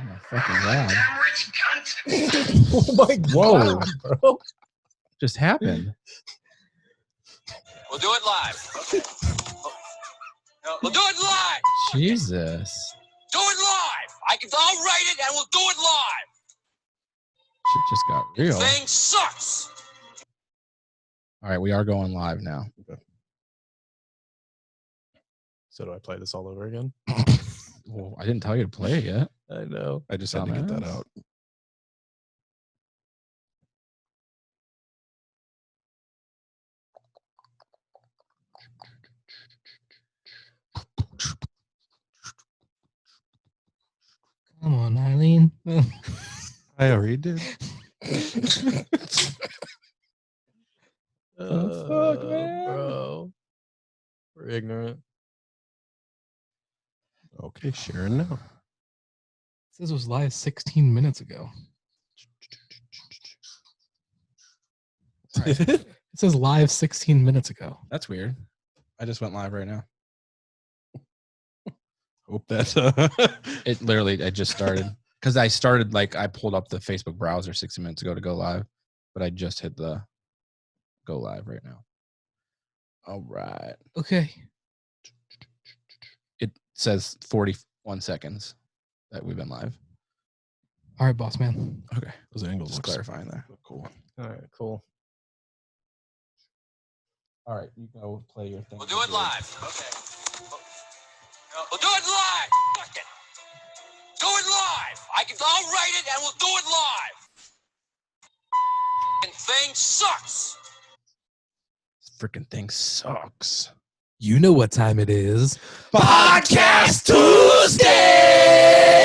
Oh my fucking god. Damn rich cunt. Oh my god, bro. Just happened. We'll do it live. Okay. No, we'll do it live. Jesus. Do it live. I'll write it and we'll do it live. Shit just got real. Thing sucks. All right, we are going live now. Okay. So do I play this all over again? Well, I didn't tell you to play it yet. I know. I just had to get that out. Come on, Eileen. I already did. Fuck, man. Bro. We're ignorant. Okay, Sharon now. It says it was live 16 minutes ago. Right. It says live 16 minutes ago. That's weird. I just went live right now. Hope that It literally, I just started. Because I started, I pulled up the Facebook browser 60 minutes ago to go live. But I just hit the go live right now. All right. Okay. It says 41 seconds that we've been live. All right, boss man. Okay. those angles Just look clarifying there. cool. All right, cool. All right. You go play your thing. We'll do it live. Okay. We'll do it live. Fuck it. Do it live. I'll write it and we'll do it live. And thing sucks. This freaking thing sucks. You know what time it is. Podcast Tuesday!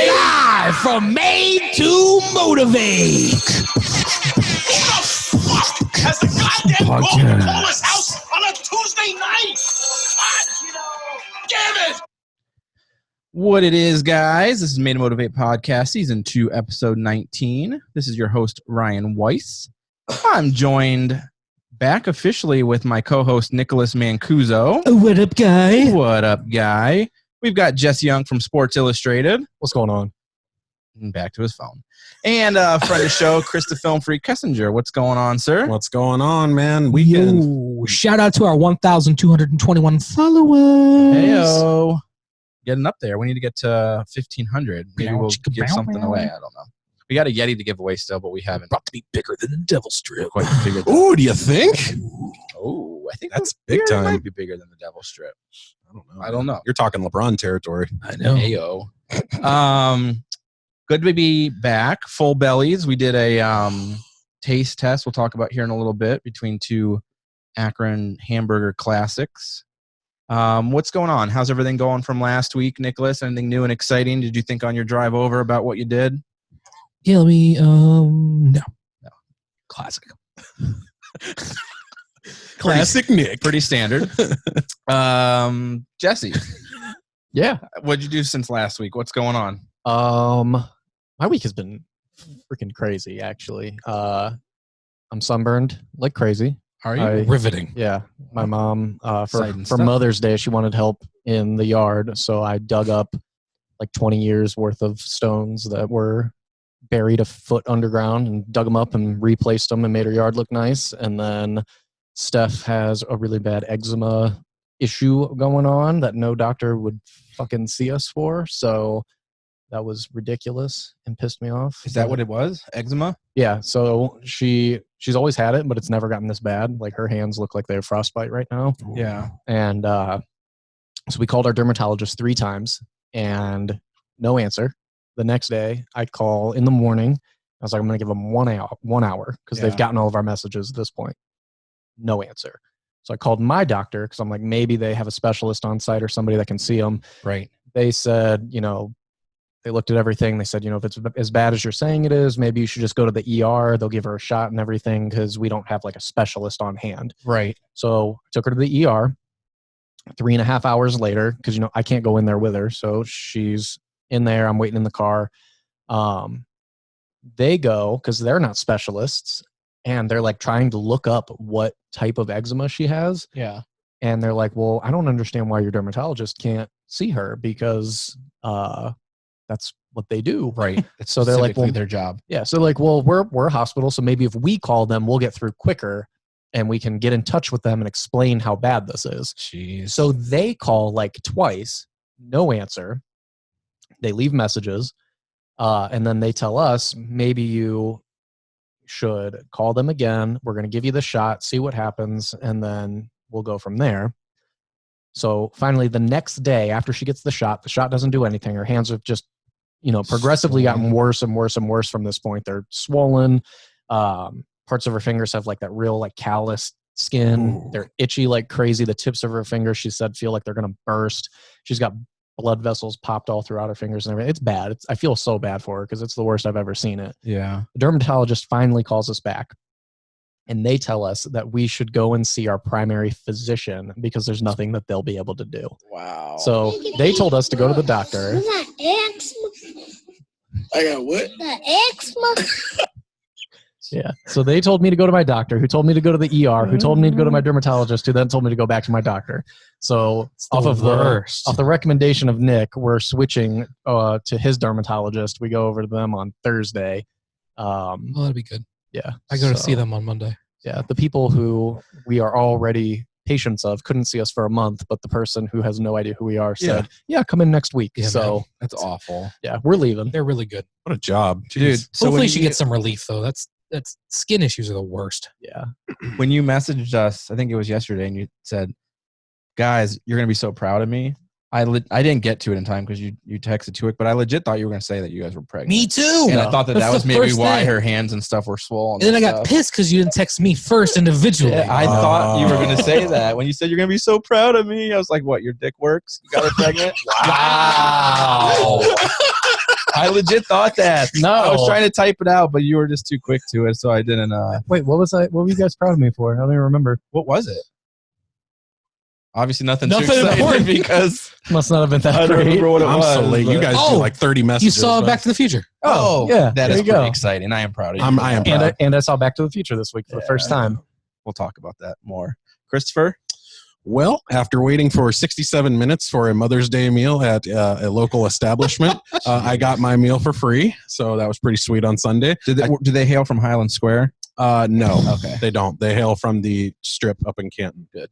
Live from Made to Motivate. Has the goddamn Podcast. Coca-Cola's house on a Tuesday night? Damn it! What it is, guys. This is Made to Motivate Podcast, Season 2, Episode 19. This is your host, Ryan Weiss. I'm joined back officially with my co-host, Nicholas Mancuso. What up, guy? What up, guy? We've got Jess Young from Sports Illustrated. What's going on? And back to his phone. And friend of the show, Chris the Film Freak Kessinger. What's going on, sir? What's going on, man? Weekend. Yo, shout out to our 1,221 followers. Heyo. Getting up there. We need to get to 1,500. Maybe we'll give something away. I don't know. We got a Yeti to give away still, but we haven't About to be bigger than the Devil Strip. quite figured that. Ooh, do you think? Oh, I think That's the big beer time. might be bigger than the Devil Strip. I don't know. You're talking LeBron territory. I know. Heyo. Good to be back. Full bellies. We did a taste test we'll talk about here in a little bit between two Akron hamburger classics. What's going on? How's everything going from last week, Nicholas? Anything new and exciting? Did you think on your drive over about what you did? Yeah, let me, no. Classic. Classic Nick. Pretty standard. Jesse, Yeah. what'd you do since last week? What's going on? My week has been freaking crazy, actually. I'm sunburned like crazy. Are you? Riveting. Yeah. My mom, Exciting for stuff. Mother's Day, she wanted help in the yard. So I dug up like 20 years worth of stones that were buried a foot underground and dug them up and replaced them and made her yard look nice. And then Steph has a really bad eczema issue going on that no doctor would fucking see us for. So that was ridiculous and pissed me off. Is that what it was? Eczema? Yeah, so she's always had it, but it's never gotten this bad. Like her hands look like they have frostbite right now. Yeah. And so we called our dermatologist 3 times and no answer. The next day I call in the morning. I was like, I'm going to give them 1 hour because they've gotten all of our messages at this point. No answer. So I called my doctor because I'm like, maybe they have a specialist on site or somebody that can see them. Right. They said, they looked at everything. They said, if it's as bad as you're saying it is, maybe you should just go to the ER. They'll give her a shot and everything because we don't have like a specialist on hand. Right. So I took her to the ER 3.5 hours later because, I can't go in there with her. So she's in there. I'm waiting in the car. They go because they're not specialists and they're like trying to look up what type of eczema she has. Yeah. And they're like, well, I don't understand why your dermatologist can't see her because that's what they do. Right. That's So they're like, specifically well, their job. Yeah. So like, well, we're a hospital, so maybe if we call them, we'll get through quicker, and we can get in touch with them and explain how bad this is. Jeez. So they call like twice, no answer. They leave messages, and then they tell us, maybe you should call them again. We're going to give you the shot, see what happens, and then we'll go from there. So finally, the next day after she gets the shot doesn't do anything. Her hands have just, progressively gotten worse and worse and worse from this point. They're swollen. Parts of her fingers have like that real like callous skin. Ooh. They're itchy like crazy. The tips of her fingers, she said, feel like they're going to burst. She's got blood vessels popped all throughout her fingers and everything. It's bad. I feel so bad for her because it's the worst I've ever seen it. Yeah. The dermatologist finally calls us back, and they tell us that we should go and see our primary physician because there's nothing that they'll be able to do. Wow. So they told us to go to the doctor. Was that eczema? I got what? The eczema? Yeah. So they told me to go to my doctor, who told me to go to the ER, who told me to go to my dermatologist, who then told me to go back to my doctor. So off the recommendation of Nick, we're switching to his dermatologist. We go over to them on Thursday. Oh, that'd be good. Yeah. I go to see them on Monday. Yeah. The people who we are already patients of couldn't see us for a month, but the person who has no idea who we are said, yeah, come in next week. Yeah, so man. That's awful. yeah, we're leaving. They're really good. What a job. Dude, Jeez. so Hopefully when she you- gets some relief, though. That's skin issues are the worst. Yeah. when you messaged us, I think it was yesterday, and you said, guys, you're going to be so proud of me. I didn't get to it in time because you texted too quick, but I legit thought you were going to say that you guys were pregnant. Me too. And I thought that That's was the maybe first why thing. her hands and stuff were swollen. And then I got stuff. pissed because you didn't text me first individually. Yeah, I thought you were going to say that. When you said you're going to be so proud of me, I was like, what, your dick works? You got her pregnant? Wow. I legit thought that. No. I was trying to type it out, but you were just too quick to it, so I didn't. Wait, what were you guys proud of me for? I don't even remember. What was it? Obviously nothing too Nothing exciting important. because Must not have been that I don't great. remember what it I'm was. so late. You but- guys Oh, do like 30 messages. You saw but- Back to the Future. Oh, yeah, that there is you pretty go. exciting. I am proud of you. I am proud. And I saw Back to the Future this week for the first time. We'll talk about that more. Christopher? Well, after waiting for 67 minutes for a Mother's Day meal at a local establishment, I got my meal for free. So that was pretty sweet on Sunday. Do they hail from Highland Square? No, Okay. they don't. They hail from the strip up in Canton. Good.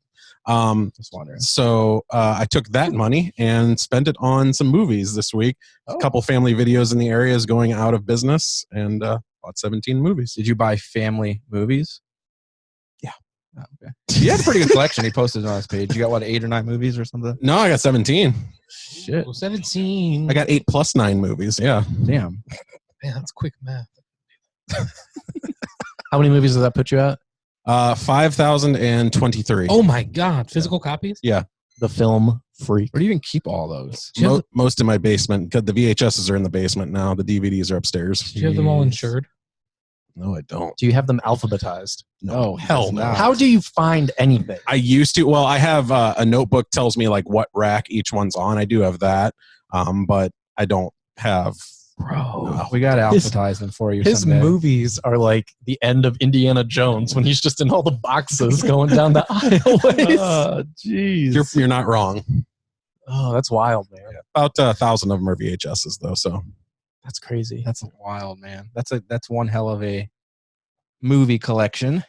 Just wondering. So I took that money and spent it on some movies this week. A couple family videos in the area is going out of business, and bought 17 movies. Did you buy family movies? Yeah. Oh, okay. He had a pretty good collection. He posted it on his page. You got, what, 8 or 9 movies or something? No, I got 17. Shit. Oh, 17. I got 8 plus 9 movies. Yeah. Damn. Man, that's quick math. How many movies does that put you at? 5,023. Oh my God. Physical copies? The Film Freak. Where do you even keep all those? Do you have Most in my basement, because the VHSs are in the basement now. The DVDs are upstairs. Do you have them all Jeez. insured? No, I don't. Do you have them alphabetized? No, hell no. How do you find anything? I used to. Well, I have a notebook tells me like what rack each one's on. I do have that, but I don't have. Bro, we got to alphabetize them for you. His someday. movies are like the end of Indiana Jones when he's just in all the boxes going down the aisleways. Oh, jeez. You're not wrong. Oh, that's wild, man. About 1,000 of them are VHSs though. So That's crazy. That's wild, man. That's one hell of a movie collection.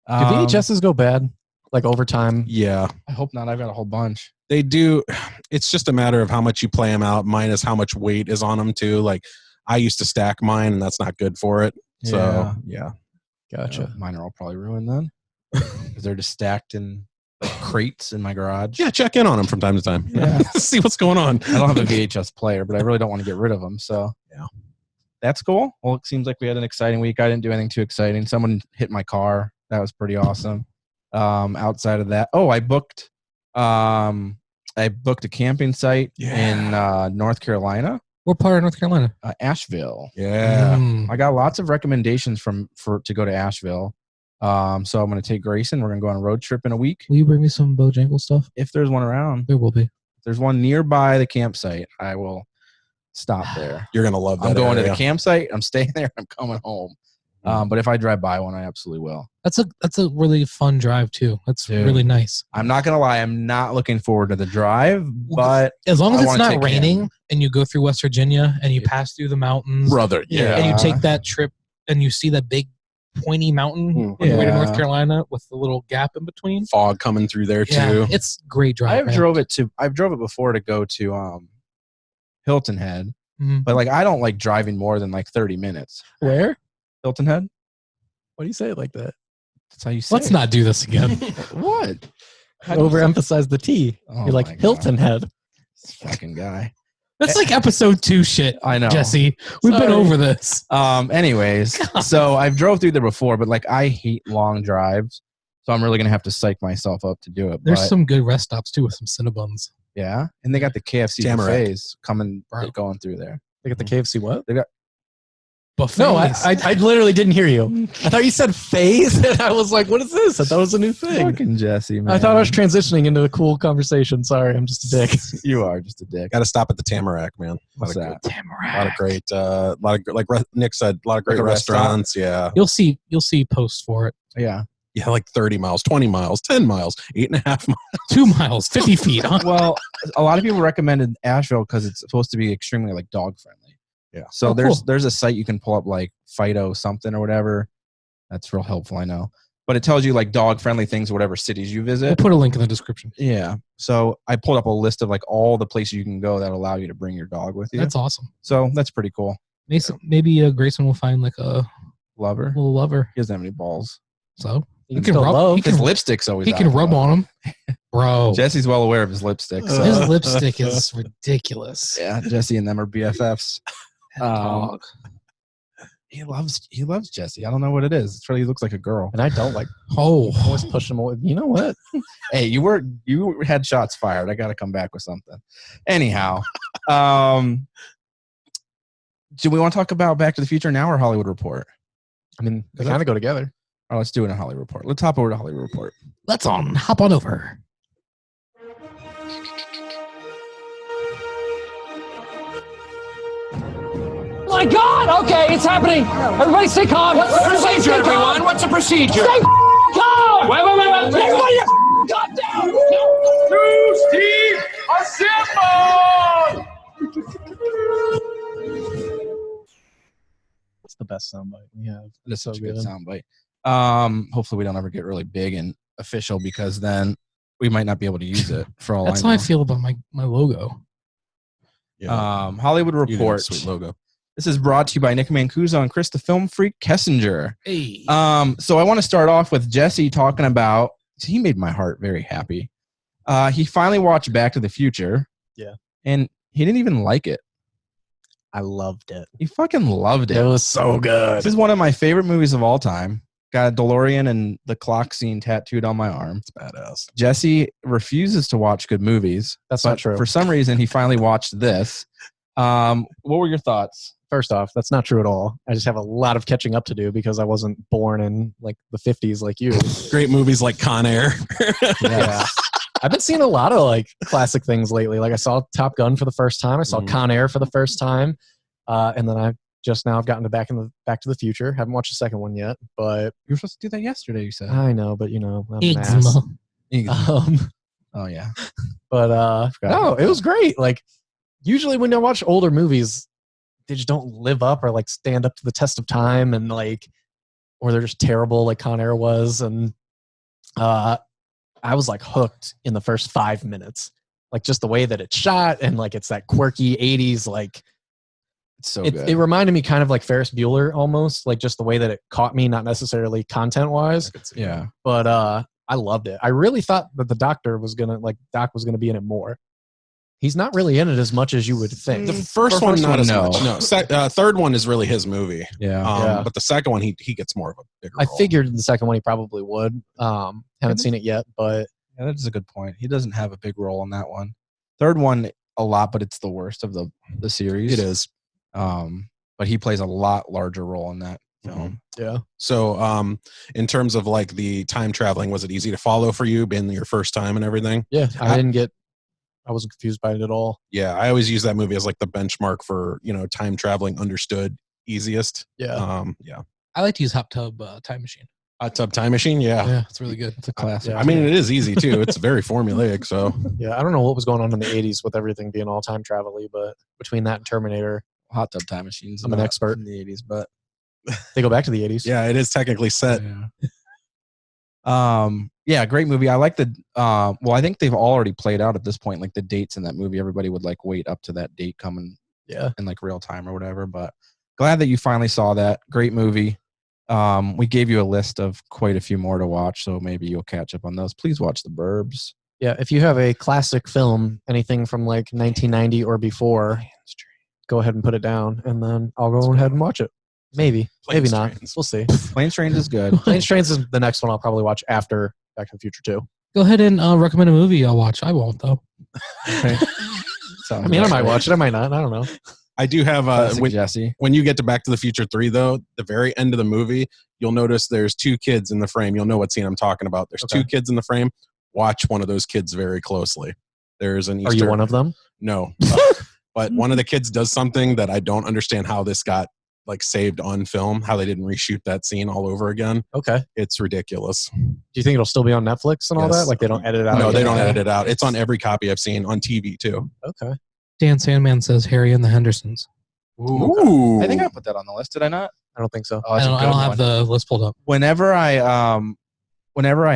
Do VHSs go bad? Like over time? yeah, I hope not. I've got a whole bunch. they do. It's just a matter of how much you play them out, minus how much weight is on them too. Like I used to stack mine, and that's not good for it. So yeah. Gotcha. Mine are all probably ruined then because they're just stacked in like crates in my garage. Yeah, check in on them from time to time. Yeah. See what's going on. I don't have a VHS player, but I really don't want to get rid of them. So Yeah. that's cool. Well, it seems like we had an exciting week. I didn't do anything too exciting. Someone hit my car. That was pretty awesome. Outside of that, I booked a camping site in North Carolina, What part of North Carolina? Asheville. Yeah. Mm. I got lots of recommendations to go to Asheville. So I'm going to take Grayson. We're going to go on a road trip in a week. Will you bring me some Bojangles stuff? If there's one around, There will be. if there's one nearby the campsite, I will stop there. You're gonna love that. I'm going to area. the campsite. I'm staying there. I'm coming home. But if I drive by one, I absolutely will. That's a really fun drive too. That's Dude. really nice. I'm not gonna lie, I'm not looking forward to the drive, but As long as I it's wanna not take care. raining and you go through West Virginia and you pass through the mountains Brother, yeah. and you take that trip and you see that big pointy mountain on your way to North Carolina with the little gap in between. Fog coming through there too. Yeah, it's great drive. I've drove it before to go to Hilton Head, Mhm. but like I don't like driving more than like 30 minutes. Where? Hilton Head? Why do you say it like that? That's how you say Let's it. not do this again. What? How do you say- Overemphasize the T. Oh You're my like Hilton Head. This fucking guy. That's like episode 2 shit, I know. Jesse. We've been Sorry. over this. Anyways, so I've drove through there before, but like I hate long drives, so I'm really gonna have to psych myself up to do it. There's but, some good rest stops too with some Cinnabons. yeah, and they got the KFC Tamarack. buffets going through there. They got the KFC what? Buffets. No, I literally didn't hear you. I thought you said phase, and I was like, what is this? I thought it was a new thing. Fucking Jesse, man. I thought I was transitioning into a cool conversation. Sorry, I'm just a dick. You are just a dick. Got to stop at the Tamarack, man. What's A lot of that? good- lot of like Nick said, a lot of great Like a restaurant? restaurants. Yeah, You'll see posts for it. Yeah. yeah, like 30 miles, 20 miles, 10 miles, 8.5 miles. 2 miles, 50 feet. Huh? Well, a lot of people recommended Asheville because it's supposed to be extremely like dog friendly. Yeah. So Oh, cool. there's a site you can pull up like Fido something or whatever. That's real helpful, I know. But it tells you like dog friendly things, whatever cities you We'll visit. put a link in the description. Yeah. So I pulled up a list of like all the places you can go that allow you to bring your dog with you. That's awesome. So that's pretty cool. Maybe Grayson will find like a Lover. little lover. He doesn't have any balls. So You can still rub. love. He can, His lipstick's always he can out, rub though. on him, bro. Jesse's well aware of his lipstick. So. His lipstick is ridiculous. Yeah, Jesse and them are BFFs. Dog. He loves Jesse. I don't know what it is. It's really he looks like a girl. And I don't like Oh, always push him away. You know what? Hey, you had shots fired. I got to come back with something. Anyhow, do we want to talk about Back to the Future now or Hollywood Report? I mean, they kind of go together. Or let's do it in a Hollywood Report. Let's hop over to Hollywood Report. let's hop on over. My God! Okay, it's happening. Everybody stay calm. What's the procedure, everyone? What's the procedure? Stay calm! Wait. Everybody calm down! No. Steve, assemble! It's the best soundbite we have. That's so such a good good. soundbite. Hopefully we don't ever get really big and official because then we might not be able to use it for all That's I how know. I feel about my logo. Hollywood You did a Report. sweet logo. This is brought to you by Nick Mancuso and Chris the Film Freak Kessinger. Hey. So I want to start off with Jesse talking about. He made my heart very happy. He finally watched Back to the Future. Yeah. And he didn't even like it. I loved it. He fucking loved it. It was so good. This is one of my favorite movies of all time. Got a DeLorean and the clock scene tattooed on my arm. It's badass. Jesse refuses to watch good movies. That's but not true. For some reason, he finally watched this. What were your thoughts? First off, that's not true at all. I just have a lot of catching up to do because I wasn't born in like the 50s like you. Great movies like Con Air. Yeah. I've been seeing a lot of like classic things lately. Like I saw Top Gun for the first time. I saw Con Air for the first time. And then I've gotten to Back to the Future. Haven't watched the second one yet, but You were supposed to do that yesterday, you said. I know, but you know, I'm an ass. Eczema. Oh, yeah. But no, it was great. Like usually when I watch older movies, they just don't live up or like stand up to the test of time, and like, or they're just terrible, like Con Air was. And I was like hooked in the first 5 minutes, like just the way that it's shot and like it's that quirky 80s like. It's so It good. reminded me kind of like Ferris Bueller almost, like just the way that it caught me, not necessarily content wise, Yeah. but I loved it. I really thought that Doc was gonna be in it more. He's not really in it as much as you would think. The first one, not one, as no. much. No, third one is really his movie. Yeah. Yeah. But the second one, he gets more of a bigger I role. figured the second one he probably would. Haven't seen it yet, but Yeah, that is a good point. He doesn't have a big role in that one. Third one, a lot, but it's the worst of the series. It is. But he plays a lot larger role in that film. yeah. So, in terms of like the time traveling, was it easy to follow for you, being your first time and everything? Yeah, I wasn't confused by it at all. Yeah, I always use that movie as like the benchmark for time traveling understood easiest. Yeah. Yeah. I like to use Hot Tub Time Machine. Hot Tub Time Machine, yeah. It's really good. It's a classic. I mean, it is easy too. It's very formulaic. So Yeah, I don't know what was going on in the 80s with everything being all time travel-y, but between that and Terminator, Hot Tub Time Machines. I'm an not expert. in the 80s, but they go back to the 80s. yeah, it is technically set. Yeah, great movie. I like the well, I think they've already played out at this point, like the dates in that movie. Everybody would like wait up to that date coming in like real time or whatever. But glad that you finally saw that. Great movie. We gave you a list of quite a few more to watch, so maybe you'll catch up on those. Please watch The Burbs. Yeah, if you have a classic film, anything from like 1990 or before, go ahead and put it down, and then I'll go ahead and watch it. Maybe, maybe not. We'll see. Planes, Trains is good. Planes, Trains is the next one I'll probably watch after Back to the Future 2. Go ahead and recommend a movie I'll watch. I won't, though. Okay. I mean, I might watch it. I might not. I don't know. I do have Jesse. When you get to Back to the Future 3, though, the very end of the movie, you'll notice there's 2 kids in the frame. You'll know what scene I'm talking about. There's 2 kids in the frame. Watch one of those kids very closely. There's an Easter. Are you one of them? No. But one of the kids does something that I don't understand how this got like saved on film, how they didn't reshoot that scene all over again. Okay. It's ridiculous. Do you think it'll still be on Netflix and all Yes. that? Like they don't edit it out? No, they don't edit it out. It's on every copy I've seen on TV too. Okay. Dan Sandman says Harry and the Hendersons. Ooh. I think I put that on the list. Did I not? I don't think so. Oh, that's a I good don't one. have the list pulled up. Whenever I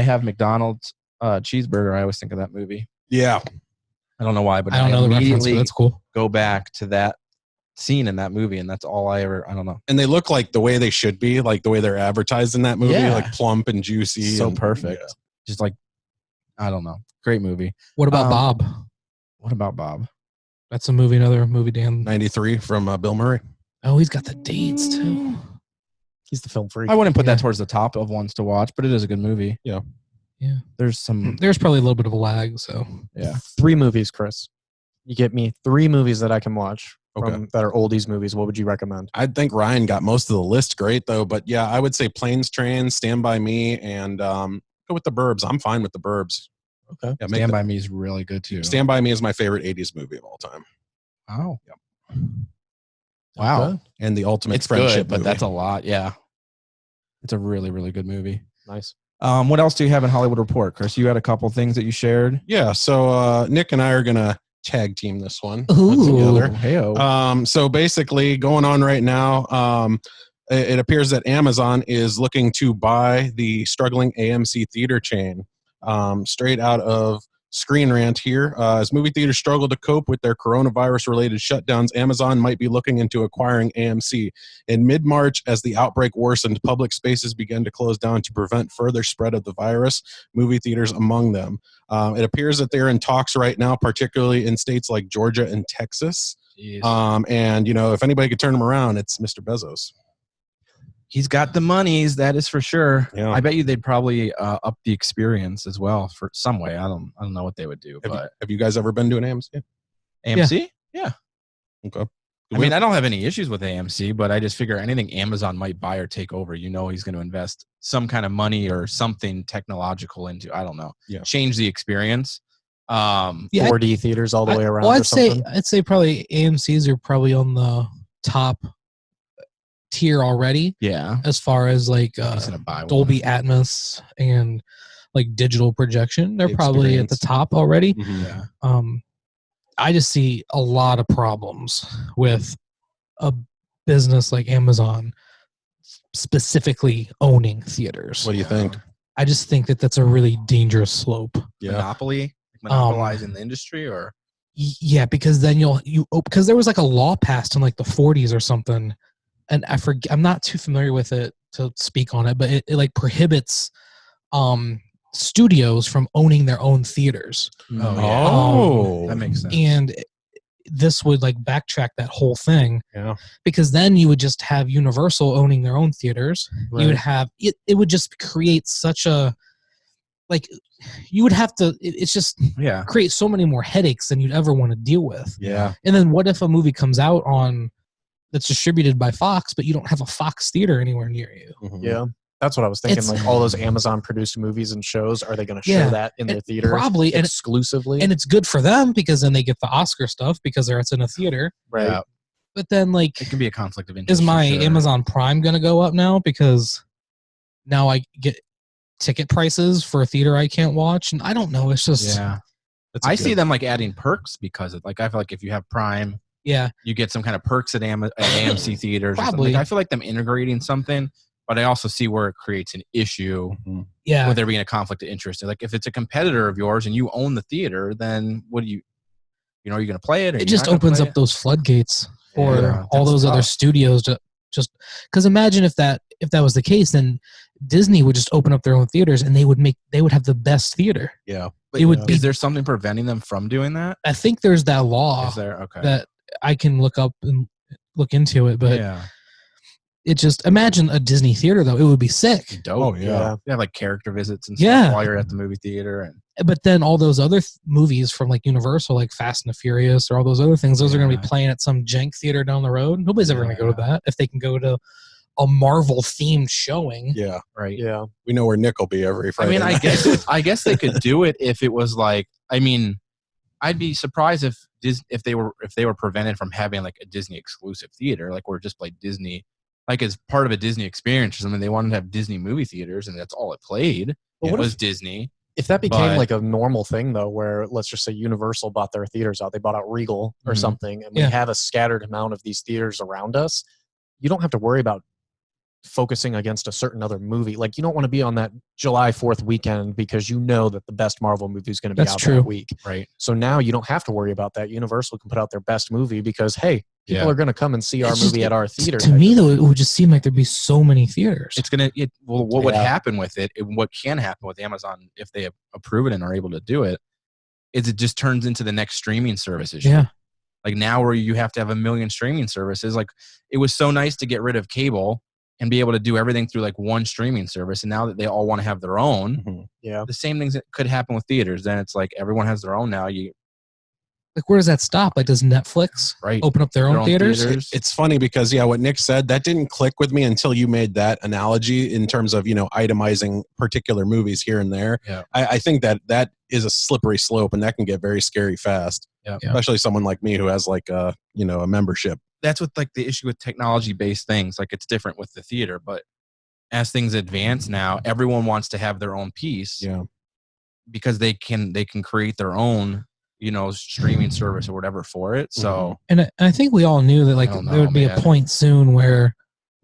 have McDonald's cheeseburger, I always think of that movie. Yeah. I don't know why, but I don't know the reference, but immediately that's cool. go back to that scene in that movie, and that's all I don't know. And they look like the way they should be, like the way they're advertised in that movie, Yeah. like plump and juicy. So and, perfect. yeah. Just like, I don't know. Great movie. What about Bob? What about Bob? That's another movie, Dan. 93 from Bill Murray. Oh, he's got the dates, too. He's the film freak. I wouldn't put that towards the top of ones to watch, but it is a good movie. Yeah. Yeah. There's some. There's probably a little bit of a lag, so. Yeah. 3 movies, Chris. You get me 3 movies that I can watch Okay. that are oldies movies. What would you recommend? I think Ryan got most of the list great, though. But yeah, I would say Planes, Trains, Stand By Me, and go with The Burbs. I'm fine with The Burbs. Okay. Yeah, Stand By Me is really good, too. Stand By Me is my favorite 80s movie of all time. Oh. Yep. Wow. Okay. And the ultimate It's friendship good, but movie. that's a lot. Yeah. It's a really, really good movie. Nice. What else do you have in Hollywood Report, Chris? You had a couple things that you shared. Yeah, so Nick and I are going to tag team this one Ooh. together. Hey-o. So basically going on right now, it appears that Amazon is looking to buy the struggling AMC theater chain. Straight out of Screen Rant here. As movie theaters struggle to cope with their coronavirus-related shutdowns, Amazon might be looking into acquiring AMC. In mid-March, as the outbreak worsened, public spaces began to close down to prevent further spread of the virus, movie theaters among them. It appears that they're in talks right now, particularly in states like Georgia and Texas. And, if anybody could turn them around, it's Mr. Bezos. He's got the monies, that is for sure. Yeah. I bet you they'd probably up the experience as well for some way. I don't know what they would do, but Have you guys ever been to an AMC? AMC? Yeah. Okay. I mean, I don't have any issues with AMC, but I just figure anything Amazon might buy or take over, he's going to invest some kind of money or something technological into, I don't know, change the experience. 4D theaters all the way around. Well, or something. I'd say probably AMC's are probably on the top tier already. Yeah. As far as like He's gonna buy one. Dolby Atmos and like digital projection, they're The probably at the experience. top already. Yeah. I just see a lot of problems with a business like Amazon specifically owning theaters. What do you think? I just think that that's a really dangerous slope. Monopoly? Monopolizing the industry or? Yeah, because then because there was like a law passed in like the 40s or something, and I forget, I'm not too familiar with it to speak on it, but it like prohibits studios from owning their own theaters. That makes sense. And this would like backtrack that whole thing. Yeah. Because then you would just have Universal owning their own theaters. Right. You would have it would just create such a like you would have to it's just create so many more headaches than you'd ever want to deal with. Yeah. And then what if a movie comes out on that's distributed by Fox, but you don't have a Fox theater anywhere near you? Mm-hmm. Yeah. That's what I was thinking. It's- Like all those Amazon produced movies and shows, are they going to show Yeah. that in their theaters? Probably, and exclusively. And it's good for them because then they get the Oscar stuff because it's in a theater. Right. Yeah. But then, like, It can be a conflict of interest. is my for sure. Amazon Prime going to go up now because now I get ticket prices for a theater I can't watch? And I don't know. It's just Yeah. That's a I see good- them like adding perks because of like I feel like if you have Prime, yeah. you get some kind of perks at AMC theaters. Or something. Probably. Like, I feel like them integrating something, but I also see where it creates an issue Yeah. with there being a conflict of interest. Like if it's a competitor of yours and you own the theater, then what do you are you going to play it? Or It you're just not gonna opens play up those floodgates for Yeah, all that's those other tough. studios to just because imagine if that was the case, then Disney would just open up their own theaters and they would have the best theater. Yeah. But It would be. Is there something preventing them from doing that? I think there's that law Is there? Okay. that I can look up and look into it, but yeah. it just imagine a Disney theater though. It would be sick. Dope. Oh, yeah. They have like character visits and stuff Yeah. while you're at the movie theater. And But then all those other movies from like Universal, like Fast and the Furious or all those other things, those are going to be Yeah. playing at some jank theater down the road. Nobody's ever going to go to Yeah. that if they can go to a Marvel themed showing. Yeah. right. Yeah. We know where Nick will be every I Friday. mean, I night. guess they could do it if it was like. I mean, I'd be surprised if they were prevented from having like a Disney exclusive theater, like where it just played Disney, like as part of a Disney experience or something. They wanted to have Disney movie theaters, and that's all it played. But what was Disney. If that became But- like a normal thing, though, where let's just say Universal bought their theaters out, they bought out Regal or Mhm. something, and Yeah. we have a scattered amount of these theaters around us, you don't have to worry about focusing against a certain other movie. Like, you don't want to be on that July 4th weekend because you know that the best Marvel movie is going to be That's out true. that week. Right. So now you don't have to worry about that. Universal can put out their best movie because, hey, people Yeah. are going to come and see our It's just- movie at our theater. To me, though, it would just seem like there'd be so many theaters. It's gonna. What would Yeah. happen with it? What can happen with Amazon if they approve it and are able to do it? Is it just turns into the next streaming service issue? Yeah. Like now, where you have to have a million streaming services. Like it was so nice to get rid of cable and be able to do everything through like one streaming service. And now that they all want to have their own, Mhm. Yeah. the same things that could happen with theaters. Then it's like everyone has their own now. Like, where does that stop? Like, does Netflix Right. open up their own theaters? It's funny because what Nick said, that didn't click with me until you made that analogy in terms of itemizing particular movies here and there. Yeah. I think that is a slippery slope, and that can get very scary fast. Yeah. Especially someone like me who has like a membership. That's what like the issue with technology based things. Like it's different with the theater, but as things advance now, everyone wants to have their own piece. Yeah. Because they can create their own streaming service or whatever for it. So And I think we all knew that like I don't there know, would be man. a point soon where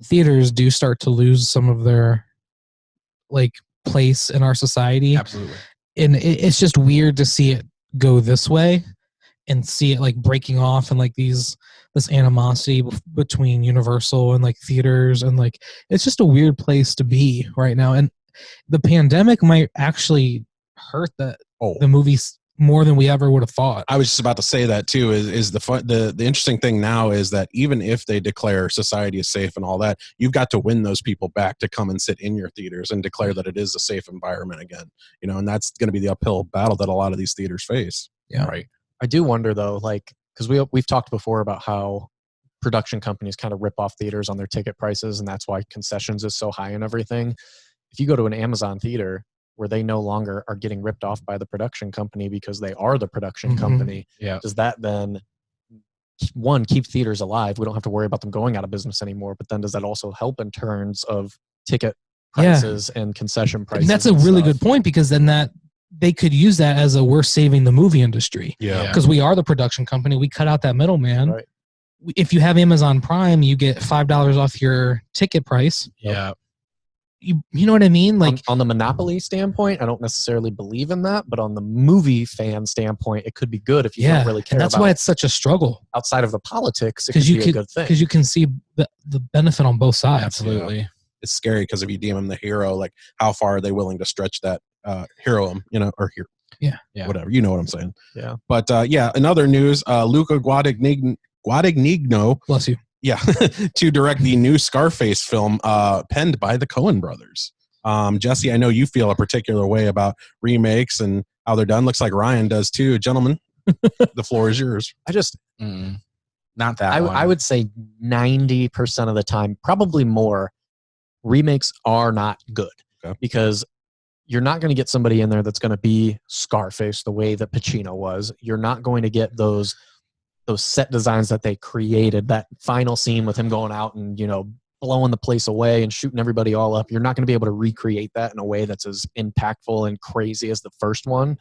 theaters do start to lose some of their like place in our society. absolutely. And it's just weird to see it go this way and see it like breaking off and like this animosity between Universal and like theaters, and like it's just a weird place to be right now. And the pandemic might actually hurt the movies more than we ever would have thought. I was just about to say that too. Is the interesting thing now is that even if they declare society is safe and all that, you've got to win those people back to come and sit in your theaters and declare that it is a safe environment again. And that's going to be the uphill battle that a lot of these theaters face. Yeah. Right. I do wonder though, like, because we've talked before about how production companies kind of rip off theaters on their ticket prices, and that's why concessions is so high and everything. If you go to an Amazon theater where they no longer are getting ripped off by the production company because they are the production Mhm. company, Yeah. does that then one, keep theaters alive? We don't have to worry about them going out of business anymore. But then does that also help in terms of ticket Yeah. prices and concession prices? And that's a and really stuff? good point, because then that they could use that as a we're saving the movie industry, Yeah. because we are the production company. We cut out that middleman. Right. If you have Amazon Prime, you get $5 off your ticket price. Yeah. You know what I mean? Like, on the monopoly standpoint, I don't necessarily believe in that, but on the movie fan standpoint, it could be good if you yeah, don't really care and that's about why it's such a struggle, outside of the politics. It could because be you a can good thing. because you can see the benefit on both sides. Absolutely. It's scary because if you deem him the hero, like how far are they willing to stretch that hero him, or hero? Yeah. Yeah. Whatever. You know what I'm saying. Yeah. But in other news, Luca Guadagnino, Bless you. yeah, to direct the new Scarface film penned by the Coen brothers. Jesse, I know you feel a particular way about remakes and how they're done. Looks like Ryan does too. Gentlemen, the floor is yours. I just, Not that one. I would say 90% of the time, probably more, remakes are not good. Okay. Because you're not going to get somebody in there that's going to be Scarface the way that Pacino was. You're not going to get those those set designs that they created, that final scene with him going out and, you know, blowing the place away and shooting everybody all up, you're not going to be able to recreate that in a way that's as impactful and crazy as the first one.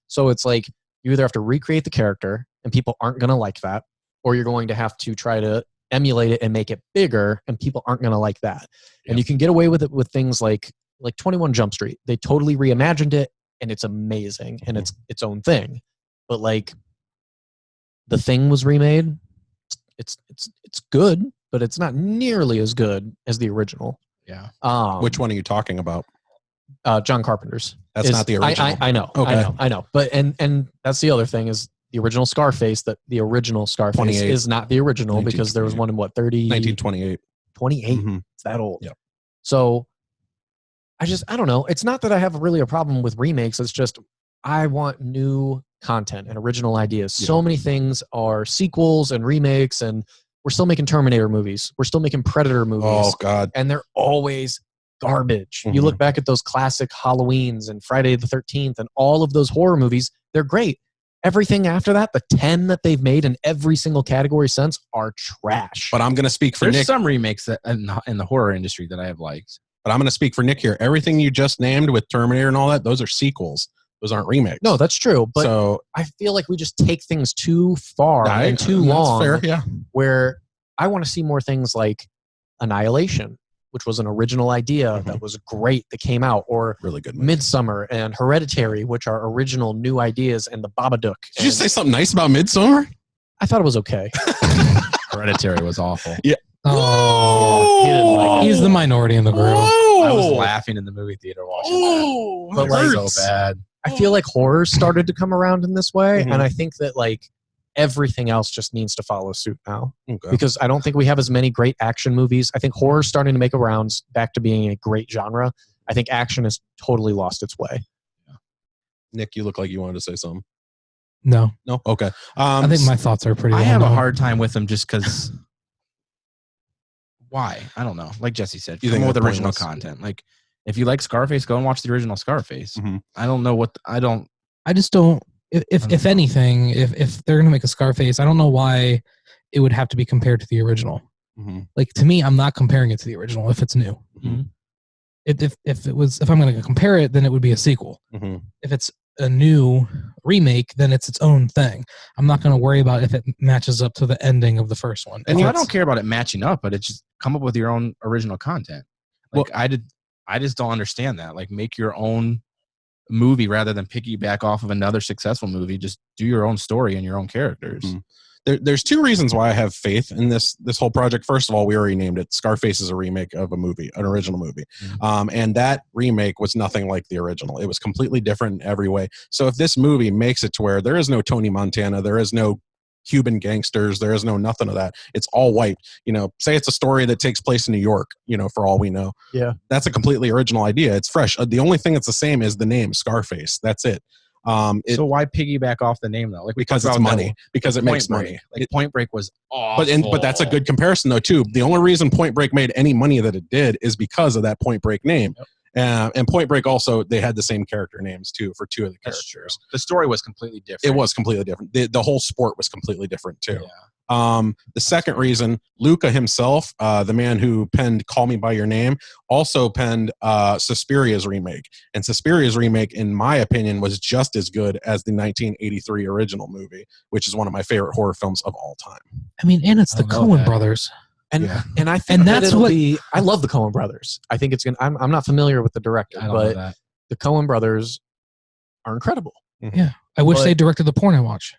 So it's like you either have to recreate the character and people aren't going to like that, or you're going to have to try to emulate it and make it bigger and people aren't going to like that. And you can get away with it with things like 21 Jump Street. They totally reimagined it and it's amazing and it's its own thing. But like The Thing was remade, it's good, but it's not nearly as good as the original. Yeah. Which one are you talking about? John Carpenter's. That's not the original. I know. Okay. I know. But and that's the other thing is the original Scarface. That the original Scarface 28. is not the original because there was one in 1928. 28. Mhm. It's that old. Yep. So I don't know. It's not that I have really a problem with remakes. It's just I want new content and original ideas. So many things are sequels and remakes, and we're still making Terminator movies. We're still making Predator movies. Oh God. And they're always garbage. You look back at those classic Halloweens and Friday the 13th and all of those horror movies, they're great. Everything after that, the 10 that they've made in every single category since are trash. But I'm going to speak for There's Nick. some remakes that in the horror industry that I have liked. But I'm going to speak for Nick here. Everything you just named with Terminator and all that, those are sequels. Those aren't remakes. No, that's true. But so I feel like we just take things too far and too long. That's fair, yeah. Where I want to see more things like Annihilation, which was an original idea that was great that came out, or really good movie. Midsummer and Hereditary, which are original new ideas, and The Babadook. Did you say something nice about Midsummer? I thought it was okay. Hereditary was awful. Yeah. Oh, he's the minority in the group. I was laughing in the movie theater watching that. But It like, was so bad. I feel like horror started to come around in this way, Mhm. and I think that like everything else just needs to follow suit now. Okay. Because I don't think we have as many great action movies. I think horror's starting to make a rounds back to being a great genre. I think action has totally lost its way. Nick, you look like you wanted to say something. No, No? Okay. I think my thoughts are pretty. I well have a known. hard time with them just because. Why? I don't know. Like Jesse said, You come think with they're original pointless? content. Like if you like Scarface, go and watch the original Scarface. Mhm. I don't know what I just don't. If don't if know. anything, if they're gonna make a Scarface, I don't know why it would have to be compared to the original. Mhm. Like to me, I'm not comparing it to the original if it's new. Mhm. If I'm gonna compare it, then it would be a sequel. Mhm. If it's a new remake, then it's its own thing. I'm not gonna worry about if it matches up to the ending of the first one. And If I it's- don't care about it matching up, but it's just come up with your own original content. Like I just don't understand that. Like make your own movie rather than piggyback off of another successful movie. Just do your own story and your own characters. Mhm. There's two reasons why I have faith in this whole project. First of all, we already named it. Scarface is a remake of a movie, an original movie. And that remake was nothing like the original. It was completely different in every way. So if this movie makes it to where there is no Tony Montana, there is no Cuban gangsters, there is no nothing of that. It's all wiped. Say it's a story that takes place in New York, for all we know. Yeah. That's a completely original idea. It's fresh. The only thing that's the same is the name Scarface. That's it. So why piggyback off the name though? Like we Because talked it's about money. that- Because it Point makes Break. money. Like Point Break was awful. But that's a good comparison though too. The only reason Point Break made any money that it did is because of that Point Break name. And Point Break also, they had the same character names too for two of the That's true. characters. The story was completely different. It was completely different. The whole sport was completely different too. Yeah. The second reason, Luca himself, the man who penned "Call Me by Your Name," also penned Suspiria's remake. And Suspiria's remake, in my opinion, was just as good as the 1983 original movie, which is one of my favorite horror films of all time. I mean, and it's the I don't know Coen that. brothers. And Yeah. and I think And that that's it'll what- be. I love the Coen brothers. I think it's gonna. I'm not familiar with the director, I don't know but that. the Coen brothers are incredible. I wish But- they directed the porn I watch.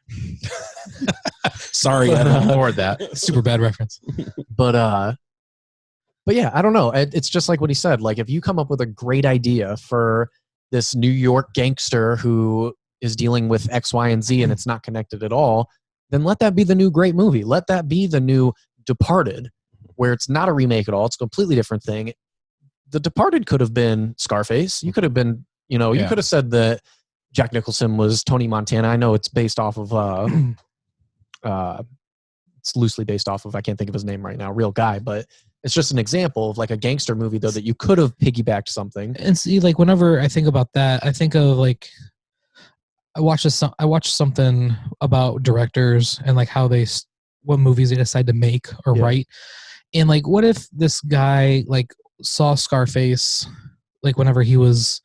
Sorry, But, I don't Ignored that. Super bad reference. But yeah, I don't know. It's just like what he said. Like if you come up with a great idea for this New York gangster who is dealing with X, Y, and Z, and it's not connected at all, then let that be the new great movie. Let that be the new Departed, where it's not a remake at all. It's a completely different thing. The Departed could have been Scarface. You could have been, you Yeah. could have said that Jack Nicholson was Tony Montana. I know it's based off of it's loosely based off of, I can't think of his name right now, Real Guy, but it's just an example of like a gangster movie though that you could have piggybacked something. And see, like whenever I think about that, I think of like I watched something about directors and like how what movies they decide to make or write, and like what if this guy like saw Scarface like whenever he was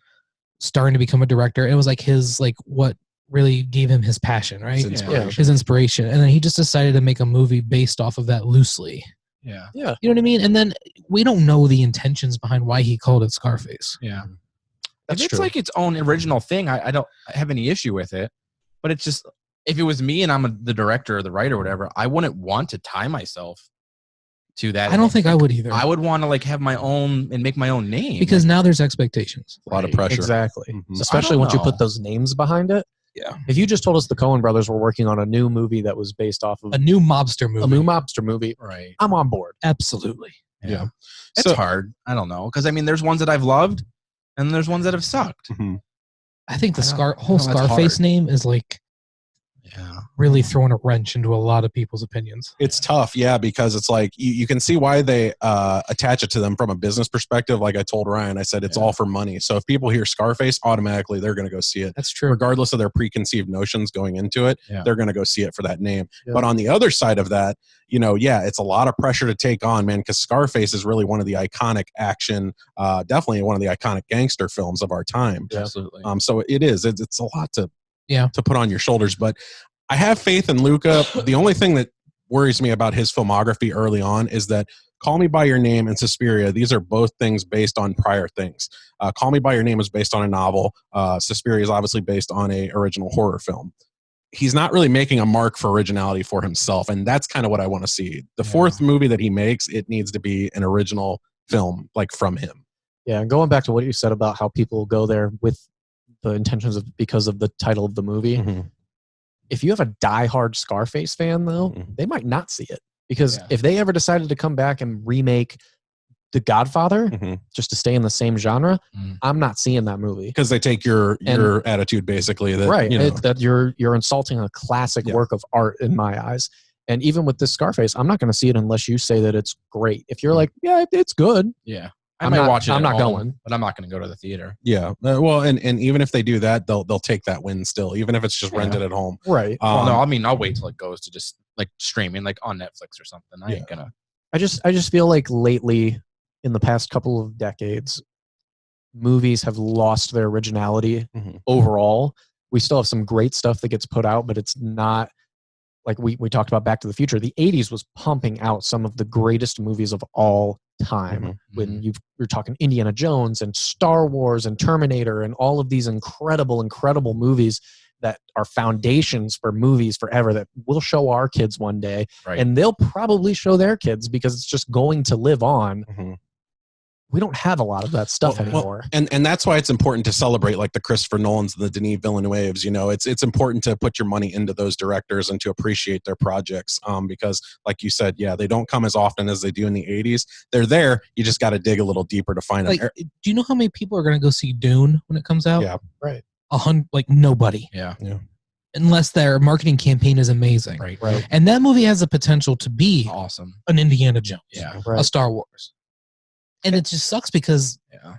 starting to become a director, it was like his like what really gave him his passion, right? His inspiration, and then he just decided to make a movie based off of that loosely. Yeah. You know what I mean? And then we don't know the intentions behind why he called it Scarface. Yeah. That's if it's true. like its own original thing, I don't have any issue with it. But it's just, if it was me and I'm the director or the writer or whatever, I wouldn't want to tie myself to that. I don't think I would either. I would want to like have my own and make my own name. Because now there's expectations. A lot of pressure. Exactly. Mhm. Especially once you put those names behind it. Yeah. If you just told us the Coen brothers were working on a new movie that was based off of A new mobster movie. a new mobster movie, Right. I'm on board. Absolutely. Yeah. It's So- hard. I don't know. Because I mean, there's ones that I've loved and there's ones that have sucked. Mhm. I think the I don't- whole I know that's Scarface hard. name is like Yeah. really throwing a wrench into a lot of people's opinions. It's tough, yeah, because it's like you can see why they attach it to them from a business perspective. Like I told Ryan, I said it's all for money. So if people hear Scarface, automatically they're going to go see it. That's true. Regardless of their preconceived notions going into it, Yeah. they're going to go see it for that name. Yeah. But on the other side of that, it's a lot of pressure to take on, man, because Scarface is really one of the iconic action, definitely one of the iconic gangster films of our time. Yeah. Absolutely. So it's a lot to put on your shoulders. But I have faith in Luca. The only thing that worries me about his filmography early on is that Call Me By Your Name and Suspiria, these are both things based on prior things. Call Me By Your Name is based on a novel. Suspiria is obviously based on a original horror film. He's not really making a mark for originality for himself, and that's kind of what I want to see. The fourth movie that he makes, it needs to be an original film, like from him. Yeah, and going back to what you said about how people go there with the intentions of because of the title of the movie. Mm-hmm. If you have a diehard Scarface fan, though, they might not see it. Because if they ever decided to come back and remake The Godfather, just to stay in the same genre, I'm not seeing that movie. Because they take your attitude, basically. That, Right. You know, That you're insulting a classic work of art in my eyes. And even with this Scarface, I'm not going to see it unless you say that it's great. If you're like, yeah, it's good. Yeah. I'm might not- watch it I'm at not home, going. but I'm not going to go to the theater. yeah. Well, and even if they do that, they'll take that win still, even if it's just rented at home. Right. Well, no, I mean, I'll wait till it goes to just like streaming, like on Netflix or something. I ain't gonna. I just feel like lately, in the past couple of decades, movies have lost their originality overall. We still have some great stuff that gets put out, but it's not like we talked about Back to the Future. The 80s was pumping out some of the greatest movies of all time. When you're talking Indiana Jones and Star Wars and Terminator and all of these incredible movies that are foundations for movies forever that we'll show our kids one day. Right. And they'll probably show their kids because it's just going to live on. We don't have a lot of that stuff anymore. And that's why it's important to celebrate like the Christopher Nolans and the Denis Villeneuves. It's important to put your money into those directors and to appreciate their projects. Because like you said, they don't come as often as they do in the 80s. They're there. You just got to dig a little deeper to find them. Like, do you know how many people are going to go see Dune when it comes out? Yeah. Right. Nobody. Yeah. Unless their marketing campaign is amazing. Right. And that movie has the potential to be Awesome. an Indiana Jones. Yeah. A Star Wars. And it just sucks because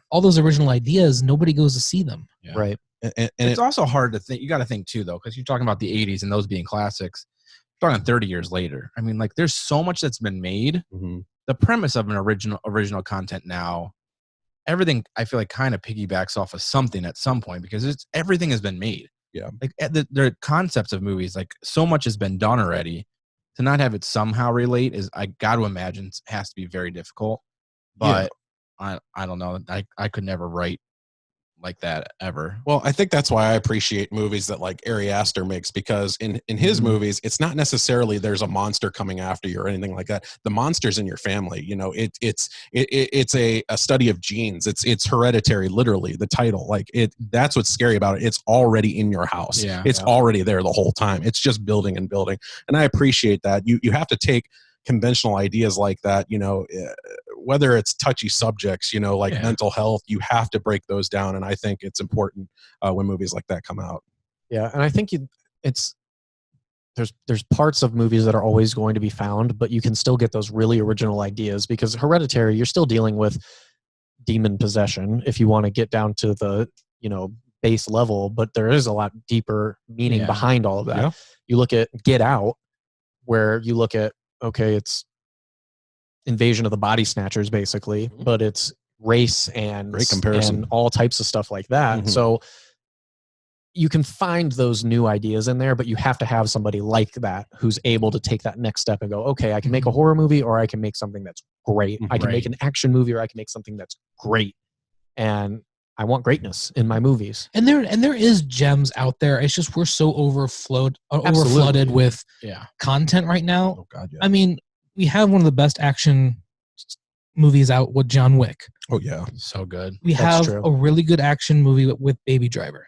all those original ideas, nobody goes to see them. Yeah. Right. And it's also hard to think. You got to think too, though, because you're talking about the 80s and those being classics. You're talking 30 years later. I mean, like, there's so much that's been made. The premise of an original content now, everything I feel like kind of piggybacks off of something at some point because everything has been made. Yeah. Like the concepts of movies, like so much has been done already. To not have it somehow relate is, I got to imagine, has to be very difficult. But I don't know. I could never write like that ever. Well, I think that's why I appreciate movies that like Ari Aster makes, because in his movies, it's not necessarily there's a monster coming after you or anything like that. The monster's in your family. It's a study of genes. It's hereditary, literally, the title. Like that's what's scary about it. It's already in your house. Yeah. It's already there the whole time. It's just building and building. And I appreciate that. You have to take conventional ideas like that, whether it's touchy subjects, like mental health, you have to break those down. And I think it's important when movies like that come out. Yeah. And I think there's parts of movies that are always going to be found, but you can still get those really original ideas, because Hereditary, you're still dealing with demon possession. If you want to get down to the, base level, but there is a lot deeper meaning behind all of that. Yeah. You look at Get Out, where you look at, okay, it's Invasion of the Body Snatchers, basically, but it's race and, Great comparison. and all types of stuff like that. Mhm. So you can find those new ideas in there, but you have to have somebody like that who's able to take that next step and go, okay, I can make a horror movie, or I can make something that's great. I can make an action movie, or I can make something that's great. And I want greatness in my movies. And there is gems out there. It's just we're so overflooded with content right now. Oh God, yeah. I mean, we have one of the best action movies out with John Wick. Oh yeah, so good. We have a really good action movie with Baby Driver.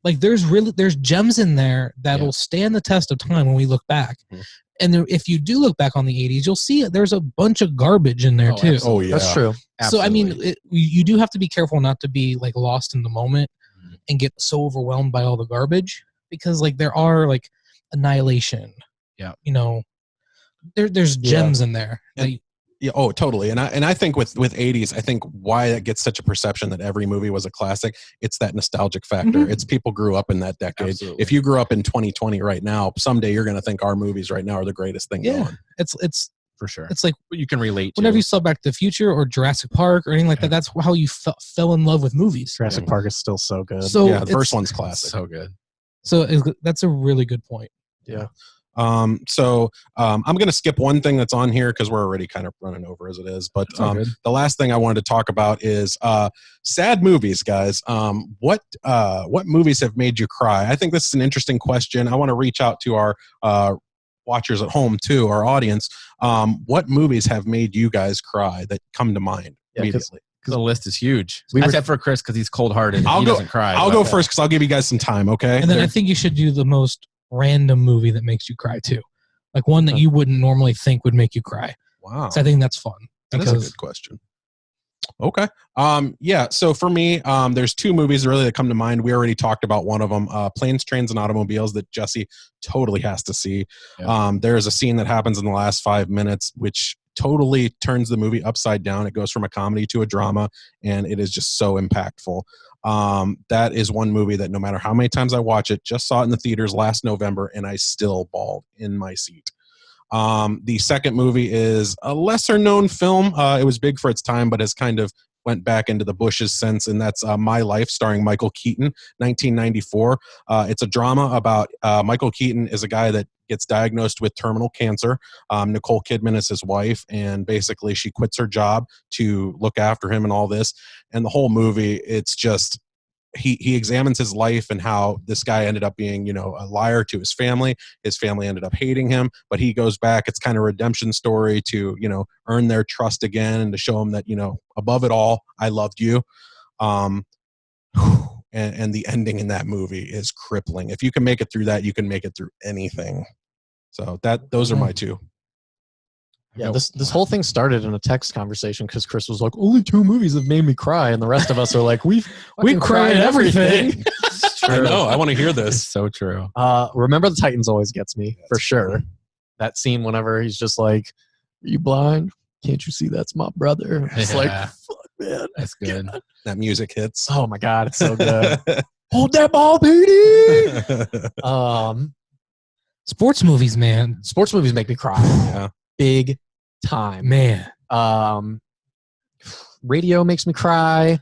Like there's gems in there that'll stand the test of time when we look back. And if you do look back on the 80s, you'll see there's a bunch of garbage in there too. Oh yeah, that's true. So I mean, you do have to be careful not to be like lost in the moment and get so overwhelmed by all the garbage, because like there are like Annihilation. Yeah, you know, there's gems in there. Yeah, oh, totally. And I think with 80s, I think why it gets such a perception that every movie was a classic, it's that nostalgic factor. It's people grew up in that decade. Absolutely. If you grew up in 2020 right now, someday you're going to think our movies right now are the greatest thing going. It's for sure. It's like you can relate to. Whenever you saw Back to the Future or Jurassic Park or anything like that, that's how you fell in love with movies. Jurassic Park is still so good. So yeah, the first one's classic. So good. So that's a really good point. Yeah. I'm going to skip one thing that's on here because we're already kind of running over as it is. But the last thing I wanted to talk about is sad movies, guys. What movies have made you cry? I think this is an interesting question. I want to reach out to our watchers at home too, our audience. What movies have made you guys cry that come to mind immediately? Because the list is huge. Except for Chris, because he's cold-hearted. He doesn't cry. I'll go first because I'll give you guys some time. Okay. And then I think you should do the most random movie that makes you cry too, like one that you wouldn't normally think would make you cry. Wow. So I think that's fun. That is a good question. Okay. Yeah. So for me, there's two movies really that come to mind. We already talked about one of them, Planes, Trains, and Automobiles, that Jesse totally has to see. Yeah. There's a scene that happens in the last 5 minutes, which totally turns the movie upside down. It goes from a comedy to a drama, and it is just so impactful. That is one movie that no matter how many times I watch it, just saw it in the theaters last November, and I still bawled in my seat. The second movie is a lesser known film. It was big for its time, but has kind of went back into the bushes since, and that's My Life, starring Michael Keaton, 1994. It's a drama about Michael Keaton is a guy that gets diagnosed with terminal cancer. Nicole Kidman is his wife, and basically she quits her job to look after him and all this. And the whole movie, it's just he examines his life and how this guy ended up being, a liar to his family. His family ended up hating him, but he goes back. It's kind of a redemption story to, earn their trust again and to show them that, above it all, I loved you. And the ending in that movie is crippling. If you can make it through that, you can make it through anything. So those are my two. Yeah, this whole thing started in a text conversation because Chris was like, only 2 movies have made me cry, and the rest of us are like, we cry at everything. I know. I want to hear this. It's so true. Remember the Titans always gets me, for sure. That scene whenever he's just like, are you blind? Can't you see that's my brother? It's like, fuck, man. That's good. That music hits. Oh, my God. It's so good. Hold that ball, Petey! Sports movies, man. Sports movies make me cry. Yeah. Big time. Man. Radio makes me cry.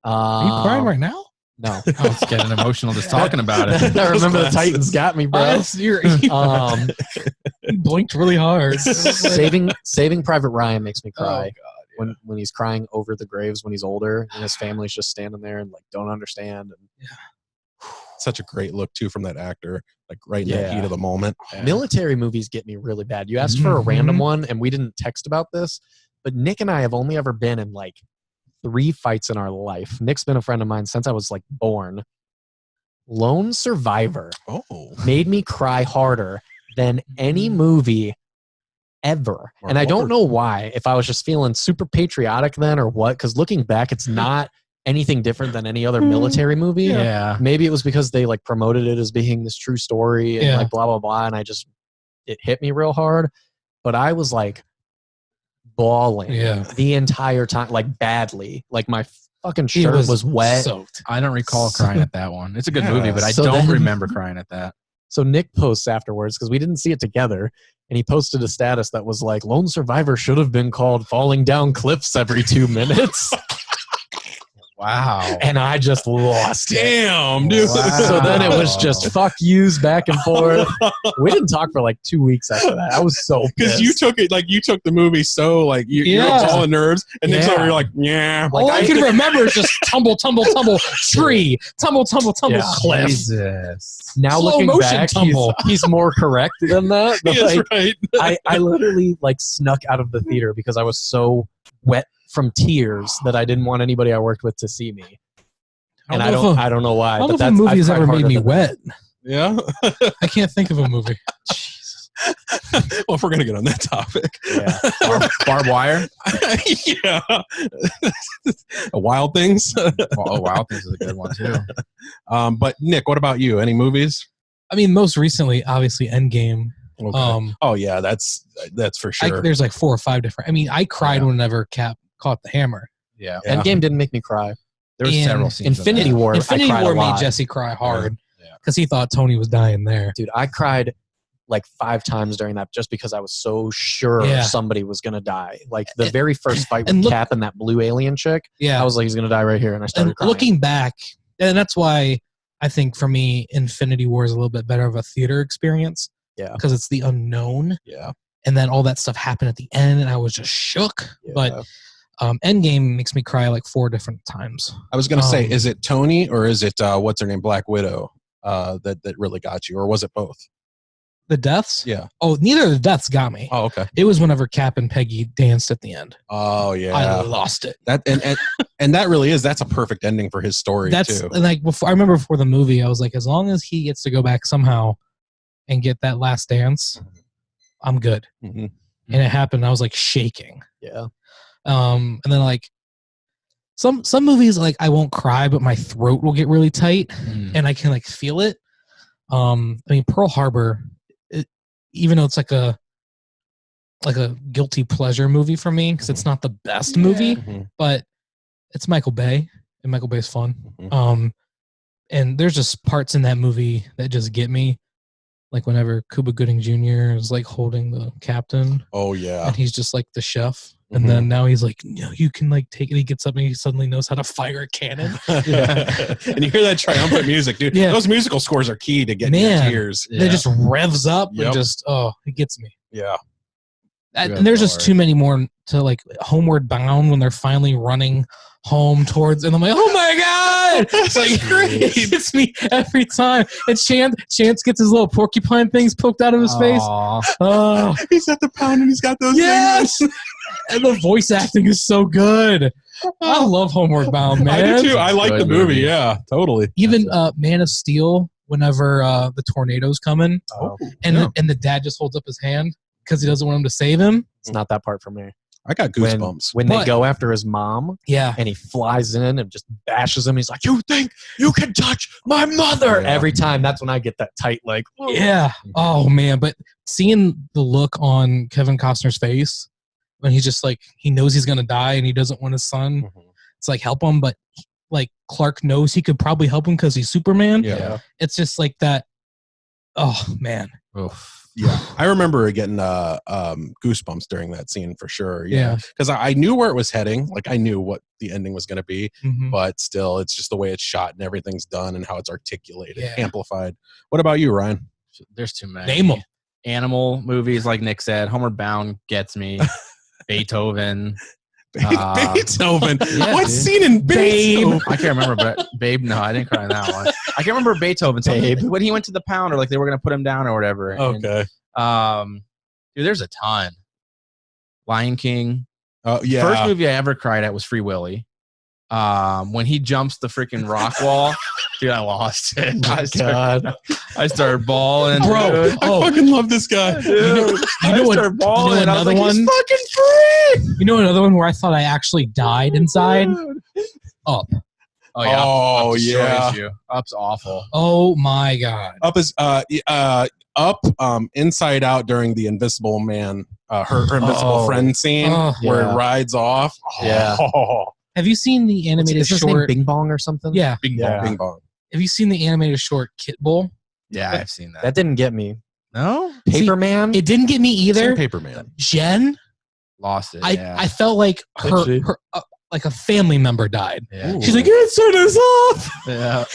Are you crying right now? No. It's getting emotional just talking about it. I remember the Titans got me, bro. You blinked really hard. Saving Private Ryan makes me cry. Oh, God, when he's crying over the graves when he's older and his family's just standing there and like don't understand. And, such a great look too from that actor, like right in the heat of the moment. Military movies get me really bad. You asked for a random one, and we didn't text about this, but Nick and I have only ever been in like 3 fights in our life. Nick's been a friend of mine since I was like born. Lone Survivor made me cry harder than any movie ever. And I don't know why, if I was just feeling super patriotic then or what, because looking back, it's not anything different than any other military movie. Yeah. Maybe it was because they like promoted it as being this true story and like blah, blah, blah. And it hit me real hard. But I was like bawling the entire time, like badly. Like my fucking He shirt was wet. soaked. I don't recall crying at that one. It's a good movie, but I So don't then- remember crying at that. So Nick posts afterwards because we didn't see it together, and he posted a status that was like, "Lone Survivor should have been called falling down cliffs every 2 minutes," Wow. and I just lost it. Damn, dude. So then it was just fuck yous back and forth. We didn't talk for like 2 weeks after that. I was so Because pissed. you took it like you took the movie so like you're Yeah. all the nerves, and then Yeah. you're like, yeah. All I can remember is just tumble, tree, tumble, Yeah. cliff. Jesus. Now Slow looking motion back, tumble. he's more correct than that. But, Yes, like, right. I literally like snuck out of the theater because I was so wet from tears that I didn't want anybody I worked with to see me. And I don't know why. I don't know but if a that's- movie I've has cried ever made harder me than wet. Yeah. I can't think of a movie. Well, if we're gonna get on that topic, that. Yeah. Barbed wire. yeah. Wild Things. Oh, wow. This is a good one, too. But Nick, what about you? Any movies? I mean, most recently, obviously, Endgame. Okay. Oh yeah, that's for sure. There's like 4 or 5 different. I mean, I cried Yeah. whenever Cap caught the hammer. Yeah. Yeah. Endgame didn't make me cry. There were And several scenes. of Infinity that. War. Infinity I cried War a made lot. Jesse cry hard Yeah. because he thought Tony was dying there. Dude, I cried like 5 times during that just because I was so sure Yeah. somebody was gonna die. Like the And- very first fight and with look- Cap and that blue alien chick, Yeah. I was like, he's gonna die right here, and I started And crying. looking back, and that's why I think for me, Infinity War is a little bit better of a theater experience. Yeah. Because it's the unknown. Yeah. And then all that stuff happened at the end, and I was just shook. Yeah. But Endgame makes me cry like 4 different times. I was gonna say, Um, is it Tony or is it what's her name, Black Widow? That really got you, or was it both? The deaths? Yeah. Oh, neither of the deaths got me. Oh, okay. It was whenever Cap and Peggy danced at the end. Oh yeah. I lost it. That and that really that's a perfect ending for his story That's too. like before. I remember before the movie, I was like, as long as he gets to go back somehow and get that last dance, I'm good. Mhm. And it happened. I was like shaking. Yeah. And then like some movies, like I won't cry, but my throat will get really tight, and I can like feel it. I mean, Pearl Harbor, even though it's like a guilty pleasure movie for me because it's not the best movie, Mhm. but it's Michael Bay, and Michael Bay's fun. Mhm. And there's just parts in that movie that just get me, like whenever Cuba Gooding Jr. is like holding the captain, Oh yeah. and he's just like the chef. Mhm. And then now he's like, no, you can like take it. He gets up and he suddenly knows how to fire a cannon. And you hear that triumphant music, dude. Yeah. Those musical scores are key to getting your Man. tears. It just revs up Yep. and just, it gets me. Yeah. Good And there's just Lord. too many more to like Homeward Bound when they're finally running home towards, and I'm like, oh my God. It's like, it hits me every time. And Chance gets his little porcupine things poked out of his face. Aw. Oh, He's at the pound and he's got those yes. things. And the voice acting is so good. I love Homeward Bound, man. I do too. I like Good the movie. movie. Yeah, totally. Even Man of Steel, whenever the tornado's coming, Oh, and yeah. the dad just holds up his hand because he doesn't want him to save him. It's not that part for me. I got When, goosebumps. when But- they go after his mom Yeah. and he flies in and just bashes him, he's like, "You think you can touch my mother?" Yeah. Every time, that's when I get that tight, like, Yeah. Oh man. But seeing the look on Kevin Costner's face when he's just like, he knows he's gonna die and he doesn't want his son. Mhm. It's like help him, but like Clark knows he could probably help him because he's Superman. Yeah. It's just like that. Oh man. Oof. Yeah, I remember getting goosebumps during that scene for sure. Yeah. Because I knew where it was heading. Like I knew what the ending was going to be, Mhm. but still, it's just the way it's shot and everything's done and how it's articulated, Yeah. amplified. What about you, Ryan? There's too many. Name 'em. Animal movies, like Nick said. Homeward Bound gets me. Beethoven. Beethoven. yeah, what dude. scene in Beethoven? I can't remember, but Babe. No, I didn't cry in that one. I can't remember Beethoven. Babe. When he went to the pound, or like they were gonna put him down or whatever. And, Okay. dude, there's a ton. Lion King. Oh yeah. First movie I ever cried at was Free Willy. When he jumps the freaking rock wall, dude, I lost it. I started bawling, Bro. dude. I Oh. fucking love this guy. Dude, you know I what- started bawling. you know I was another like, he's one? fucking free. You know another one where I thought I actually died inside? Up. Oh yeah. Oh, Up destroys yeah. You. Up's awful. Oh my God. Up is Inside Out during the Invisible Man, her Invisible Oh. Friend scene Oh. where Yeah. it rides off. Yeah. Oh, Have you seen the animated Is his name short? Bing Bong or something? Yeah. Bing Yeah. bong. Bing bong. Have you seen the animated short Kit Bull? Yeah, I've seen that. That didn't get me. No? Paper Man? It didn't get me either. Paper Man. Jen, Lost it, I felt like Did she? her like a family member died. yeah. She's like, "It's turn us off." Yeah.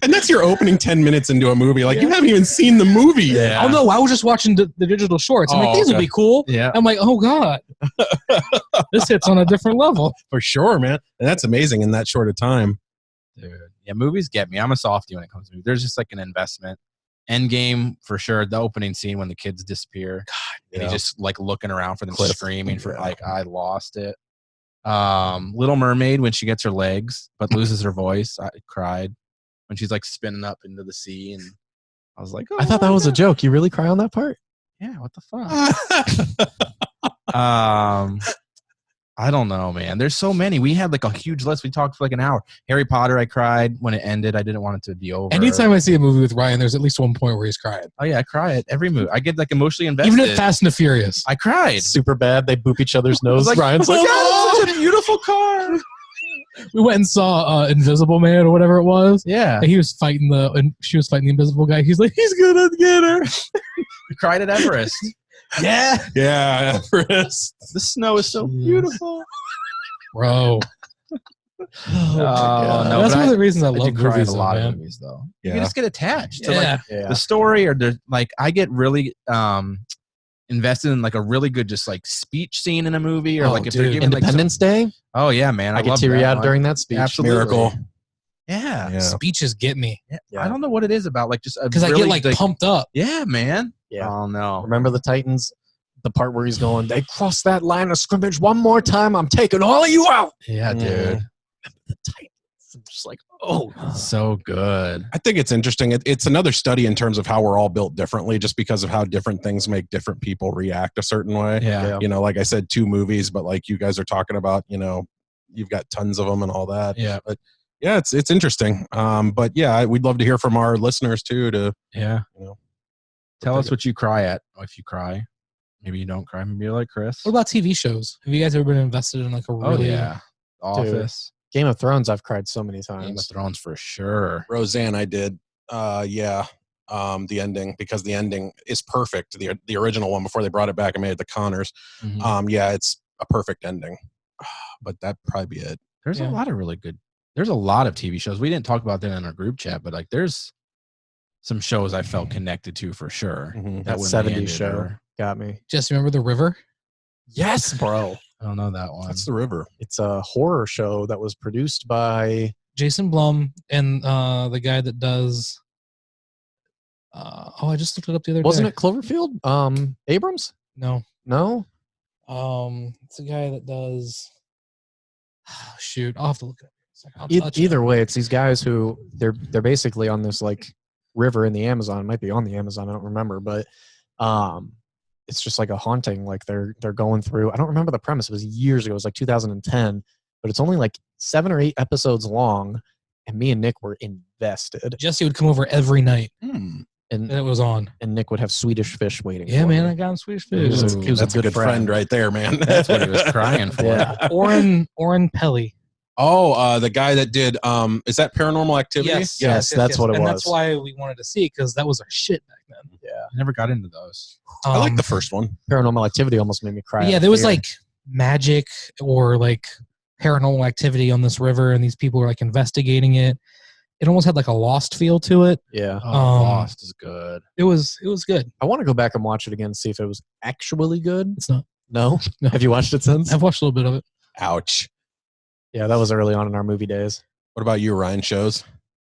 And that's your opening 10 minutes into a movie. Like, you haven't even seen the movie yet. Yeah. Oh no, I was just watching the digital shorts. I'm Oh, like, these will okay. be cool. Yeah. I'm like, oh god, this hits on a different level. For sure, man. And that's amazing in that short of time. Dude. Yeah, movies get me. I'm a softie when it comes to movies. There's just like an investment. Endgame, for sure. The opening scene when the kids disappear. And he's just like looking around for them, Cliff. screaming for like, I lost it. Little Mermaid, when she gets her legs but loses her voice, I cried when she's like spinning up into the sea, and I was like, oh, I thought that was a joke. You really cry on that part? yeah, what the fuck. I don't know, man. There's so many. We had like a huge list. We talked for like an hour. Harry Potter, I cried when it ended. I didn't want it to be over. Anytime I see a movie with Ryan, there's at least one point where he's crying. Oh yeah, I cry at every movie. I get like emotionally invested. Even at Fast and the Furious. I cried. Super bad. They boop each other's I nose. was like, Ryan's like, oh, "Oh!" God, it's such a beautiful car. We went and saw Invisible Man or whatever it was. Yeah, And he was fighting and she was fighting the invisible guy. He's like, he's gonna get her. I cried at Everest. Yeah, Yeah, Everest. the snow is so beautiful. Bro. Oh, God. no, That's but one of the reasons I I do love cry at movies, a though, lot man. of movies, though. Yeah. You just get attached to Yeah. like the story, or there's like I get really invested in like a really good just like speech scene in a movie, or Oh, like if they're dude. giving like some, Independence Day? oh yeah, man, I get love teary that eyed one. during that speech. Absolutely. Miracle. Yeah. Yeah. Speeches get me I don't know what it is about like just because I get like pumped up. Yeah, man. Yeah. Oh no. Remember the Titans? The part where he's going, they crossed that line of scrimmage one more time. I'm taking all of you out. Yeah, dude. The Titans. I'm just like, oh. So good. I think it's interesting. It's another study in terms of how we're all built differently, just because of how different things make different people react a certain way. Yeah. You know, like I said, 2 movies, but like you guys are talking about, you know, you've got tons of them and all that. Yeah. But yeah, it's interesting. But yeah, we'd love to hear from our listeners too. To Yeah. you know, Tell us what you cry at. If you cry, maybe you don't cry. Maybe you're like Chris. What about TV shows? Have you guys ever been invested in like a Oh really yeah. Office. Game of Thrones, I've cried so many Game of times. Thrones for sure. Roseanne, I did. Yeah. The ending, because the ending is perfect. The original one before they brought it back and made it the Connors. Mhm. Yeah, it's a perfect ending. But that'd probably be it. There's Yeah. a lot of really good. There's a lot of TV shows. We didn't talk about that in our group chat, but like there's some shows I felt connected to for sure. Mhm. That when they 70s ended show or- got me. Jesse, remember The River? Yes, bro. I don't know that one. That's the river. It's a horror show that was produced by Jason Blum and the guy that does I just looked it up the other wasn't day. it Cloverfield? Abrams? No. No? It's the guy that does shoot, I'll have to look it up. Either way, it's these guys who they're basically on this like river in the Amazon. It might be on the Amazon, I don't remember, but it's just like a haunting. Like they're going through. I don't remember the premise. It was years ago. It was like 2010, but it's only like 7 or 8 episodes long. And me and Nick were invested. Jesse would come over every night And and it was on. and Nick would have Swedish fish waiting. Yeah, for man, me. I got him Swedish He was fish. a- he was That's a good friend right there, man. That's what he was crying for. Yeah. Oren Pelly. Oh, the guy that did is that Paranormal Activity? Yes, that's what it and was. that's why we wanted to see it, because that was our shit back then. I never got into those. I like the first one. Paranormal Activity almost made me cry. Yeah, out there of was fear. like magic or like paranormal activity on this river, and these people were like investigating it. It almost had like a Lost feel to it. Yeah. Oh, Um, Lost is good. It was good. I want to go back and watch it again, see if it was actually good. It's not. No? No. Have you watched it since? I've watched a little bit of it. Ouch. Yeah, that was early on in our movie days. What about you, Ryan? Shows?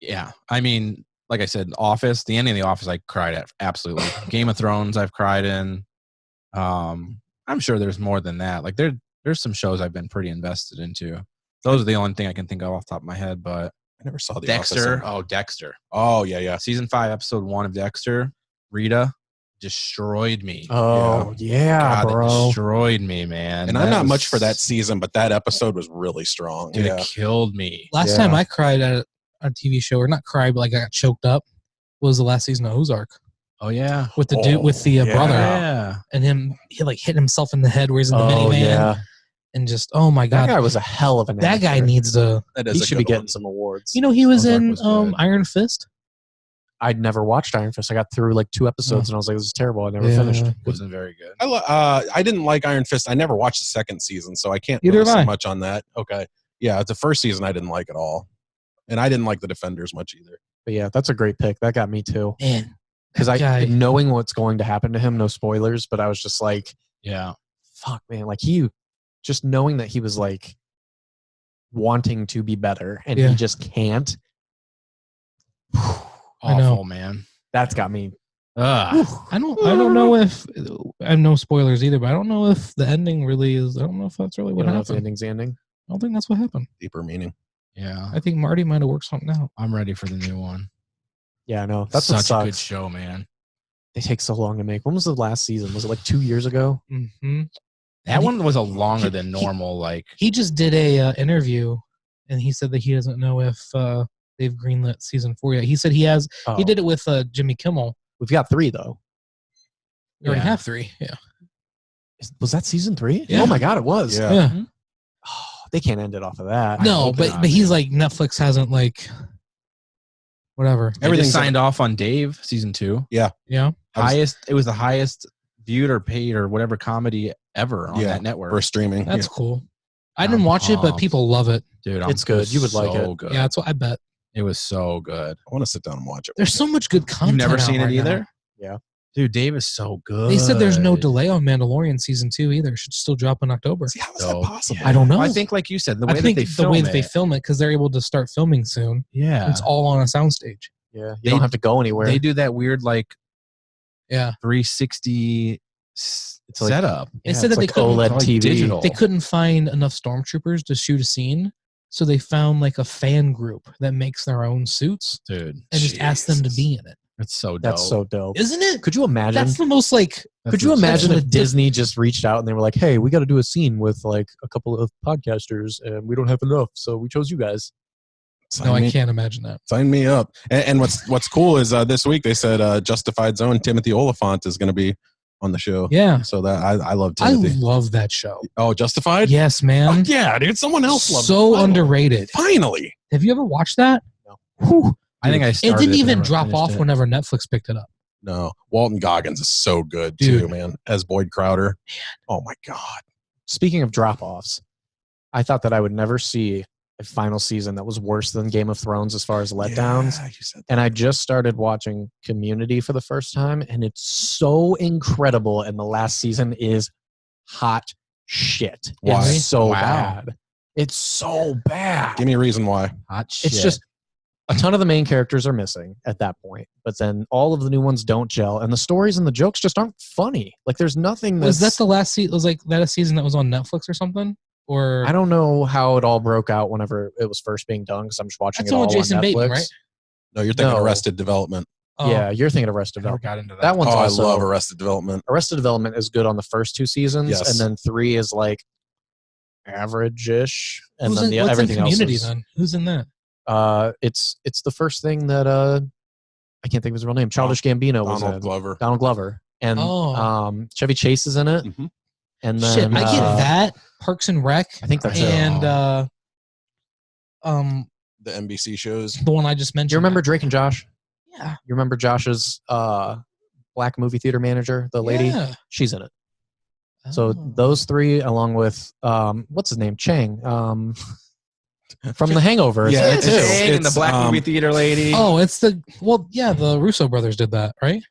Yeah. I mean, like I said, Office, the ending of The Office, I cried at. Absolutely. Game of Thrones, I've cried in. I'm sure there's more than that. Like there's some shows I've been pretty invested into. Those are the only thing I can think of off the top of my head, but I never saw the Dexter. Office. Oh, Dexter. Oh, yeah. Season 5, episode 1 of Dexter. Rita destroyed me. Oh, yeah, God, that bro. destroyed me, man. And That I'm not was- much for that season, but that episode was really strong. Dude, Yeah. it killed me. Last Yeah. time I cried at a TV show, or not cried, but like I got choked up, was the last season of Ozark Oh yeah. with the dude with the yeah. brother, Yeah. and he like hit himself in the head where he's in the Oh, minivan. yeah. and just oh my That god, guy was a hell of an that guy actor. needs to. That He is a should be good getting one. some awards. You know, he was Ozark in was good. Iron Fist. I'd never watched Iron Fist. I got through like 2 episodes and I was like, this is terrible. I never Yeah. finished. It wasn't very good. I didn't like Iron Fist. I never watched the second season, so I can't Neither really have say I. much on that. Okay. Yeah, the first season I didn't like at all. And I didn't like the Defenders much either. But yeah, that's a great pick. That got me too. Man, Because guy. knowing what's going to happen to him, no spoilers, but I was just like, Yeah. fuck, man. Like just knowing that he was like wanting to be better and Yeah. he just can't. I know. Awful, man. That's got me. Ugh. I don't know if I have no spoilers either, but I don't know if the ending really is. I don't know if that's really I what don't know if the happened. ending's the ending. I don't think that's what happened. Deeper meaning. Yeah. I think Marty might have worked something out. I'm ready for the new one. Yeah, I know. That's what such a good sucks. show, man. They take so long to make. When was the last season? Was it like 2 years ago? Mm-hmm. That one was a longer than normal. Like, He just did a interview, and he said that he doesn't know if they've greenlit season 4 yet. He said he has. Oh. He did it with Jimmy Kimmel. We've got 3 though. We already Yeah. have 3. Yeah. Was that season 3? Yeah. Oh my god, it was. Yeah. Yeah. Oh, they can't end it off of that. No, hope but not, but he's man. like Netflix hasn't like whatever. everything Everything's- signed off on Dave season 2. Yeah. It was the highest viewed or paid or whatever comedy ever on that network. For streaming. That's cool. I I'm didn't watch it, but pumped. people love it. Dude, It's good. You would like so it. Good. Yeah, that's what I bet. It was so good. I want to sit down and watch it. There's so much good content. You've never out seen it right either? now. Yeah. Dude, Dave is so good. They said there's no delay on Mandalorian season 2 either. It should still drop in October. See, how is So, that possible? I don't know. I think, like you said, the I way think that they the film way it. that they film it because they're able to start filming soon. Yeah. It's all on a soundstage. Yeah, you They- don't have to go anywhere. They do that weird, like, Yeah. 360 It's like- setup. They said it's that like they couldn't OLED like TV. digital. they couldn't find enough stormtroopers to shoot a scene, so they found like a fan group that makes their own suits Dude, and just asked them to be in it. it's so dope. That's so dope. Isn't it? Could you imagine? That's the most like. Could you imagine that's if what- Disney just reached out and they were like, "Hey, we got to do a scene with like a couple of podcasters, and we don't have enough, so we chose you guys." Sign No, me, I can't imagine that. Sign me up. And what's cool is this week they said Justified's own Timothy Oliphant is going to be on the show. Yeah, So that I love I Timothy. love that show. Oh, Justified? Yes, Oh, man. yeah, dude. Someone else loves it. So Finally. underrated. Finally. Have you ever watched that? No. Whew. I think I It started didn't but even never drop finished off it. whenever Netflix picked it up. No. Walton Goggins is so good Dude. too, man. As Boyd Crowder. Oh my God. Speaking of drop-offs, I thought that I would never see a final season that was worse than Game of Thrones as far as letdowns. Yeah, you said that. And I just started watching Community for the first time, and it's so incredible. And the last season is hot shit. Why? It's so Wow. bad. It's so bad. Give me a reason why. Hot shit. It's just a ton of the main characters are missing at that point, but then all of the new ones don't gel, and the stories and the jokes just aren't funny. Like there's nothing Was that's. that the last season? Was like that a season that was on Netflix or something? Or I don't know how it all broke out whenever it was first being done because I'm just watching That's it the all one with Jason on Netflix. Bateman, right? No, you're thinking No. Arrested Development. Oh, Yeah, you're thinking of Arrested I never Development. got into that. That one's Oh, also I love Arrested Development. Arrested Development is good on the first 2 seasons, Yes. and then 3 is like average-ish, and Who's then in, what's everything in Community else is. then? Who's in that? It's the first thing that I can't think of his real name. Childish Gambino was Donald in. Glover. Donald Glover, and Oh. Chevy Chase is in it. Mhm. And then Shit, I get that. Parks and Rec. I think that's it. And The NBC shows. the one I just mentioned. Do you remember Drake and Josh? Yeah. You remember Josh's black movie theater manager, the lady? Yeah. She's in it. So Oh. those 3, along with what's his name, Chang, from The Hangover. Yeah, is in it it's- too. Chang and the black movie theater lady. Oh, it's the the Russo brothers did that, right?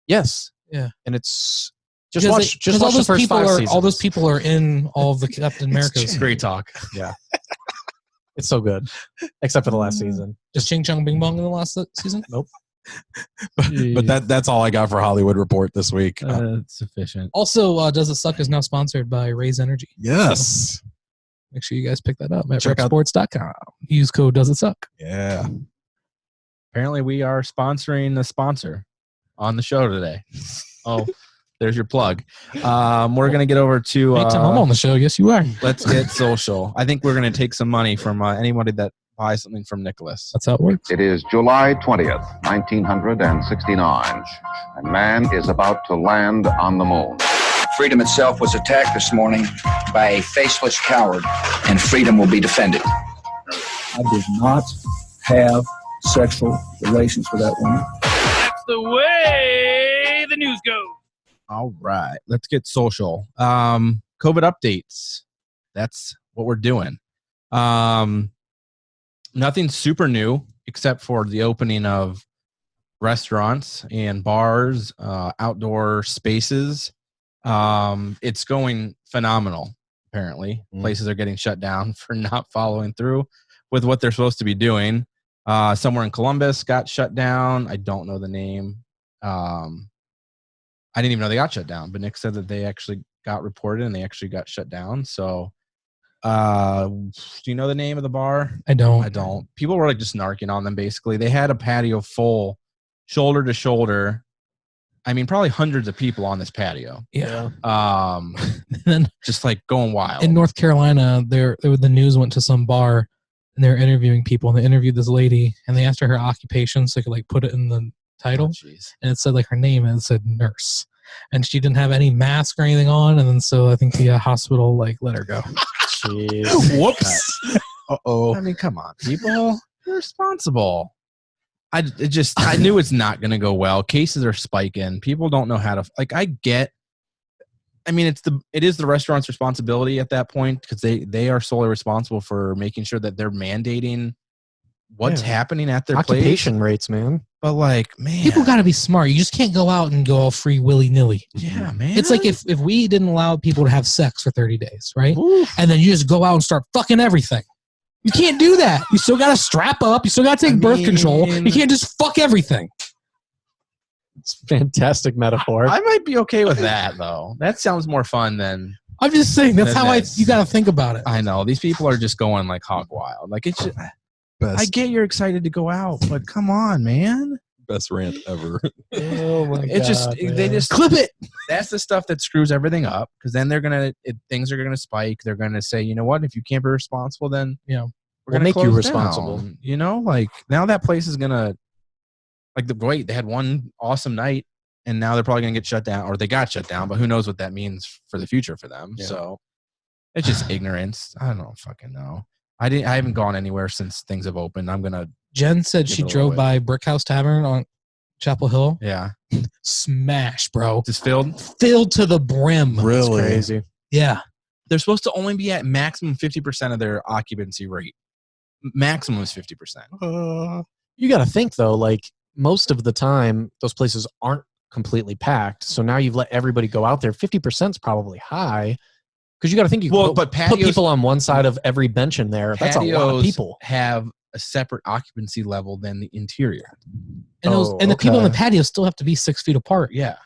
Yes. Yeah. And it's just Because watch they- just 'cause watch the first 5 seasons. all those people are in all of the Captain America's. It's great talk. It's so good, except for the last season. Just Ching Chong Bing Bong in the last season? Nope. But that's all I got for Hollywood Report this week. Sufficient. Also, Does It Suck is now sponsored by Raise Energy. Yes. Make sure you guys pick that up at Check out- repsports.com. Use code Does It Suck. Yeah. Apparently, we are sponsoring a sponsor on the show today. Oh, there's your plug. We're gonna get over to. Anytime I'm on the show, yes, you are. Let's get social. I think we're gonna take some money from anybody that buys something from Nicholas. That's how it works. It is July 20th, 1969, and man is about to land on the moon. Freedom itself was attacked this morning by a faceless coward, and freedom will be defended. I did not have sexual relations with that woman. That's the way the news goes. All right, let's get social. COVID updates. That's what we're doing. Nothing super new except for the opening of restaurants and bars, outdoor spaces. It's going phenomenal, apparently. Places are getting shut down for not following through with what they're supposed to be doing. Somewhere in Columbus got shut down. I don't know the name. I didn't even know they got shut down, but Nick said that they actually got reported and they actually got shut down. So, do you know the name of the bar? I don't. I don't. People were like just narking on them, basically. They had a patio full, shoulder to shoulder. I mean, probably hundreds of people on this patio. Yeah. Then just like going wild. In North Carolina, the news went to some bar and they were interviewing people, and they interviewed this lady and they asked her occupation so they could like put it in the title. And it said like her name, and it said nurse. And she didn't have any mask or anything on, and then so I think the hospital like let her go. Jeez. Whoops. I mean, come on, people. You're responsible. I knew it's not going to go well. Cases are spiking. People don't know how to, like, I mean, it is the restaurant's responsibility at that point, because they are solely responsible for making sure that they're mandating what's happening at their Occupation place. rates, man. But like, man, people got to be smart. You just can't go out and go all free willy-nilly. Yeah, man. It's like if we didn't allow people to have sex for 30 days, right? Oof. And then you just go out and start fucking everything. You can't do that. You still got to strap up. You still got to take birth control. You can't just fuck everything. It's a fantastic metaphor. I might be okay with that, though. That sounds more fun than... I'm just saying, that's how you got to think about it. I know. These people are just going like hog wild. Like, it's just... I get you're excited to go out, but come on, man. Best rant ever. Oh my It's God, they just clip it. That's the stuff that screws everything up, because then things are gonna spike. They're gonna say, you know what? If you can't be responsible, then we'll gonna make you close responsible. down. You know, like now that place is gonna they had one awesome night, and now they're probably gonna get shut down, or they got shut down. But who knows what that means for the future for them? Yeah. So it's just ignorance. I don't fucking know. I haven't gone anywhere since things have opened. I'm gonna. Jen said she drove by Brick House Tavern on Chapel Hill. Yeah. Smash, bro. Just filled to the brim. Really? That's crazy. Yeah. They're supposed to only be at maximum 50% of their occupancy rate. Maximum is 50%. You got to think though, like most of the time, those places aren't completely packed. So now you've let everybody go out there. 50% is probably high. Because you got to think put people on one side of every bench in there. That's a lot of people. Have a separate occupancy level than the interior. And the people in the patio still have to be 6 feet apart. Yeah.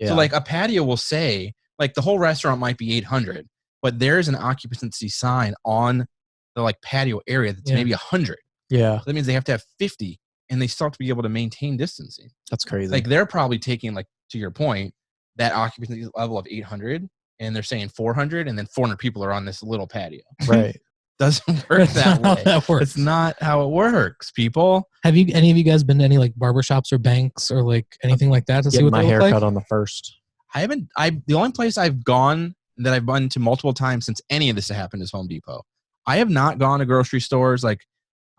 So like a patio will say, like the whole restaurant might be 800, but there's an occupancy sign on the like patio area that's maybe 100. Yeah. So that means they have to have 50, and they still have to be able to maintain distancing. That's crazy. Like they're probably taking, like, to your point, that occupancy level of 800, and they're saying 400, and then 400 people are on this little patio. Right. Doesn't work that way. That works. It's not how it works, people. Have any of you guys been to any like barbershops or banks or like anything like that to see what my they look haircut like? on the first? The only place I've gone that I've been to multiple times since any of this happened is Home Depot. I have not gone to grocery stores. Like,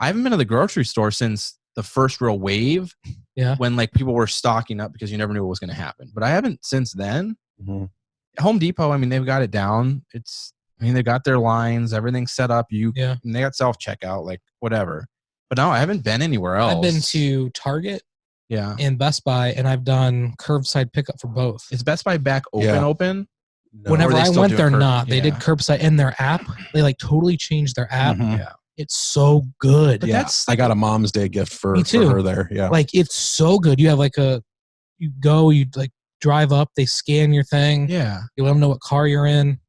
I haven't been to the grocery store since the first real wave. Yeah. When like people were stocking up because you never knew what was going to happen. But I haven't since then. Mm-hmm. Home Depot, I mean, they've got it down. They got their lines, everything's set up. And they got self-checkout, like whatever. But no, I haven't been anywhere else. I've been to Target and Best Buy, and I've done curbside pickup for both. Is Best Buy back open? No. Whenever I went, they're not. They did curbside in their app. They like totally changed their app. Mm-hmm. Yeah. It's so good. But I got a Mom's Day gift for her there. Yeah. Like, it's so good. You have like you like drive up, they scan your thing. Yeah. You let them know what car you're in.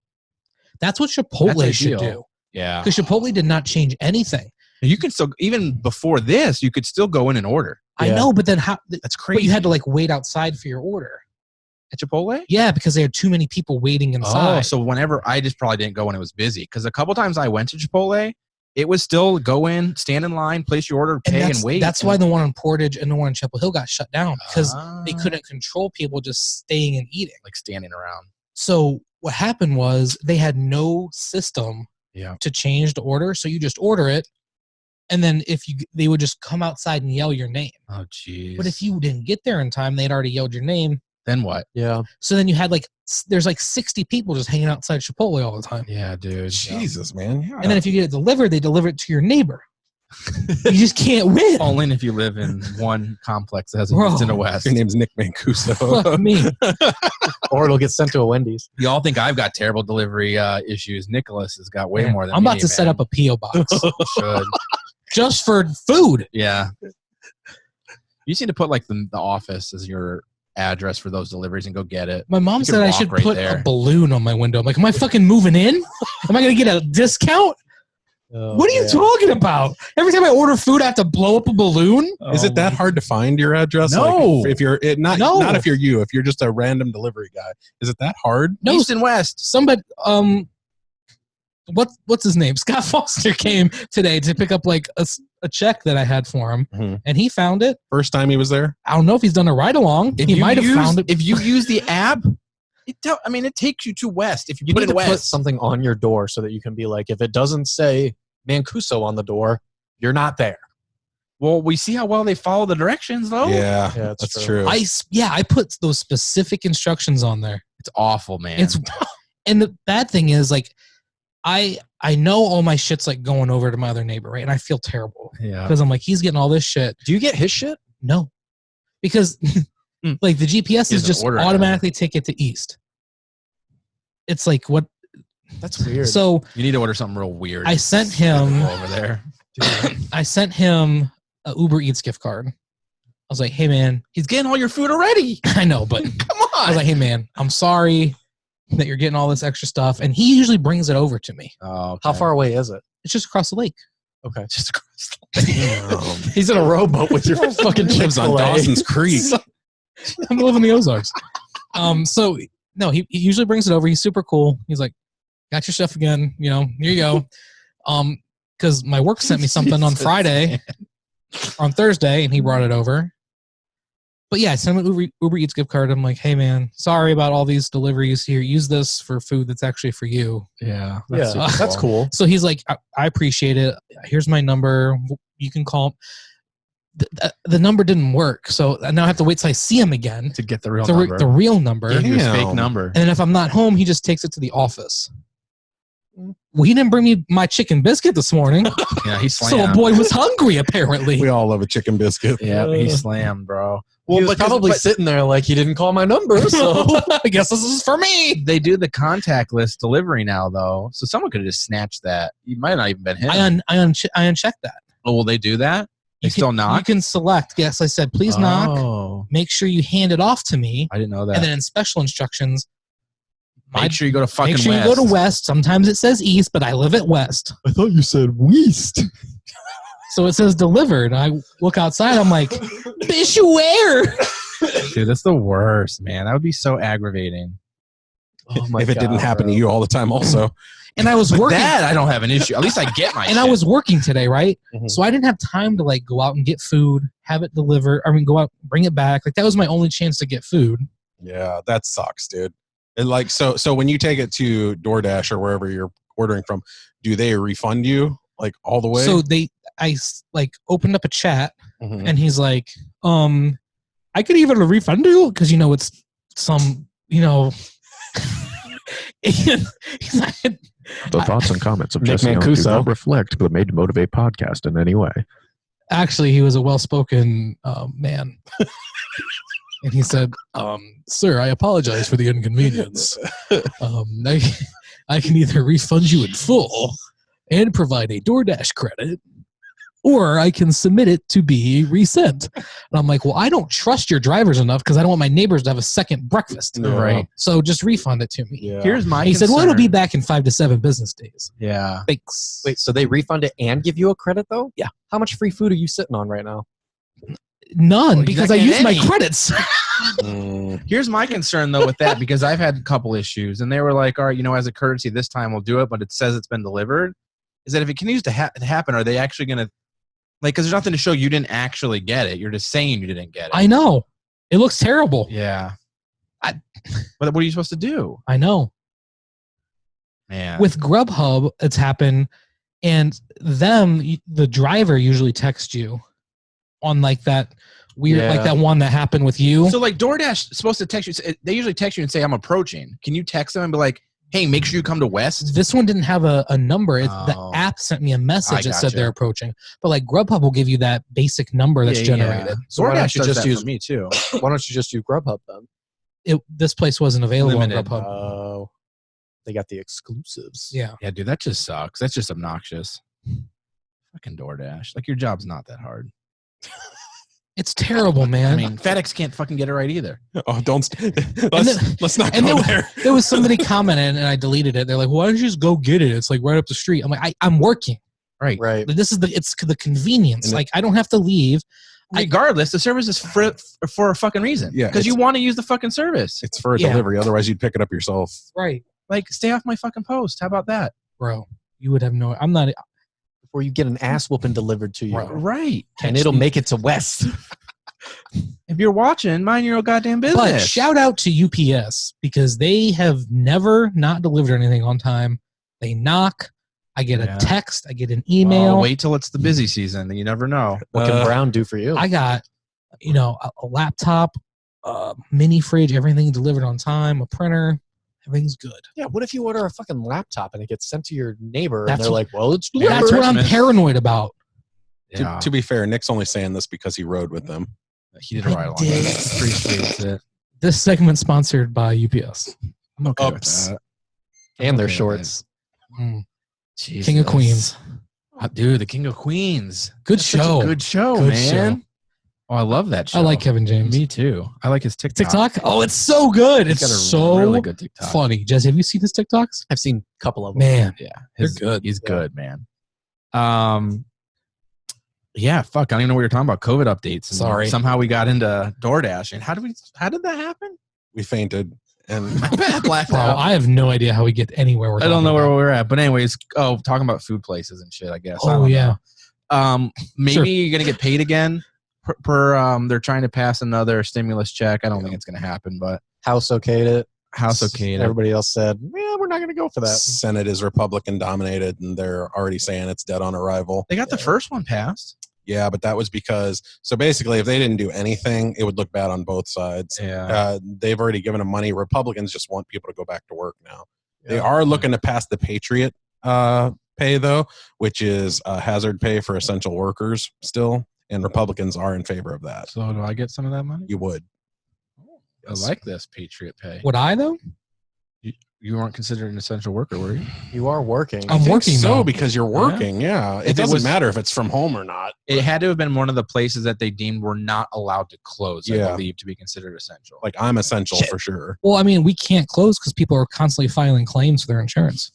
That's what Chipotle should do. Yeah. Because Chipotle did not change anything. You can still, even before this, you could still go in and order. I know, but then how? That's crazy. But you had to like wait outside for your order. At Chipotle? Yeah, because they had too many people waiting inside. Oh, so whenever, I just probably didn't go when it was busy. Because a couple times I went to Chipotle, it was still go in, stand in line, place your order, pay, and wait. That's why the one in Portage and the one in Chapel Hill got shut down, because they couldn't control people just staying and eating. Like standing around. So what happened was they had no system to change the order. So you just order it. And then they would just come outside and yell your name. Oh, jeez. But if you didn't get there in time, they'd already yelled your name. Then what? Yeah. So then you had there's 60 people just hanging outside Chipotle all the time. Yeah, dude. Jesus, man. Yeah. And then if you get it delivered, they deliver it to your neighbor. You just can't win. Only if you live in one complex that has a east and a west. Your name's Nick Mancuso. Fuck me. Or it'll get sent to a Wendy's. Y'all think I've got terrible delivery issues. Nicholas has got way more than I'm about me, to set man. up a P.O. box. Should. Just for food. Yeah. You need to put the office as your address for those deliveries and go get it. My mom You said could I walk should right put there. a balloon on my window. I'm like, am I fucking moving in? Am I going to get a discount? What are you talking about? Every time I order food, I have to blow up a balloon? Is it that hard to find your address? No. If you're not if you're just a random delivery guy. Is it that hard? No. East and West. Somebody, what's his name? Scott Foster came today to pick up a check that I had for him, and he found it. First time he was there? I don't know if he's done a ride along. He might have found it. If you use the app, it takes you to West. If you You put need in to West, put something on your door so that you can be like, if it doesn't say Mancuso on the door, you're not there. well, we see how well they follow the directions, though. Yeah, Yeah, that's that's true. I put those specific instructions on there. It's awful, man. And the bad thing is I know all my shit's going over to my other neighbor, right? And I feel terrible because I'm like, he's getting all this shit. Do you get his shit? No, because the GPS He is doesn't just order it. automatically take it to East. It's what? That's weird. So you need to order something real weird. I sent him over there. I sent him a Uber Eats gift card. I was like, hey man, He's getting all your food already. I know, but Come on. I was like, hey man, I'm sorry that you're getting all this extra stuff, and he usually brings it over to me. Oh, okay. How far away is it? It's just across the lake. Okay. Just across the He's in a rowboat with your fucking lives on Chick-fil-A. Dawson's Creek. I'm living in the Ozarks. So no, he usually brings it over. He's super cool. He's like, got your stuff again. Here you go. Because my work sent me something on Friday, on Thursday, and he brought it over. But yeah, I sent him an Uber Eats gift card. I'm like, hey man, sorry about all these deliveries here. Use this for food that's actually for you. Yeah. Yeah, that's cool. So he's like, I appreciate it. Here's my number. You can call him. The number didn't work, so now I have to wait till I see him again To get the real number. the real number. Give you his Damn. fake number. And then if I'm not home, he just takes it to the office. Well, he didn't bring me my chicken biscuit this morning, Yeah, he so slammed. a boy was hungry apparently. We all love a chicken biscuit. Yeah, he slammed, bro. Well, he was because- probably but sitting there like he didn't call my number, so I guess this is for me. they do the contactless delivery now, though, so someone could have just snatched that. He might not even been him. I unchecked that. Oh, will they do that? They still knock? You can select. Yes, I said please knock. Oh, Make sure you hand it off to me, I didn't know that. and then in special instructions, Make sure you go to fucking make sure West. you go to West. Sometimes it says East, but I live at West. I thought you said West. So it says delivered. I look outside. I'm like, bitch, you where? Dude, that's the worst, man. That would be so aggravating. Oh my If it didn't God, happen bro. to you all the time also. And I was working. That I don't have an issue. At least I get my And I was working today, right? Mhm. So I didn't have time to go out and get food, have it delivered. Go out, bring it back. That was my only chance to get food. Yeah, that sucks, dude. And so when you take it to DoorDash or wherever you're ordering from, do they refund you all the way? So I opened up a chat, Mhm. and he's like, I could even refund you because it's some and he's like, The thoughts and comments of Nick Jesse Young do Mancuso. not reflect the Made to Motivate podcast in any way. actually, he was a well-spoken man. And he said, sir, I apologize for the inconvenience. I can either refund you in full and provide a DoorDash credit, or I can submit it to be resent. And I'm like, well, I don't trust your drivers enough because I don't want my neighbors to have a second breakfast. Yeah. Right. So just refund it to me. Yeah. Here's my He said, well, it'll be concern. back in 5 to 7 business days. Yeah. Thanks. Wait, so they refund it and give you a credit though? Yeah. How much free food are you sitting on right now? None, Well, because you're I not used my getting any. credits. Mm, Here's my concern, though, with that, because I've had a couple issues, and they were like, all right, as a courtesy, this time we'll do it, but it says it's been delivered. Is that if it continues to happen, are they actually going to, because there's nothing to show you didn't actually get it. You're just saying you didn't get it. I know. It looks terrible. Yeah. But what are you supposed to do? I know. Man. With Grubhub, it's happened, and the driver usually texts you on like that weird, like that one that happened with you. So like DoorDash is supposed to text you. They usually text you and say, I'm approaching. Can you text them and be like, hey, make sure you come to West? This one didn't have a number. The app sent me a message that said they're approaching. But like Grubhub will give you that basic number that's generated. Yeah. So why don't DoorDash you does just that use for me too. Why don't you just use Grubhub then? This place wasn't available Limited. on Grubhub. Oh, they got the exclusives. Yeah. Yeah, dude, that just sucks. That's just obnoxious. Fucking DoorDash. Like your job's not that hard. It's terrible, man. I mean, FedEx can't fucking get it right either. Oh, let's not go there. There was somebody commented, and I deleted it. They're like, "Why don't you just go get it? It's like right up the street." I'm like, I'm working. Right. This is it's the convenience. Like I don't have to leave. Regardless, the service is for a fucking reason. Yeah, because you want to use the fucking service. It's for a delivery. Otherwise, you'd pick it up yourself. Right. Like, stay off my fucking post. How about that, bro? You would have no. I'm not. Before you get an ass whooping delivered to you, right? And it'll make it to West. If you're watching, mind your own goddamn business. But shout out to UPS because they have never not delivered anything on time. They knock. I get a text. I get an email. Well, wait till it's the busy season. You never know. What can Brown do for you? I got, a laptop, mini fridge, everything delivered on time, a printer. Everything's good. Yeah, what if you order a fucking laptop and it gets sent to your neighbor That's and they're what- like, well, it's delivered. That's what I'm paranoid about. To be fair, Nick's only saying this because he rode with them. He did a ride along. Appreciates it. This segment sponsored by UPS. I'm okay with that. And their okay with shorts. King of Queens. Dude, the King of Queens. Good That's such show. a good show, Good man. show. Oh, I love that show. I like Kevin James. Me too. I like his TikTok. TikTok? Oh, it's so good. He's It's got a so really good TikTok. funny. Jesse, have you seen his TikToks? I've seen a couple of them. Man, Yeah, they're good. He's good, man. Yeah, fuck. I don't even know what you're talking about. COVID updates. And Sorry. Somehow we got into DoorDash, and how did that happen? We fainted and Blacked Bro, out. I have no idea how we get anywhere. I don't know where we're at, but anyways, talking about food places and shit. I guess. I Oh don't yeah. know. Maybe Sure. you're gonna get paid again. They're trying to pass another stimulus check. I don't think it's gonna happen, but House okayed it. House okayed it. Everybody else said, yeah, we're not going to go for that. Senate is Republican dominated, and they're already saying it's dead on arrival. They got the first one passed. Yeah, but that was because basically, if they didn't do anything, it would look bad on both sides. Yeah. They've already given them money. Republicans just want people to go back to work now. Yeah. They are looking to pass the Patriot pay, though, which is hazard pay for essential workers still, and Republicans are in favor of that. So do I get some of that money? You would. I like this Patriot pay. Would I though? You weren't considered an essential worker, were you? You are working. I'm I think working so though. because you're working. Yeah, If it it doesn't was- matter if it's from home or not. It had to have been one of the places that they deemed were not allowed to close, I Yeah. believe, to be considered essential. Like I'm essential Shit. for sure. Well, I mean, we can't close because people are constantly filing claims for their insurance.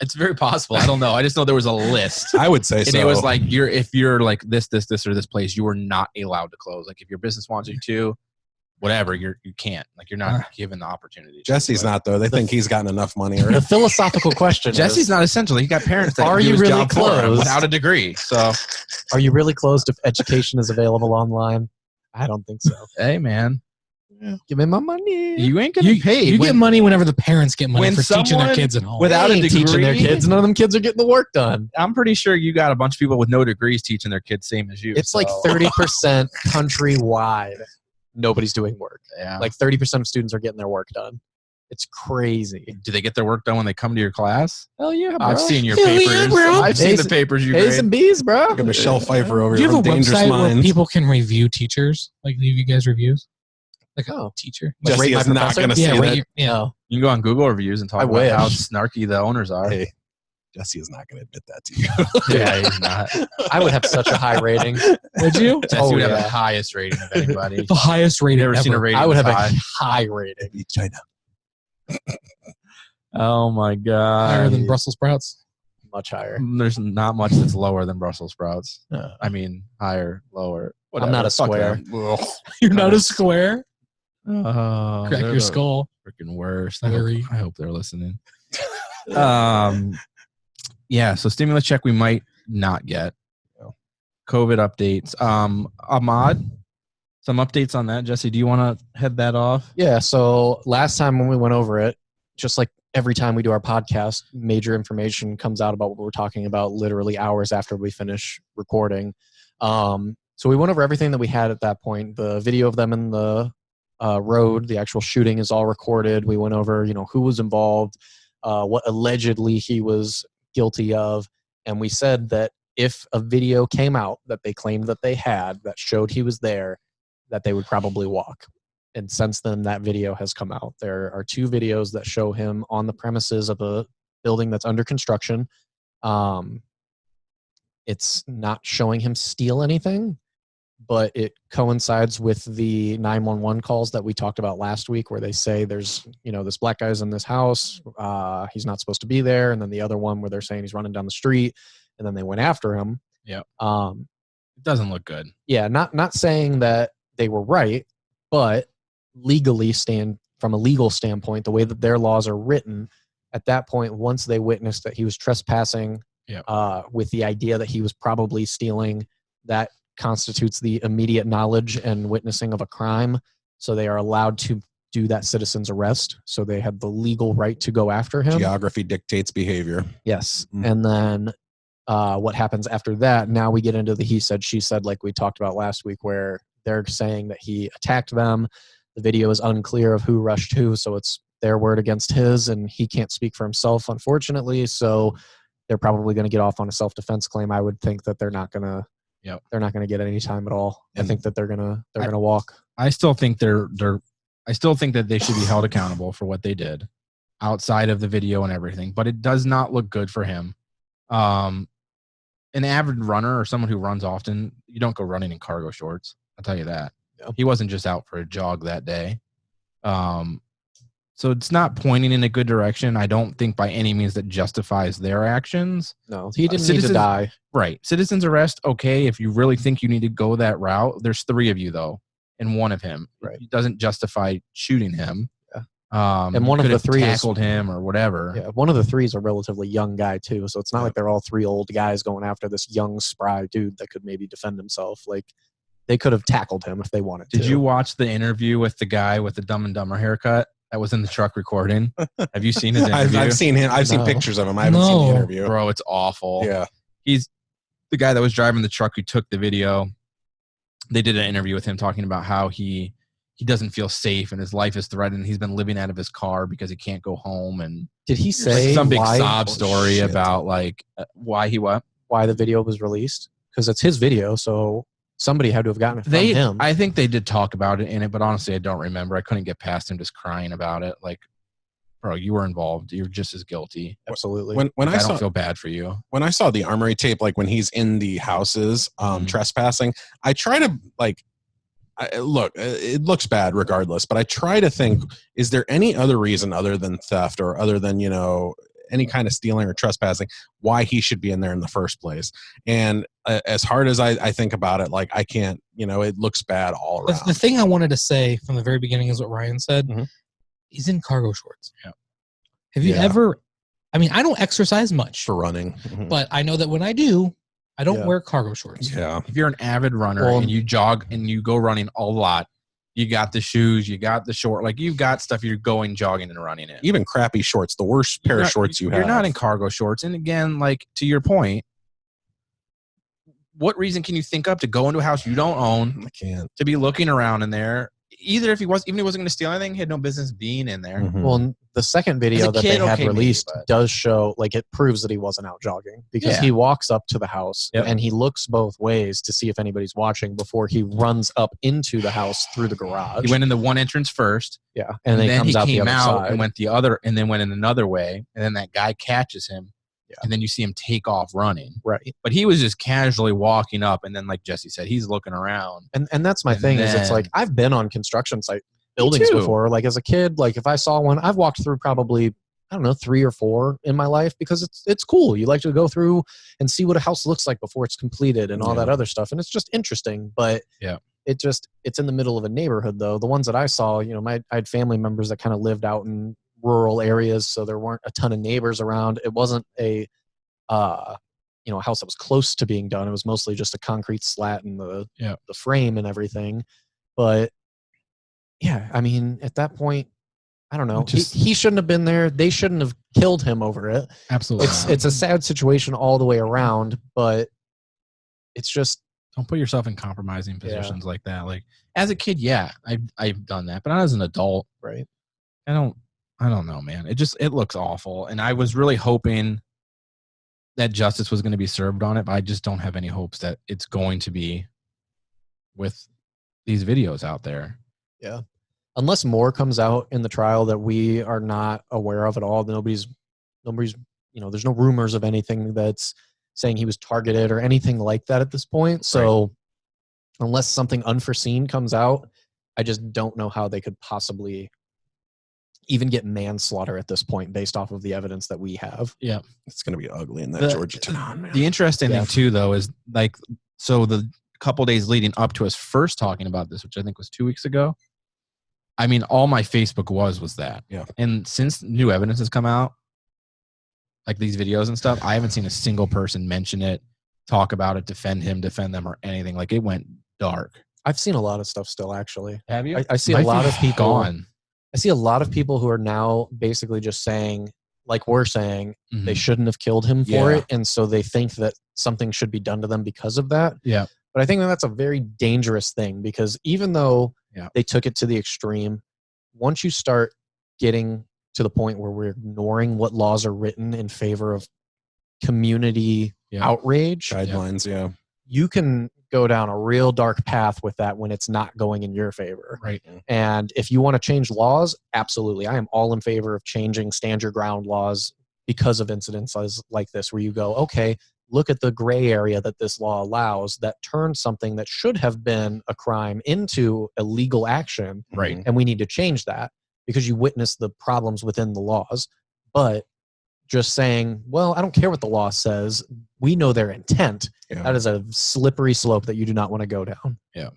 It's very possible. I don't know. I just know there was a list. I would say And so. it was like if you're like this, or this place, you are not allowed to close. Like if your business wants you to, whatever, you can't. Like you're not given the opportunity. Jesse's not though. They think he's gotten enough money. Or The philosophical question Jesse's is, not essential. He got parents that Are do you his really job for him closed? without a degree. So are you really closed if education is available online? I don't think so. hey, man, Give me my money. you ain't gonna pay. You get money whenever the parents get money when for teaching their someone kids at home. without They a ain't degree. teaching their kids. None of them kids are getting the work done. I'm pretty sure you got a bunch of people with no degrees teaching their kids same as you. It's like so- 30% countrywide. Nobody's doing work. Yeah. Like 30% of students are getting their work done. It's crazy. Do they get their work done when they come to your class? Hell yeah, bro. I've seen your Hell yeah, papers. bro. I've seen A's- the papers you A's grade. and B's, bro. Like a Michelle Pfeiffer over Do you here have from a Dangerous website where Minds. people can review teachers? Like leave you guys reviews? Like a teacher? Like Jesse rate my is not professor? going to Yeah, see rate that. your- yeah. No. You can go on Google reviews and talk I about wish. how snarky the owners are. Hey, Jesse is not going to admit that to you. Yeah, he's not. I would have such a high rating. Would you? Jesse Oh, would have yeah. the highest rating of anybody. The highest rated Never ever. seen a rating. I would have this a high. high rating. Maybe China. Oh my god! Higher than Brussels sprouts. Much higher. There's not much that's lower than Brussels sprouts. No. I mean, higher, lower. I'm not a Fuck square. them. You're not a square? Oh, Crack they're your the skull. Freaking worst. Larry. I hope they're listening. Yeah. So stimulus check we might not get. COVID updates. Ahmaud some updates on that. Jesse, do you want to head that off? Yeah, so last time when we went over it, just like every time we do our podcast, major information comes out about what we're talking about literally hours after we finish recording. So we went over everything that we had at that point. The video of them in the road, the actual shooting is all recorded. We went over, who was involved, what allegedly he was guilty of. And we said that if a video came out that they claimed that they had that showed he was there, that they would probably walk. And since then, that video has come out. There are 2 videos that show him on the premises of a building that's under construction. It's not showing him steal anything, but it coincides with the 911 calls that we talked about last week where they say there's, this black guy's in this house. He's not supposed to be there. And then the other one where they're saying he's running down the street and then they went after him. Yeah. It doesn't look good. Yeah. Not saying that they were right, but legally from a legal standpoint, the way that their laws are written at that point, once they witnessed that he was trespassing with the idea that he was probably stealing, that constitutes the immediate knowledge and witnessing of a crime. So they are allowed to do that citizen's arrest. So they had the legal right to go after him. Geography dictates behavior. Yes. And then what happens after that, now we get into the he said, she said, like we talked about last week, where they're saying that he attacked them. The video is unclear of who rushed who, so it's their word against his, and he can't speak for himself, unfortunately. So they're probably going to get off on a self-defense claim. I would think that they're not going to. Yep. They're not going to get any time at all. I think that they're going to walk. I still think I still think that they should be held accountable for what they did outside of the video and everything, but it does not look good for him. An avid runner or someone who runs often, you don't go running in cargo shorts. I'll tell you that. Yep. He wasn't just out for a jog that day. So it's not pointing in a good direction. I don't think by any means that justifies their actions. No, he didn't need to die. Right. Citizen's arrest, okay, if you really think you need to go that route. There's 3 of you, though, and 1 of him. Right. It doesn't justify shooting him. Yeah. And one of the 3 tackled him or whatever. Yeah, one of the 3 is a relatively young guy, too. So it's not like they're all 3 old guys going after this young, spry dude that could maybe defend himself. Like, they could have tackled him if they wanted to. Did you watch the interview with the guy with the Dumb and Dumber haircut that was in the truck recording? Have you seen his interview? I've seen him. I've seen pictures of him. I haven't seen the interview. Bro, it's awful. Yeah. He's the guy that was driving the truck who took the video. They did an interview with him talking about how he doesn't feel safe and his life is threatened. He's been living out of his car because he can't go home. And did he say some big sob story about like why the video was released? Because it's his video, so somebody had to have gotten it from him. I think they did talk about it in it, but honestly, I don't remember. I couldn't get past him just crying about it. Like, bro, you were involved. You're just as guilty. Absolutely. When I don't feel bad for you. When I saw the Armory tape, like when he's in the houses trespassing, I try to look. It looks bad regardless, but I try to think: is there any other reason other than theft or other than any kind of stealing or trespassing, why he should be in there in the first place? And as hard as I think about it, like I can't, it looks bad all around. The thing I wanted to say from the very beginning is what Ryan said. Mm-hmm. He's in cargo shorts. Yeah. Have you ever, I mean, I don't exercise much for running, but I know that when I do, I don't wear cargo shorts. Yeah. If you're an avid runner and you jog and you go running a lot, you got the shoes, you got the short, like you've got stuff you're going jogging and running in. Even crappy shorts, the worst pair of shorts you have. You're not in cargo shorts. And again, like to your point, what reason can you think up to go into a house you don't own? I can't. To be looking around in there. Even if he wasn't going to steal anything, he had no business being in there. Mm-hmm. Well, the second video that they had released does show, like, it proves that he wasn't out jogging because he walks up to the house and he looks both ways to see if anybody's watching before he runs up into the house through the garage. He went in the one entrance first. Yeah. And then comes he out came the other out side. and went the other, and then went in another way. And then that guy catches him. Yeah. And then you see him take off running. Right. But he was just casually walking up. And then, like Jesse said, he's looking around. And that's my thing is it's like, I've been on construction site buildings before. Like as a kid, like if I saw one, I've walked through probably, I don't know, 3 or 4 in my life because it's cool. You like to go through and see what a house looks like before it's completed and all that other stuff. And it's just interesting, but it's in the middle of a neighborhood though. The ones that I saw, I had family members that kind of lived out in rural areas. So there weren't a ton of neighbors around. It wasn't a house that was close to being done. It was mostly just a concrete slat and the frame and everything. But yeah, I mean, at that point, I don't know. Just- He shouldn't have been there. They shouldn't have killed him over it. Absolutely. It's a sad situation all the way around, but it's just don't put yourself in compromising positions like that. Like as a kid, yeah, I've done that, but not as an adult. right. I don't know, man. It looks awful, and I was really hoping that justice was going to be served on it, but I just don't have any hopes that it's going to be with these videos out there. Yeah. Unless more comes out in the trial that we are not aware of at all, nobody's, there's no rumors of anything that's saying he was targeted or anything like that at this point. So unless something unforeseen comes out, I just don't know how they could possibly even get manslaughter at this point based off of the evidence that we have. Yeah. It's going to be ugly in that Georgia town, man. The interesting thing too, though, is like, so the couple days leading up to us first talking about this, which I think was 2 weeks ago, I mean, all my Facebook was that. Yeah. And since new evidence has come out, like these videos and stuff, I haven't seen a single person mention it, talk about it, defend them or anything. Like it went dark. I've seen a lot of stuff still, actually. Have you? I see a lot of people gone. I see a lot of people who are now basically just saying, like we're saying, they shouldn't have killed him for it. And so they think that something should be done to them because of that. Yeah. But I think that that's a very dangerous thing because even though they took it to the extreme, once you start getting to the point where we're ignoring what laws are written in favor of community outrage guidelines, you can go down a real dark path with that when it's not going in your favor. Right. And if you want to change laws, absolutely. I am all in favor of changing stand your ground laws because of incidences like this, where you go, okay, look at the gray area that this law allows that turns something that should have been a crime into a legal action. Right. And we need to change that because you witness the problems within the laws. But just saying, well, I don't care what the law says. We know their intent. Yeah. That is a slippery slope that you do not want to go down. Yeah.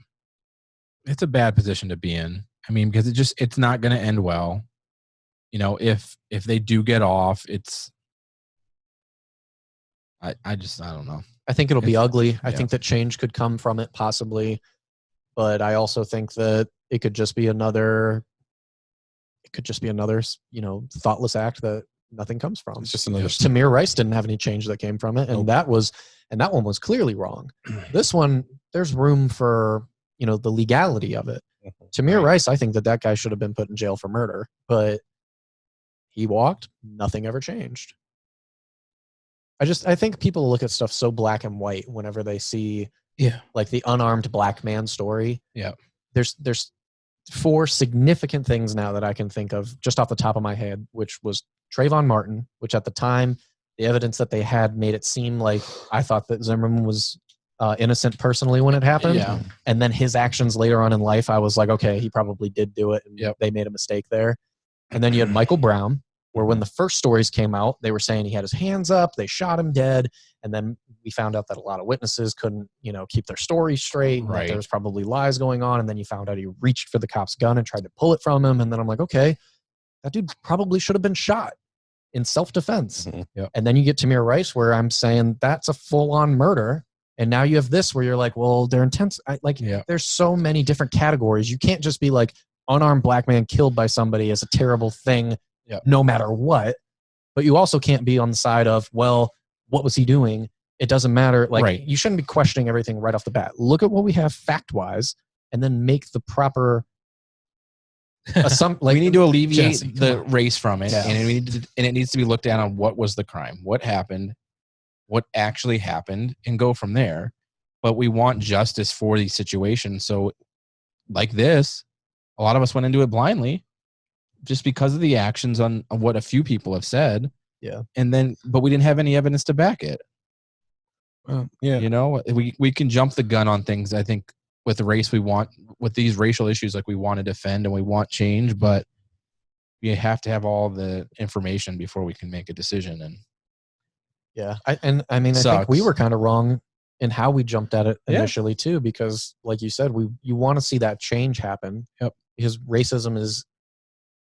It's a bad position to be in. I mean, because it's not going to end well. You know, if they do get off, I don't know. I think it'll be ugly. I think that change could come from it possibly. But I also think that it could just be another, thoughtless act that nothing comes from. It's just another. Tamir Rice didn't have any change that came from it. And that one was clearly wrong. This one, there's room for, the legality of it. Tamir Rice, I think that guy should have been put in jail for murder, but he walked, nothing ever changed. I think people look at stuff so black and white whenever they see like the unarmed black man story. Yeah. There's 4 significant things now that I can think of just off the top of my head, which was Trayvon Martin, which at the time, the evidence that they had made it seem like I thought that Zimmerman was innocent personally when it happened. Yeah. And then his actions later on in life, I was like, okay, he probably did do it. And they made a mistake there. And then you had Michael Brown, where when the first stories came out, they were saying he had his hands up, they shot him dead. And then we found out that a lot of witnesses couldn't, keep their stories straight. Right. There was probably lies going on. And then you found out he reached for the cop's gun and tried to pull it from him. And then I'm like, okay, that dude probably should have been shot in self-defense. Yep. And then you get Tamir Rice, where I'm saying that's a full-on murder. And now you have this where you're like, well, they're intense. There's so many different categories. You can't just be like, unarmed black man killed by somebody is a terrible thing no matter what. But you also can't be on the side of, well, what was he doing? It doesn't matter. You shouldn't be questioning everything right off the bat. Look at what we have fact-wise and then make the proper we need to alleviate the race from it, Yeah. and it needs to be looked at on what was the crime, what happened, what actually happened, and go from there. But we want justice for these situations. So, like this, a lot of us went into it blindly, just because of the actions on what a few people have said. Yeah, but we didn't have any evidence to back it. Yeah, we can jump the gun on things. I think with the race, with these racial issues, like we want to defend and we want change, but you have to have all the information before we can make a decision. And I think we were kind of wrong in how we jumped at it initially too, because like you said, you want to see that change happen. Yep. Because racism is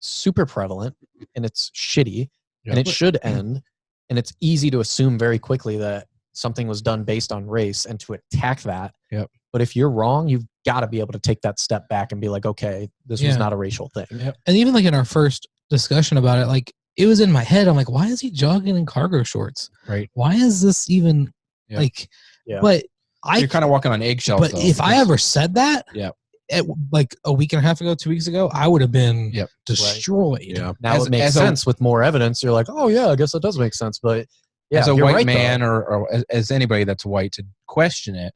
super prevalent and it's shitty and it should end. And it's easy to assume very quickly that something was done based on race and to attack that. Yep. But if you're wrong, you've got to be able to take that step back and be like, okay, this was not a racial thing. Yep. And even like in our first discussion about it, like it was in my head. I'm like, why is he jogging in cargo shorts? Right. Why is this even like? Yeah. But you're kind of walking on eggshells. But if I ever said that, like a week and a half ago, 2 weeks ago, I would have been destroyed. Yeah. Now it makes sense with more evidence. You're like, oh yeah, I guess that does make sense. But yeah, as a white right, man or as anybody that's white to question it,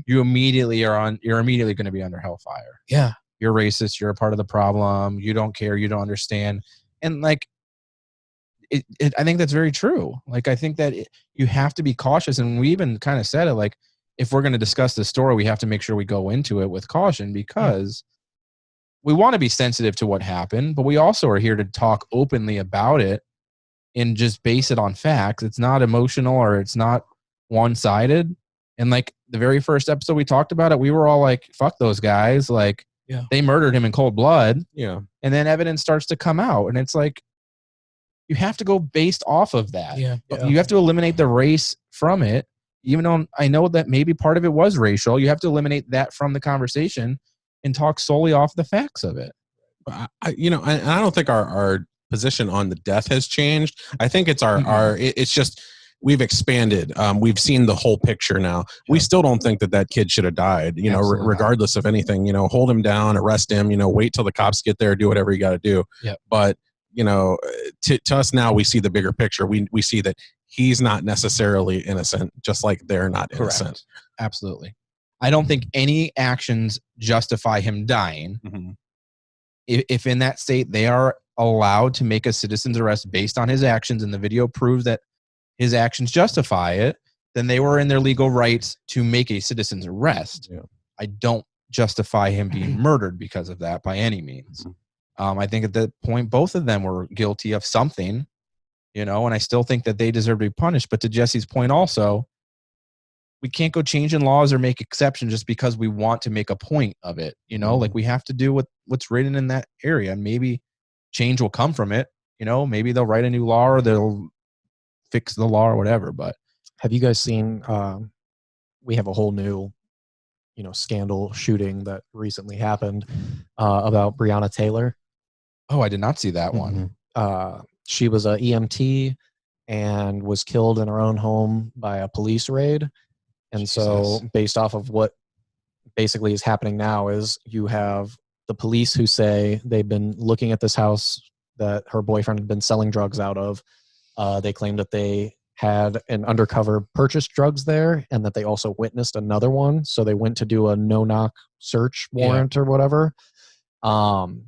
you immediately you're immediately going to be under hellfire. Yeah. You're racist. You're a part of the problem. You don't care. You don't understand. And like, I think that's very true. Like, I think that you have to be cautious. And we even kind of said it, like, if we're going to discuss this story, we have to make sure we go into it with caution because we want to be sensitive to what happened, but we also are here to talk openly about it and just base it on facts. It's not emotional or it's not one-sided. And like the very first episode we talked about it, we were all like, fuck those guys. Like they murdered him in cold blood. Yeah. And then evidence starts to come out. And it's like, you have to go based off of that. Yeah. You have to eliminate the race from it. Even though I know that maybe part of it was racial, you have to eliminate that from the conversation and talk solely off the facts of it. I don't think our position on the death has changed. I think it's it's just, we've expanded. We've seen the whole picture now. We still don't think that kid should have died, regardless of anything, hold him down, arrest him, wait till the cops get there, do whatever you got to do. Yep. But, to us now, we see the bigger picture. We see that he's not necessarily innocent, just like they're not innocent. Correct. Absolutely. I don't think any actions justify him dying. Mm-hmm. If in that state they are allowed to make a citizen's arrest based on his actions and the video proves that his actions justify it, then they were in their legal rights to make a citizen's arrest. Yeah. I don't justify him being murdered because of that by any means. I think at that point, both of them were guilty of something, and I still think that they deserve to be punished. But to Jesse's point also, we can't go changing laws or make exceptions just because we want to make a point of it. Like we have to do what's written in that area, and maybe change will come from it. Maybe they'll write a new law or they'll fix the law or whatever. But have you guys seen, we have a whole new, scandal shooting that recently happened about Breonna Taylor. Oh, I did not see that one. She was a EMT and was killed in her own home by a police raid. And so based off of what basically is happening now is you have the police who say they've been looking at this house that her boyfriend had been selling drugs out of. They claimed that they had an undercover purchased drugs there and that they also witnessed another one. So they went to do a no-knock search warrant or whatever.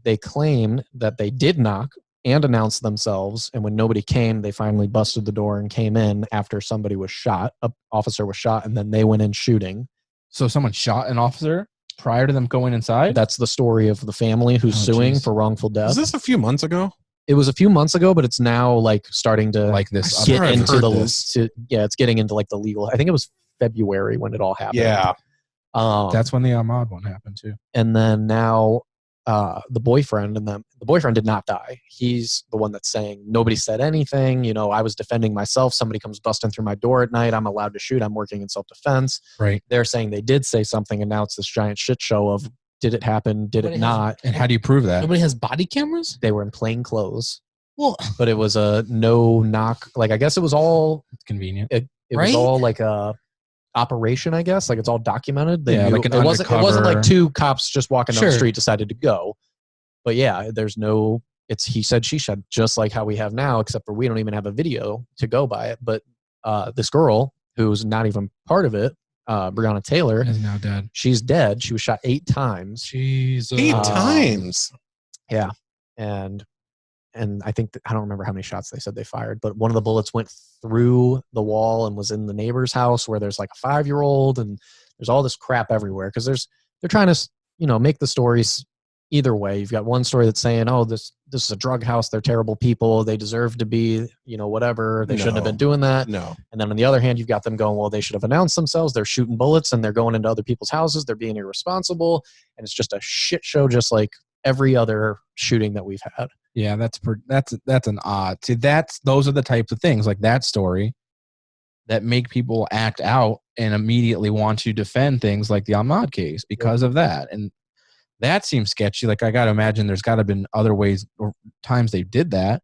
They claim that they did knock and announce themselves. And when nobody came, they finally busted the door and came in after somebody was shot. An officer was shot, and then they went in shooting. So someone shot an officer prior to them going inside? That's the story of the family who's suing for wrongful death. Was this a few months ago? It was a few months ago, but it's now like starting to like this get into the it's getting into like the legal. I think it was February when it all happened. Yeah. That's when the Ahmaud one happened too. And then now the boyfriend did not die. He's the one that's saying nobody said anything. I was defending myself. Somebody comes busting through my door at night. I'm allowed to shoot. I'm working in self-defense. Right. They're saying they did say something, and now it's this giant shit show of did it happen? Did it not? And how do you prove that? Nobody has body cameras? They were in plain clothes. Well, but it was a no knock. Like, I guess it was all convenient. It was all like a operation, I guess. Like, it's all documented. Like it wasn't like two cops just walking down the street decided to go. But yeah, there's no, it's he said, she said, just like how we have now, except for we don't even have a video to go by it. But this girl, who's not even part of it, Breonna Taylor, is now dead. She's dead. She was shot 8 times. Jesus. 8 times? Yeah. And I think, I don't remember how many shots they said they fired, but one of the bullets went through the wall and was in the neighbor's house where there's like a 5-year-old, and there's all this crap everywhere because they're trying to, make the stories either way. You've got one story that's saying, oh, this is a drug house. They're terrible people. They deserve to be, whatever. They shouldn't have been doing that. No. And then on the other hand, you've got them going, well, they should have announced themselves. They're shooting bullets and they're going into other people's houses. They're being irresponsible. And it's just a shit show, just like every other shooting that we've had. Yeah, that's an odd. See, those are the types of things like that story. that make people act out and immediately want to defend things like the Ahmaud case because of that. And that seems sketchy. Like, I got to imagine there's got to have been other ways or times they did that.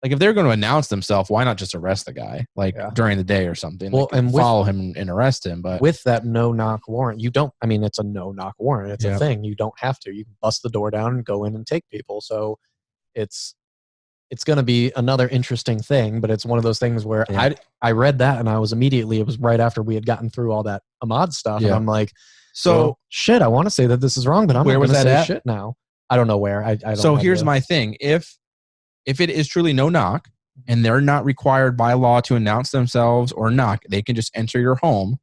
Like, if they're going to announce themselves, why not just arrest the guy, like during the day or something? Well, like, and follow him and arrest him. But with that no-knock warrant, you don't. I mean, it's a no-knock warrant. It's a thing. You don't have to. You can bust the door down and go in and take people. So it's going to be another interesting thing. But it's one of those things where I read that and I was immediately. It was right after we had gotten through all that Ahmaud stuff, and I'm like, so shit. I want to say that this is wrong, but I'm where not was going to that say at? shit now. I don't know where. I don't. So here's my thing: if it is truly no knock, and they're not required by law to announce themselves or knock, they can just enter your home.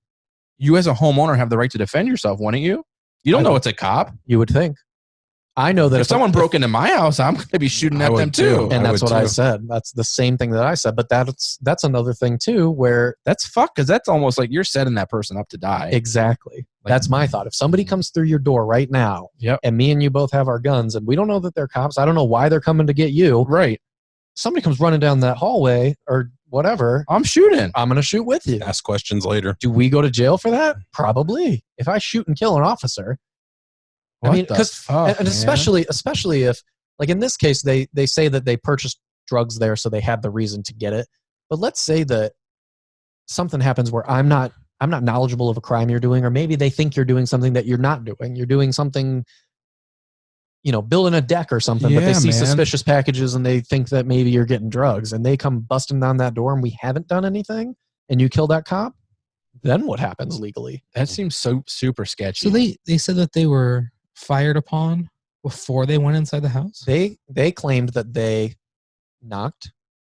You as a homeowner have the right to defend yourself, wouldn't you? You don't know it's a cop. You would think. I know that if someone broke into my house, I'm going to be shooting at them too. And that's what I said. That's the same thing that I said. But that's another thing too, where that's fucked, because that's almost like you're setting that person up to die. Exactly. Like, that's my thought. If somebody comes through your door right now, and me and you both have our guns, and we don't know that they're cops, I don't know why they're coming to get you. Right. Somebody comes running down that hallway or whatever. I'm shooting. I'm going to shoot with you. Ask questions later. Do we go to jail for that? Probably. If I shoot and kill an officer. I mean, because and especially if, like in this case, they say that they purchased drugs there, so they had the reason to get it. But let's say that something happens where I'm not knowledgeable of a crime you're doing, or maybe they think you're doing something that you're not doing. You're doing something, building a deck or something, but they see suspicious packages and they think that maybe you're getting drugs, and they come busting down that door and we haven't done anything, and you kill that cop. Then what happens legally? That seems so super sketchy. So they said that they were fired upon before they went inside the house? They claimed that they knocked,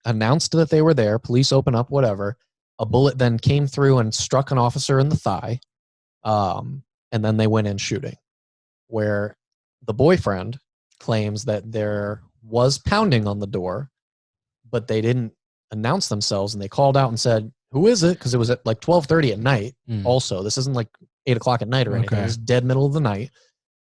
announced that they were there, police open up, whatever. A bullet then came through and struck an officer in the thigh, and then they went in shooting. Where the boyfriend claims that there was pounding on the door, but they didn't announce themselves, and they called out and said, "Who is it?" Because it was at like 12:30 at night. Also, this isn't like 8 o'clock at night or anything. It's dead middle of the night.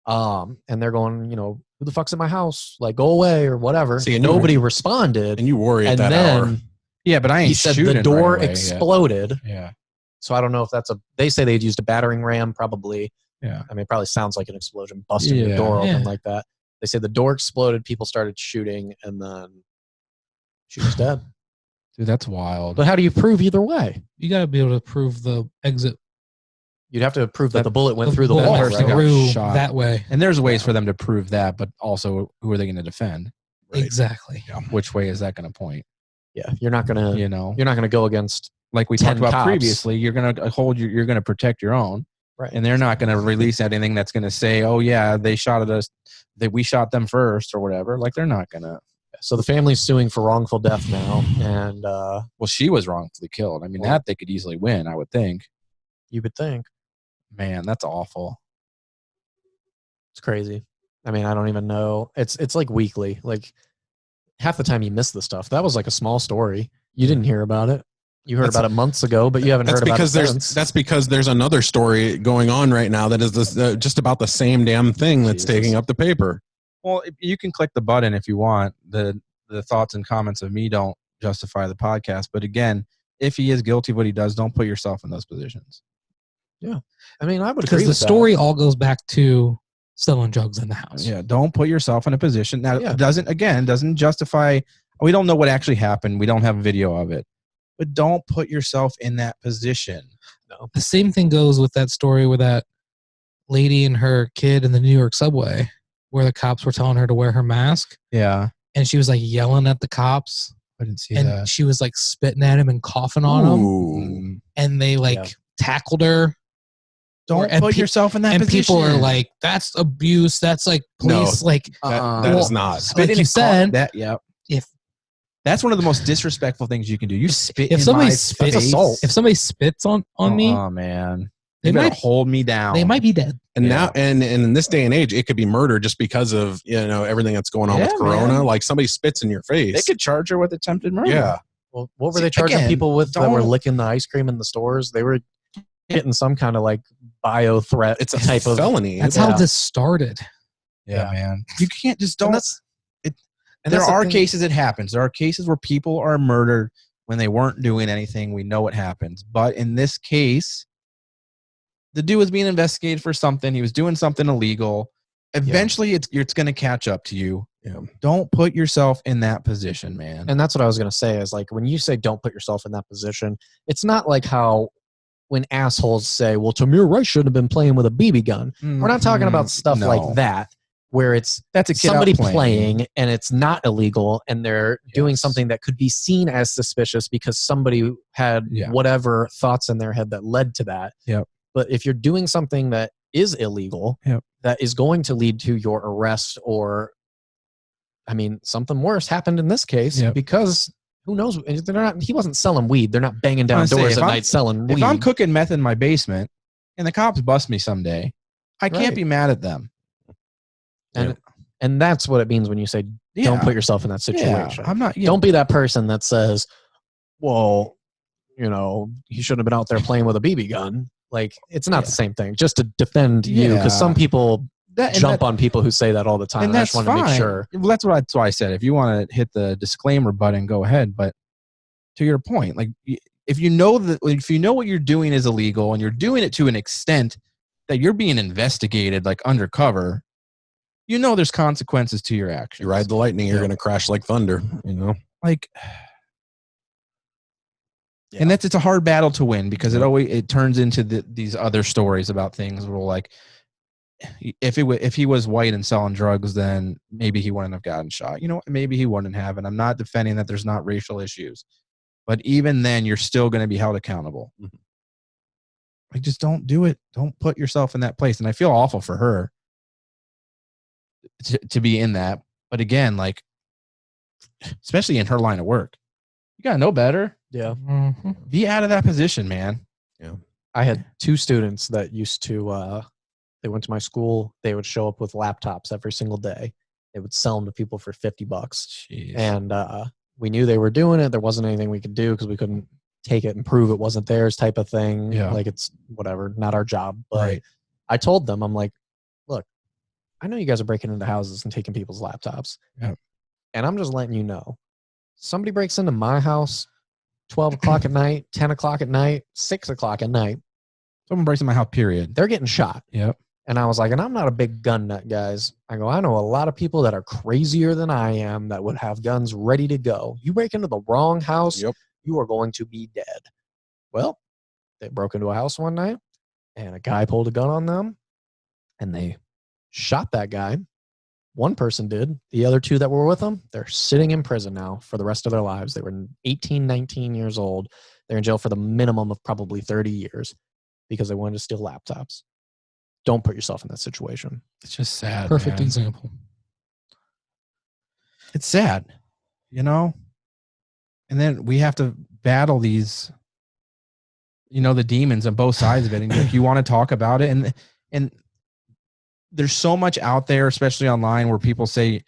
And they're going, who the fuck's in my house? Like, go away or whatever. See, and nobody responded. And you worry at and that then, hour. Yeah, but I ain't he said shooting the door right away, exploded. Yeah. So I don't know if they say they'd used a battering ram, probably. Yeah. I mean, it probably sounds like an explosion busting your door open like that. They say the door exploded, people started shooting, and then she was dead. Dude, that's wild. But how do you prove either way? You got to be able to prove the exit. You'd have to prove that the bullet went through the wall. Through that way. And there's ways for them to prove that, but also, who are they going to defend? Right. Exactly. Yeah. Which way is that going to point? Yeah, you're not going to. You're not going to go against. Like we talked about previously, you're going to you're going to protect your own. Right. And they're not going to release anything that's going to say, "Oh yeah, they shot at us, that we shot them first or whatever." Like, they're not going to. So the family's suing for wrongful death now, and well, she was wrongfully killed. I mean, that they could easily win, I would think. You would think. Man, that's awful. It's crazy. I mean, I don't even know. It's like weekly. Like half the time you miss the stuff. That was like a small story. You didn't hear about it. You heard about it months ago, but you haven't heard about it since. That's because there's another story going on right now that is just about the same damn thing that's taking up the paper. Well, you can click the button if you want. The thoughts and comments of me don't justify the podcast. But again, if he is guilty of what he does, don't put yourself in those positions. Yeah. I mean, I would because the story all goes back to selling drugs in the house. Yeah. Don't put yourself in a position. Now, it doesn't justify. We don't know what actually happened. We don't have a video of it. But don't put yourself in that position. No. The same thing goes with that story with that lady and her kid in the New York subway, where the cops were telling her to wear her mask. Yeah. And she was like yelling at the cops. I didn't see and that. And she was like spitting at him and coughing on him. And they tackled her. Don't put yourself in that and position. And people are like, that's abuse. That's like police. No, like that is not. Like you said, if that's one of the most disrespectful things you can do. You spit if in somebody my spits, face. If somebody spits on me, oh man, they might might hold me down. They might be dead. And now, and in this day and age, it could be murder just because of everything that's going on with Corona. Man. Like somebody spits in your face, They could charge her with attempted murder. Yeah. Well, what were they charging people with that were licking the ice cream in the stores? They were getting some kind of like bio threat. It's a type of felony. That's how this started. Yeah, man. You can't just don't. And There are cases it happens. There are cases where people are murdered when they weren't doing anything. We know what happens. But in this case, the dude was being investigated for something. He was doing something illegal. Eventually, it's going to catch up to you. Yeah. Don't put yourself in that position, man. And that's what I was going to say is like when you say don't put yourself in that position, it's not like how when assholes say, well, Tamir Rice shouldn't have been playing with a BB gun. We're not talking about stuff like that where it's that's a kid somebody out playing and it's not illegal and they're doing something that could be seen as suspicious because somebody had whatever thoughts in their head that led to that. Yep. But if you're doing something that is illegal, that is going to lead to your arrest or, I mean, something worse happened in this case because who knows? He wasn't selling weed. They're not banging down doors at night selling weed. If I'm cooking meth in my basement and the cops bust me someday, I can't be mad at them. And that's what it means when you say don't put yourself in that situation. I'm not. Don't be that person that says, well, you know, he shouldn't have been out there playing with a BB gun. Like, it's not the same thing. Just to defend you, because some people jump on people who say that all the time. And I just want to make sure. Well, that's why I said, if you want to hit the disclaimer button, go ahead. But to your point, like, if you know what you're doing is illegal and you're doing it to an extent that you're being investigated, like undercover, you know there's consequences to your actions. You ride the lightning, you're going to crash like thunder, you know? Like, and it's a hard battle to win because it turns into these other stories about things where, like, if he was white and selling drugs, then maybe he wouldn't have gotten shot. You know, maybe he wouldn't have. And I'm not defending that there's not racial issues, but even then, you're still going to be held accountable. Like, just don't do it. Don't put yourself in that place. And I feel awful for her to be in that. But again, like, especially in her line of work, you got to know better. Yeah. Be out of that position, man. Yeah. I had 2 students that used to, they went to my school. They would show up with laptops every single day. They would sell them to people for $50. Jeez. And we knew they were doing it. There wasn't anything we could do because we couldn't take it and prove it wasn't theirs type of thing. Yeah. Like, it's whatever, not our job. But I told them, I'm like, look, I know you guys are breaking into houses and taking people's laptops. Yeah. And I'm just letting you know, somebody breaks into my house 12 o'clock at night, 10 o'clock at night, 6 o'clock at night. Someone breaks in my house, period. They're getting shot. Yep. And I was like, and I'm not a big gun nut, guys. I go, I know a lot of people that are crazier than I am that would have guns ready to go. You break into the wrong house, you are going to be dead. Well, they broke into a house one night, and a guy pulled a gun on them, and they shot that guy. One person did. The other 2 that were with them, they're sitting in prison now for the rest of their lives. They were 18, 19 years old. They're in jail for the minimum of probably 30 years because they wanted to steal laptops. Don't put yourself in that situation. It's just sad. Perfect man. example. It's sad, you know? And then we have to battle these, you know, the demons on both sides of it. And if you want to talk about it, and there's so much out there, especially online, where people say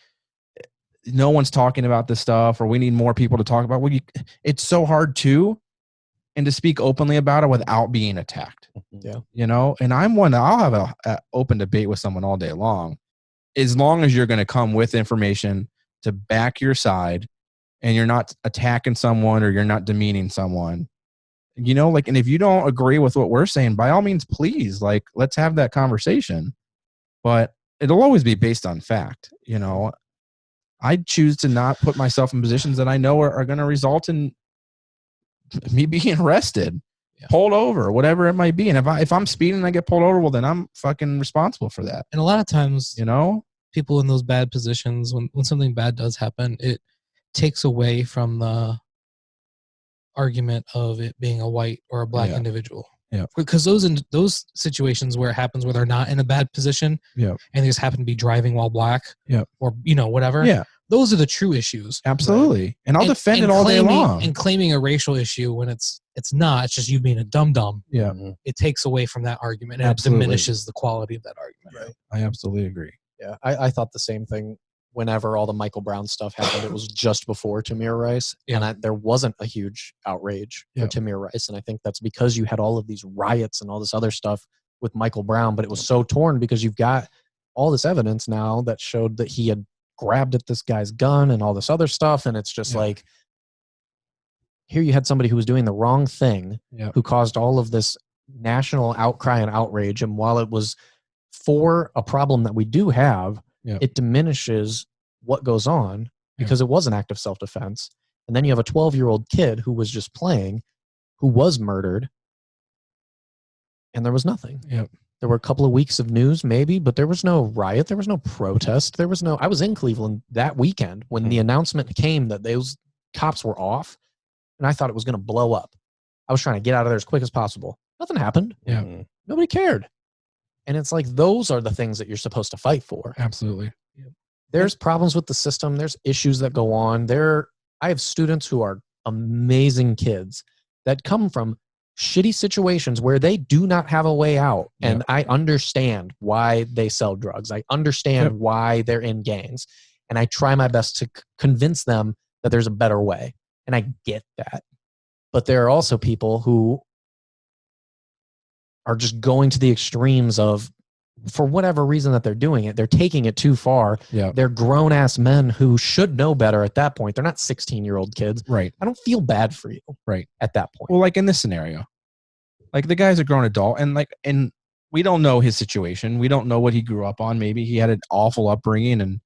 no one's talking about this stuff, or we need more people to talk about. Well, it's so hard to speak openly about it without being attacked. Yeah, you know. And I'll have a open debate with someone all day long, as long as you're going to come with information to back your side, and you're not attacking someone or you're not demeaning someone. You know, like, and if you don't agree with what we're saying, by all means, please, like, let's have that conversation. But it'll always be based on fact. You know, I choose to not put myself in positions that I know are going to result in me being arrested, pulled over, whatever it might be. And if I'm speeding and I get pulled over, well, then I'm fucking responsible for that. And a lot of times, you know, people in those bad positions, when something bad does happen, it takes away from the argument of it being a white or a black individual. Yeah. Because those situations where it happens where they're not in a bad position, and they just happen to be driving while black, or, you know, whatever. Yeah. Those are the true issues. Absolutely. Right? And I'll defend it all day long. And claiming a racial issue when it's not, it's just you being a dum-dum. Yeah. It takes away from that argument, and it diminishes the quality of that argument. Right. I absolutely agree. Yeah. I thought the same thing whenever all the Michael Brown stuff happened. It was just before Tamir Rice, and there wasn't a huge outrage for Tamir Rice. And I think that's because you had all of these riots and all this other stuff with Michael Brown, but it was so torn because you've got all this evidence now that showed that he had grabbed at this guy's gun and all this other stuff. And it's just like, here you had somebody who was doing the wrong thing, Yep. who caused all of this national outcry and outrage. And while it was for a problem that we do have, Yep. it diminishes what goes on because it was an act of self-defense. And then you have a 12-year-old kid who was just playing, who was murdered, and there was nothing. Yep. There were a couple of weeks of news, maybe, but there was no riot. There was no protest. There was no. I was in Cleveland that weekend when the announcement came that those cops were off, and I thought it was going to blow up. I was trying to get out of there as quick as possible. Nothing happened. Yeah. Nobody cared. And it's like those are the things that you're supposed to fight for. Absolutely. There's problems with the system. There's issues that go on. I have students who are amazing kids that come from shitty situations where they do not have a way out. Yep. And I understand why they sell drugs. I understand why they're in gangs. And I try my best to convince them that there's a better way. And I get that. But there are also people who are just going to the extremes of, for whatever reason that they're doing it, they're taking it too far. Yeah. They're grown-ass men who should know better at that point. They're not 16-year-old kids. Right. I don't feel bad for you. Right. At that point. Well, like in this scenario, like the guy's a grown adult, and we don't know his situation. We don't know what he grew up on. Maybe he had an awful upbringing, and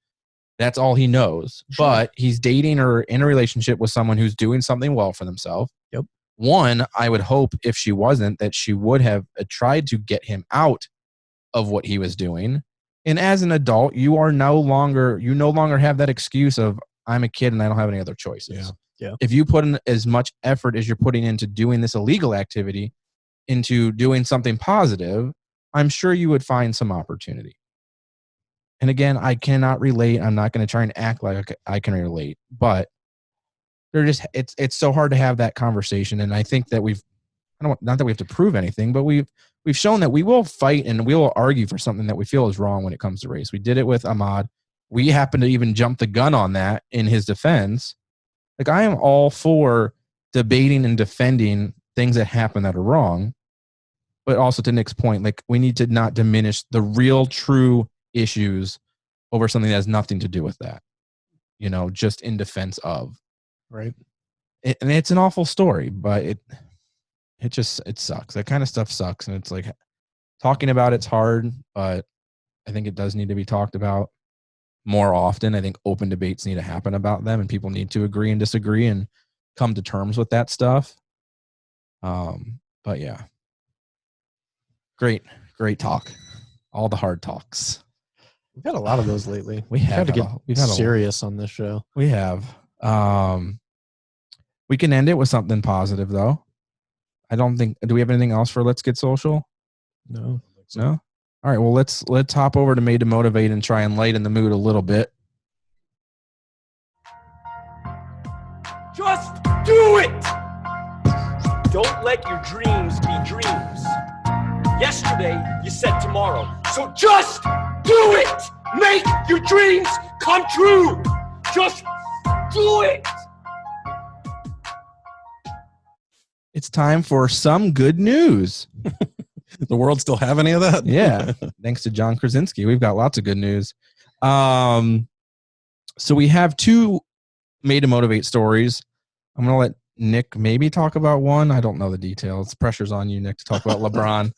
that's all he knows. Sure. But he's dating or in a relationship with someone who's doing something well for themselves. Yep. One, I would hope if she wasn't, that she would have tried to get him out of what he was doing. And as an adult, you no longer have that excuse of, I'm a kid and I don't have any other choices. Yeah. If you put in as much effort as you're putting into doing this illegal activity into doing something positive, I'm sure you would find some opportunity. And again, I cannot relate. I'm not going to try and act like I can relate, but it's so hard to have that conversation. And I think that not that we have to prove anything, but we've shown that we will fight and we will argue for something that we feel is wrong when it comes to race. We did it with Ahmaud. We happened to even jump the gun on that in his defense. Like, I am all for debating and defending things that happen that are wrong. But also to Nick's point, like, we need to not diminish the real true issues over something that has nothing to do with that, just in defense of. Right. And it's an awful story, but it sucks. That kind of stuff sucks. And it's like, talking about it's hard, but I think it does need to be talked about more often. I think open debates need to happen about them, and people need to agree and disagree and come to terms with that stuff. But yeah, great talk. All the hard talks. We've had a lot of those lately. We've had to get serious on this show. We have. We can end it with something positive, though. Do we have anything else for Let's Get Social? No. No? All right, well, let's hop over to Made to Motivate and try and lighten the mood a little bit. Just do it! Don't let your dreams be dreams. Yesterday, you said tomorrow. So just do it! Make your dreams come true! Just do it! It's time for some good news. The world still have any of that? Yeah. Thanks to John Krasinski. We've got lots of good news. So we have two Made to Motivate stories. I'm going to let Nick maybe talk about one. I don't know the details. Pressure's on you, Nick, to talk about LeBron.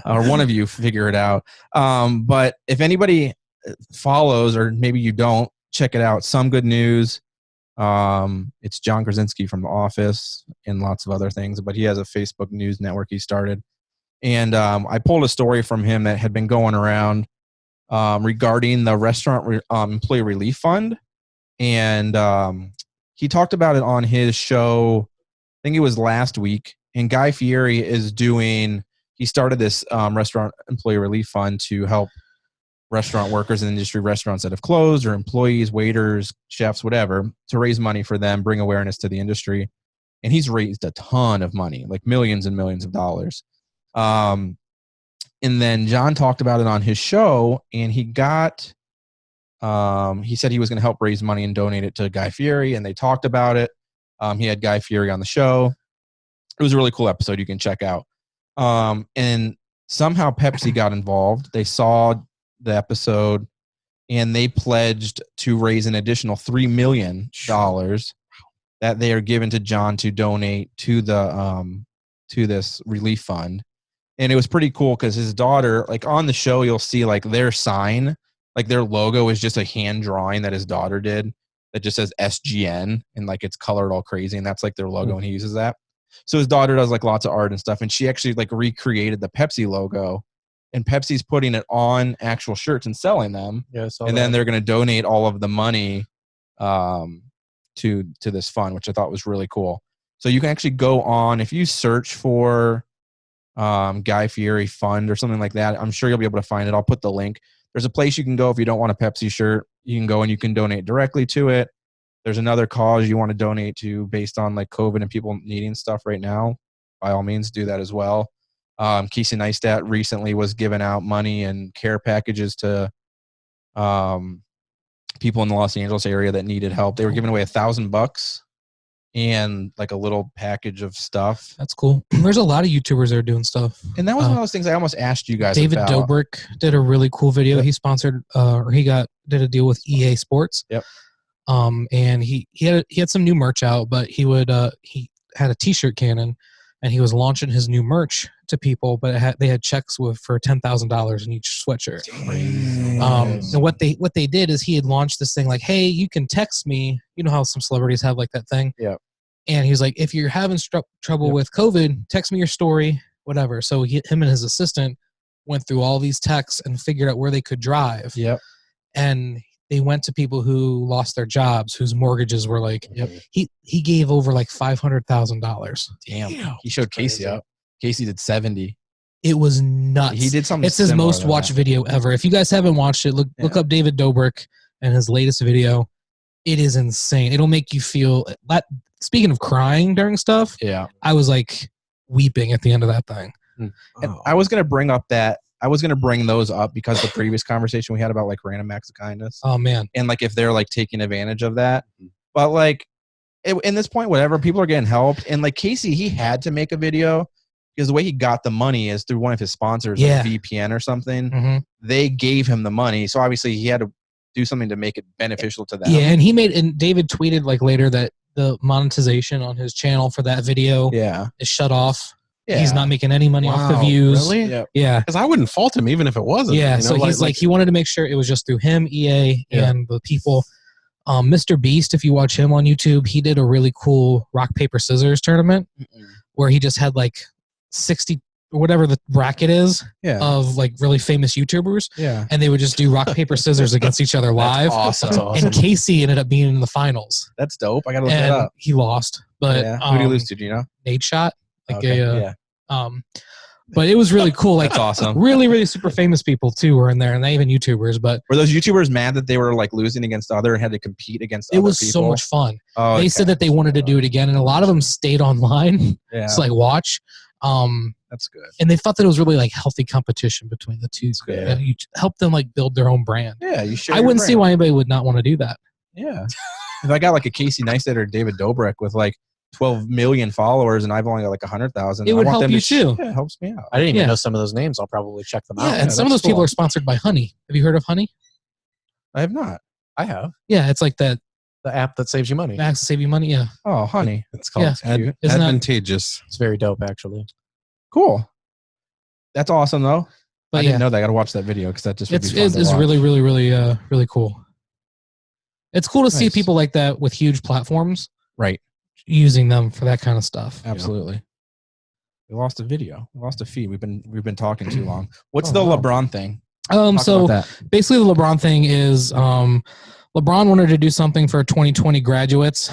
Or one of you figure it out. But if anybody follows, or maybe you don't, check it out. Some Good News. It's John Krasinski from The Office and lots of other things, but he has a Facebook news network he started. And I pulled a story from him that had been going around regarding the restaurant employee relief fund. And he talked about it on his show, I think it was last week. And Guy Fieri he started this restaurant employee relief fund to help restaurant workers in the industry, restaurants that have closed, or employees, waiters, chefs, whatever, to raise money for them, bring awareness to the industry. And he's raised a ton of money, like millions and millions of dollars. And then John talked about it on his show, and he said he was going to help raise money and donate it to Guy Fieri, and they talked about it. He had Guy Fieri on the show. It was a really cool episode you can check out. And somehow Pepsi got involved. They saw the episode, and they pledged to raise an additional $3 million that they are given to John to donate to the to this relief fund. And it was pretty cool because his daughter, like on the show, you'll see like their sign, like their logo is just a hand drawing that his daughter did that just says SGN and like it's colored all crazy. And that's like their logo and he uses that. So his daughter does like lots of art and stuff. And she actually like recreated the Pepsi logo and Pepsi's putting it on actual shirts and selling them. Yeah, and then they're going to donate all of the money to this fund, which I thought was really cool. So you can actually go on, if you search for Guy Fieri Fund or something like that, I'm sure you'll be able to find it. I'll put the link. There's a place you can go if you don't want a Pepsi shirt. You can go and you can donate directly to it. There's another cause you want to donate to based on like COVID and people needing stuff right now. By all means, do that as well. Casey Neistat recently was giving out money and care packages to people in the Los Angeles area that needed help. They were giving away $1,000 and like a little package of stuff. That's cool. There's a lot of YouTubers that are doing stuff. And that was one of those things I almost asked you guys David about. Dobrik did a really cool video. He sponsored or he did a deal with EA Sports. Yep. And he had some new merch out, but he had a t-shirt cannon and he was launching his new merch to people, but they had checks for $10,000 in each sweatshirt. And what they did is he had launched this thing like, hey, you can text me. You know how some celebrities have like that thing? Yeah. And he was like, if you're having trouble with COVID, text me your story, whatever. So him and his assistant went through all these texts and figured out where they could drive. Yep. And they went to people who lost their jobs, whose mortgages were like, he gave over like $500,000. Damn. He showed Casey up. Casey did 70. It was nuts. He did something. It's his similar most to watched that. video ever. If you guys haven't watched it, look up David Dobrik and his latest video. It is insane. It'll make you feel. Speaking of crying during stuff, yeah, I was like weeping at the end of that thing. And I was gonna bring those up because the previous conversation we had about like random acts of kindness. Oh man, and like if they're like taking advantage of that, but like in this point, whatever, people are getting helped, and like Casey, he had to make a video because the way he got the money is through one of his sponsors, like VPN or something. Mm-hmm. They gave him the money, so obviously he had to do something to make it beneficial to them. Yeah, and David tweeted like later that the monetization on his channel for that video is shut off. Yeah. He's not making any money off the views. Really? Yep. Yeah. Because I wouldn't fault him even if it wasn't. Yeah, you know, so he's like he wanted to make sure it was just through him, EA, and the people. Mr. Beast, if you watch him on YouTube, he did a really cool rock, paper, scissors tournament where he just had like 60 or whatever the bracket is of like really famous YouTubers. Yeah. And they would just do rock, paper, scissors against each other live. That's awesome. And Casey ended up being in the finals. That's dope. I gotta look that up. He lost. But who did he lose to? Do you know? Nate Shot. Like Okay, but it was really cool. Like That's awesome. Really, really super famous people too were in there, and not even YouTubers. But were those YouTubers mad that they were like losing against other and had to compete against? It other was people? so much fun. Oh, they said that they wanted to do it again, and a lot of them stayed online to like watch. That's good. And they thought that it was really like healthy competition between the two. Good. You help them like build their own brand. Yeah, you should. I wouldn't see why anybody would not want to do that. Yeah. If I got like a Casey Neistat or David Dobrik with like 12 million followers and I've only got like 100,000, it would help you too. Yeah, it helps me out. I didn't even know some of those names. I'll probably check them out. Yeah, and some of those people are sponsored by Honey. Have you heard of Honey? I have not. I have. Yeah, it's like that. The app that saves you money. Apps to save you money. Yeah. Oh, Honey. It's called Isn't advantageous. It's very dope, actually. Cool. That's awesome though. But I didn't know that. I got to watch that video because that just would be fun to it's watch. really, really, really, really cool. It's cool to see people like that with huge platforms, right? Using them for that kind of stuff. Absolutely. We lost a video. We lost a feed. We've been talking too long. What's the LeBron thing? So basically, the LeBron thing is LeBron wanted to do something for 2020 graduates,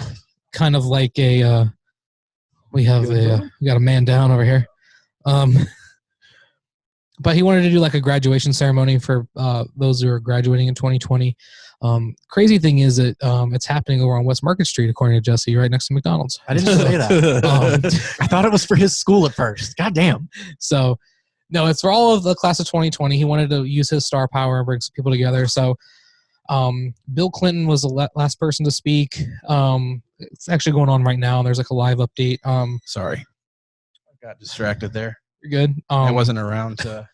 kind of like a. We got a man down over here. But he wanted to do like a graduation ceremony for those who are graduating in 2020. Crazy thing is that it's happening over on West Market Street, according to Jesse, right next to McDonald's. I didn't say that. I thought it was for his school at first. God damn. So, no, it's for all of the class of 2020. He wanted to use his star power and bring some people together. So, Bill Clinton was the last person to speak. It's actually going on right now. There's like a live update. Sorry. I got distracted there. You're good. I wasn't around to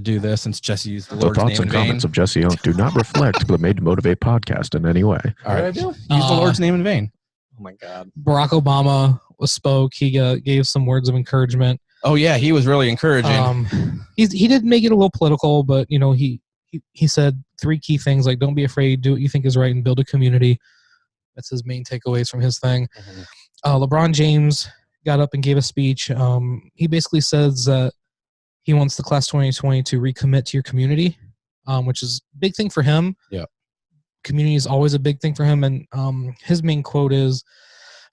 do this since Jesse used the Lord's thoughts name in and vain. comments of Jesse Young do not reflect the Made to Motivate podcast in any way. All right. Use the Lord's name in vain. Oh my God. Barack Obama spoke. He gave some words of encouragement. Oh yeah, he was really encouraging. He did make it a little political, but he said 3 key things like don't be afraid, do what you think is right, and build a community. That's his main takeaways from his thing. LeBron James got up and gave a speech. He basically says that he wants the class 2020 to recommit to your community, which is a big thing for him. Yeah. Community is always a big thing for him. And his main quote is,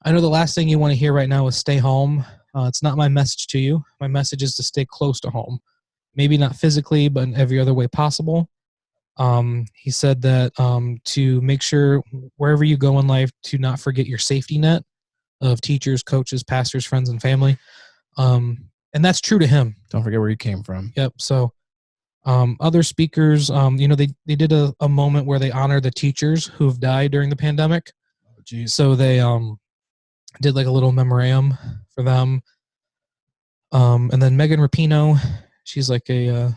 I know the last thing you want to hear right now is stay home. It's not my message to you. My message is to stay close to home. Maybe not physically, but in every other way possible. He said that to make sure wherever you go in life to not forget your safety net of teachers, coaches, pastors, friends, and family. And that's true to him. Don't forget where you came from. Yep. So other speakers, they did a moment where they honored the teachers who've died during the pandemic. Oh, geez. So they did like a little memoriam for them. And then Megan Rapinoe, she's like a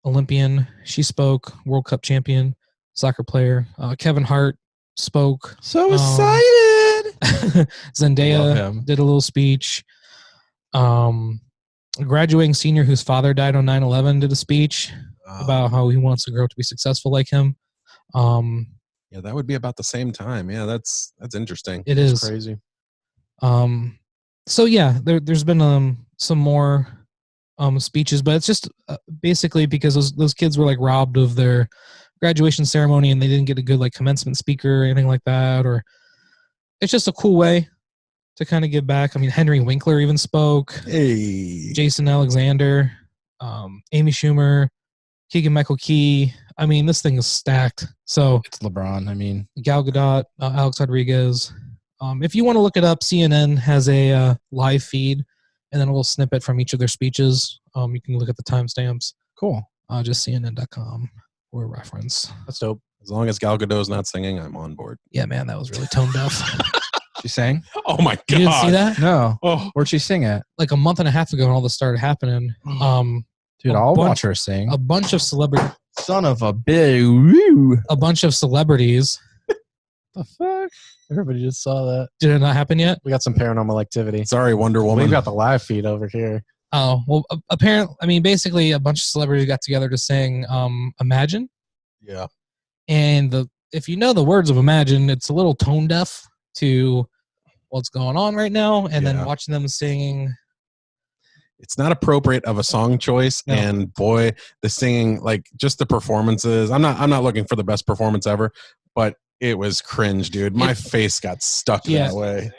Olympian. She spoke, World Cup champion, soccer player. Kevin Hart spoke. So excited. Zendaya did a little speech. A graduating senior whose father died on 9/11 did a speech about how he wants to grow up to be successful like him. Yeah, that would be about the same time. Yeah, that's interesting. It is crazy. So yeah, there's been some more speeches, but it's just basically because those kids were like robbed of their graduation ceremony and they didn't get a good like commencement speaker or anything like that, or it's just a cool way to kind of give back. I mean, Henry Winkler even spoke. Hey, Jason Alexander, Amy Schumer, Keegan-Michael Key. I mean, this thing is stacked. So it's LeBron. I mean, Gal Gadot, Alex Rodriguez. If you want to look it up, CNN has a live feed and then a little snippet from each of their speeches. You can look at the timestamps. Cool. Just CNN.com for reference. That's dope. As long as Gal Gadot's not singing, I'm on board. Yeah, man, that was really tone deaf. She sang? Oh my God. You didn't see that? No. Oh. Where'd she sing at? Like a month and a half ago when all this started happening. Dude, I'll watch her sing. A bunch of celebrities. Son of a bitch. A bunch of celebrities. The fuck? Everybody just saw that. Did it not happen yet? We got some paranormal activity. Sorry, Wonder Woman. We've got the live feed over here. Oh, well, apparently, I mean, basically a bunch of celebrities got together to sing Imagine. Yeah. And if you know the words of Imagine, it's a little tone deaf to what's going on right now. And then watching them singing. It's not appropriate of a song choice. No. And boy, the singing, like just the performances. I'm not looking for the best performance ever, but it was cringe, dude. My face got stuck that way.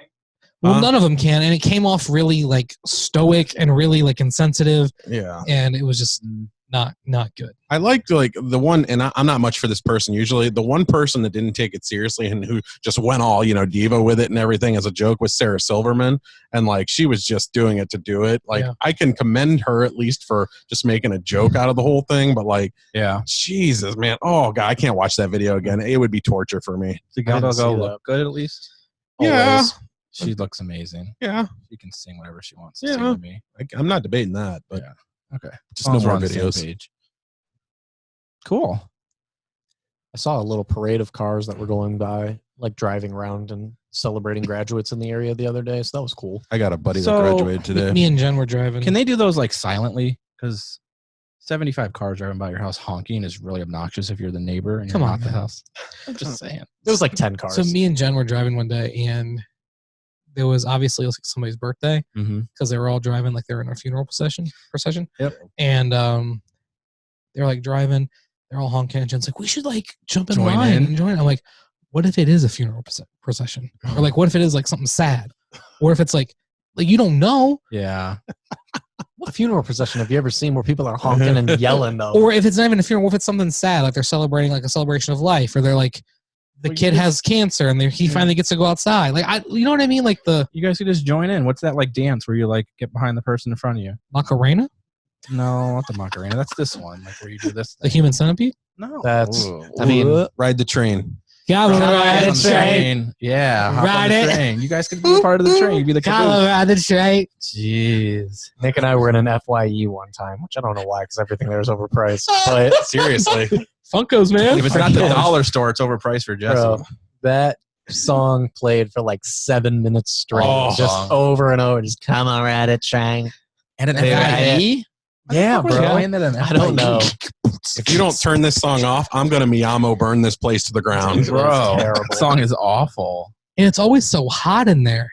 Well, none of them can, and it came off really like stoic and really like insensitive. Yeah, and it was just not good. I liked like the one, and I'm not much for this person usually. The one person that didn't take it seriously and who just went all diva with it and everything as a joke was Sarah Silverman, and like she was just doing it to do it. Like I can commend her at least for just making a joke out of the whole thing, but like Jesus man, oh God, I can't watch that video again. It would be torture for me. Did Gal Gadot look good at least? Yeah. Always. She looks amazing. Yeah. She can sing whatever she wants to sing to me. I'm not debating that, but okay. Just no more videos. Cool. I saw a little parade of cars that were going by, like driving around and celebrating graduates in the area the other day, so that was cool. I got a buddy that graduated today. Me and Jen were driving. Can they do those like silently? Because 75 cars driving by your house honking is really obnoxious if you're the neighbor and you're not the house. I'm just saying. It was like 10 cars. So me and Jen were driving one day, and there was obviously like somebody's birthday because they were all driving like they were in a funeral procession. Yep. And they're like driving, they're all honking, and Jen's like, we should like jump in line and join. I'm like, what if it is a funeral procession? Or like, what if it is like something sad? Or if it's like you don't know. Yeah. What funeral procession have you ever seen where people are honking and yelling though? Or if it's not even a funeral, if it's something sad, like they're celebrating like a celebration of life, or they're like, the kid has cancer and he finally gets to go outside. Like, you know what I mean? Like you guys could just join in. What's that like dance where you like get behind the person in front of you? Macarena? No, not the Macarena. That's this one. Like where you do this thing. The human centipede? No. That's, I mean, ride the train. Ride the train. Yeah. Hop ride on the train. You guys could be part of the train. You'd be the ride the train. Jeez. Nick and I were in an FYE one time, which I don't know why, because everything there is overpriced. But seriously. Funkos, man. If it's not the dollar store, it's overpriced for Jesse. Bro, that song played for like 7 minutes straight, just over and over. Just come on at it, Shang. And an FIE? Yeah, bro. I don't know. If you don't turn this song off, I'm gonna Miyamo burn this place to the ground, bro. That song is awful. And it's always so hot in there.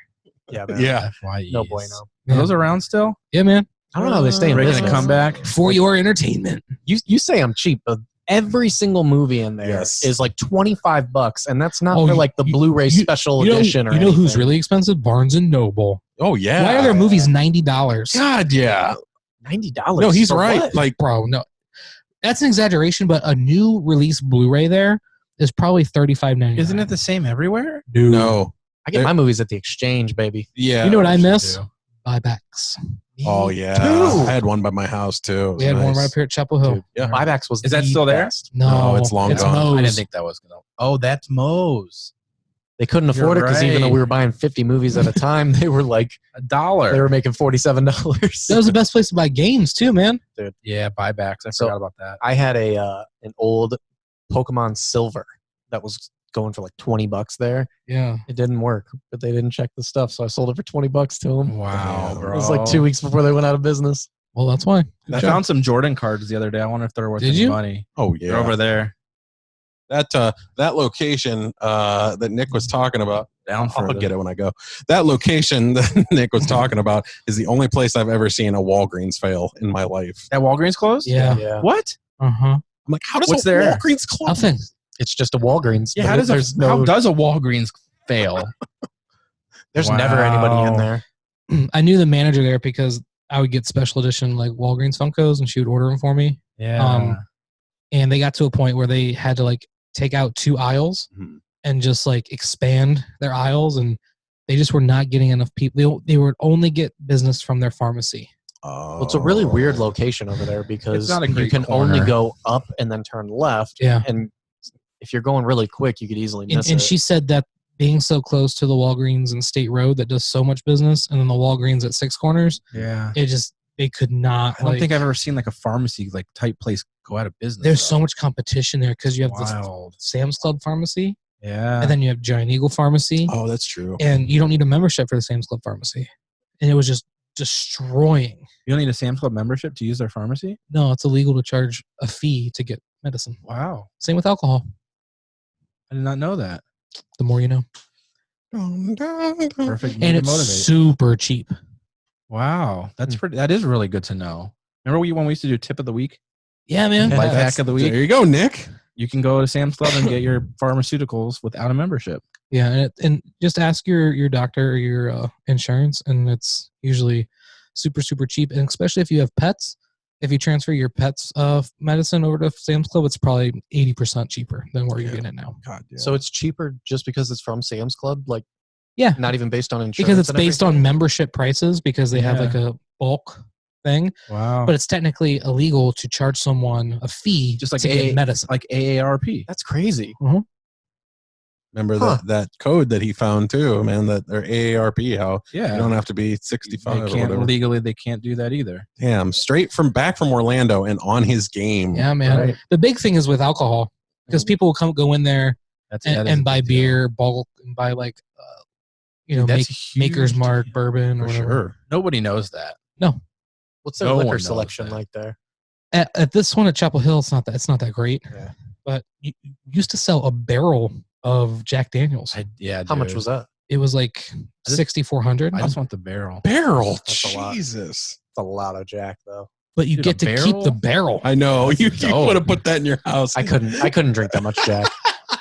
Yeah, man. Yeah. No bueno. Are those around still? Yeah, man. I don't know how they stay in Making business. a comeback For your entertainment. You say I'm cheap, but every single movie in there is like $25, and that's not for like the Blu-ray special edition. You know who's really expensive? Barnes and Noble. Oh yeah. Why are their movies $90? God, yeah. $90. No, he's for right. what? Like, Bro, no. That's an exaggeration, but a new release Blu-ray there is probably $35.99. Isn't it the same everywhere? no. I get my movies at the Exchange, baby. Yeah. You know what I miss? Buybacks. Oh yeah. I had one by my house too. We had one right up here at Chapel Hill. Dude, yeah. Buybacks was Is that the still there? best. No, it's long gone. Moe's. I didn't think that was gonna. Oh, that's Moe's. They couldn't afford it because even though we were buying 50 movies at a time, they were like $1. They were making $47. That was the best place to buy games too, man. Dude. Yeah, buybacks. I forgot about that. I had an old Pokemon Silver that was going for like $20 there. Yeah. It didn't work, but they didn't check the stuff, so I sold it for $20 to them. Wow, bro. It was like 2 weeks before they went out of business. Well, that's why. I found some Jordan cards the other day. I wonder if they're worth any money. Oh yeah. They're over there. That location that Nick was talking about. Down I'll further. get it when I go. That location that Nick was talking about is the only place I've ever seen a Walgreens fail in my life. That Walgreens closed? Yeah. What? Uh-huh. I'm like, how does What's a there? Walgreens close? Nothing. It's just a Walgreens. Yeah, but how does a Walgreens fail? There's never anybody in there. I knew the manager there because I would get special edition like Walgreens Funkos and she would order them for me. Yeah. And they got to a point where they had to like take out 2 aisles and just like expand their aisles, and they just were not getting enough people. They would only get business from their pharmacy. Well, it's a really weird location over there because It's not a you great can corner. only go up and then turn left. Yeah. And if you're going really quick, you could easily miss And it. she said that being so close to the Walgreens and State Road that does so much business, and then the Walgreens at Six Corners, Yeah. they could not. I don't think I've ever seen like a pharmacy like type place go out of business. There's so much competition there because you have Wild. the Sam's Club pharmacy, Yeah. and then you have Giant Eagle pharmacy, Oh, that's true. and you don't need a membership for the Sam's Club pharmacy. And it was just destroying. You don't need a Sam's Club membership to use their pharmacy? No, it's illegal to charge a fee to get medicine. Wow. Same with alcohol. I did not know that. The more you know. Perfect. And it's super cheap. Wow. That's pretty. That is really good to know. Remember when we used to do tip of the week? Yeah, man. Life hack of the week. There you go, Nick. You can go to Sam's Club and get your pharmaceuticals without a membership. Yeah, and just ask your doctor or your insurance, and it's usually super, super cheap. And especially if you have pets, if you transfer your pet's medicine over to Sam's Club, it's probably 80% cheaper than where you're getting it now. God, yeah. So it's cheaper just because it's from Sam's Club? Like, yeah. Not even based on insurance? Because it's and based everything? on membership prices because they have like a bulk thing. Wow. But it's technically illegal to charge someone a fee Just like to get medicine. like AARP. That's crazy. Remember that code that he found too, man, that or AARP, how Yeah. you don't have to be 65 They or can't whatever. legally. They can't do that either. Damn, back from Orlando and on his game. Yeah, man. Right. The big thing is with alcohol because people will go in there That is a and buy big deal. beer, bulk, and buy like, That's a Maker's huge Mark deal. bourbon or For whatever. sure. Nobody knows that. No, What's their No one liquor knows selection that. like there? at this one at Chapel Hill, it's not that great. Yeah. But you used to sell a barrel of Jack Daniels. How much was that? It was like $6,400. I just want the barrel. Barrel. That's a lot. Jesus. It's a lot of Jack, though. But you Dude, get a to keep barrel? the barrel. I know. You dope. would have put that in your house. I couldn't drink that much Jack.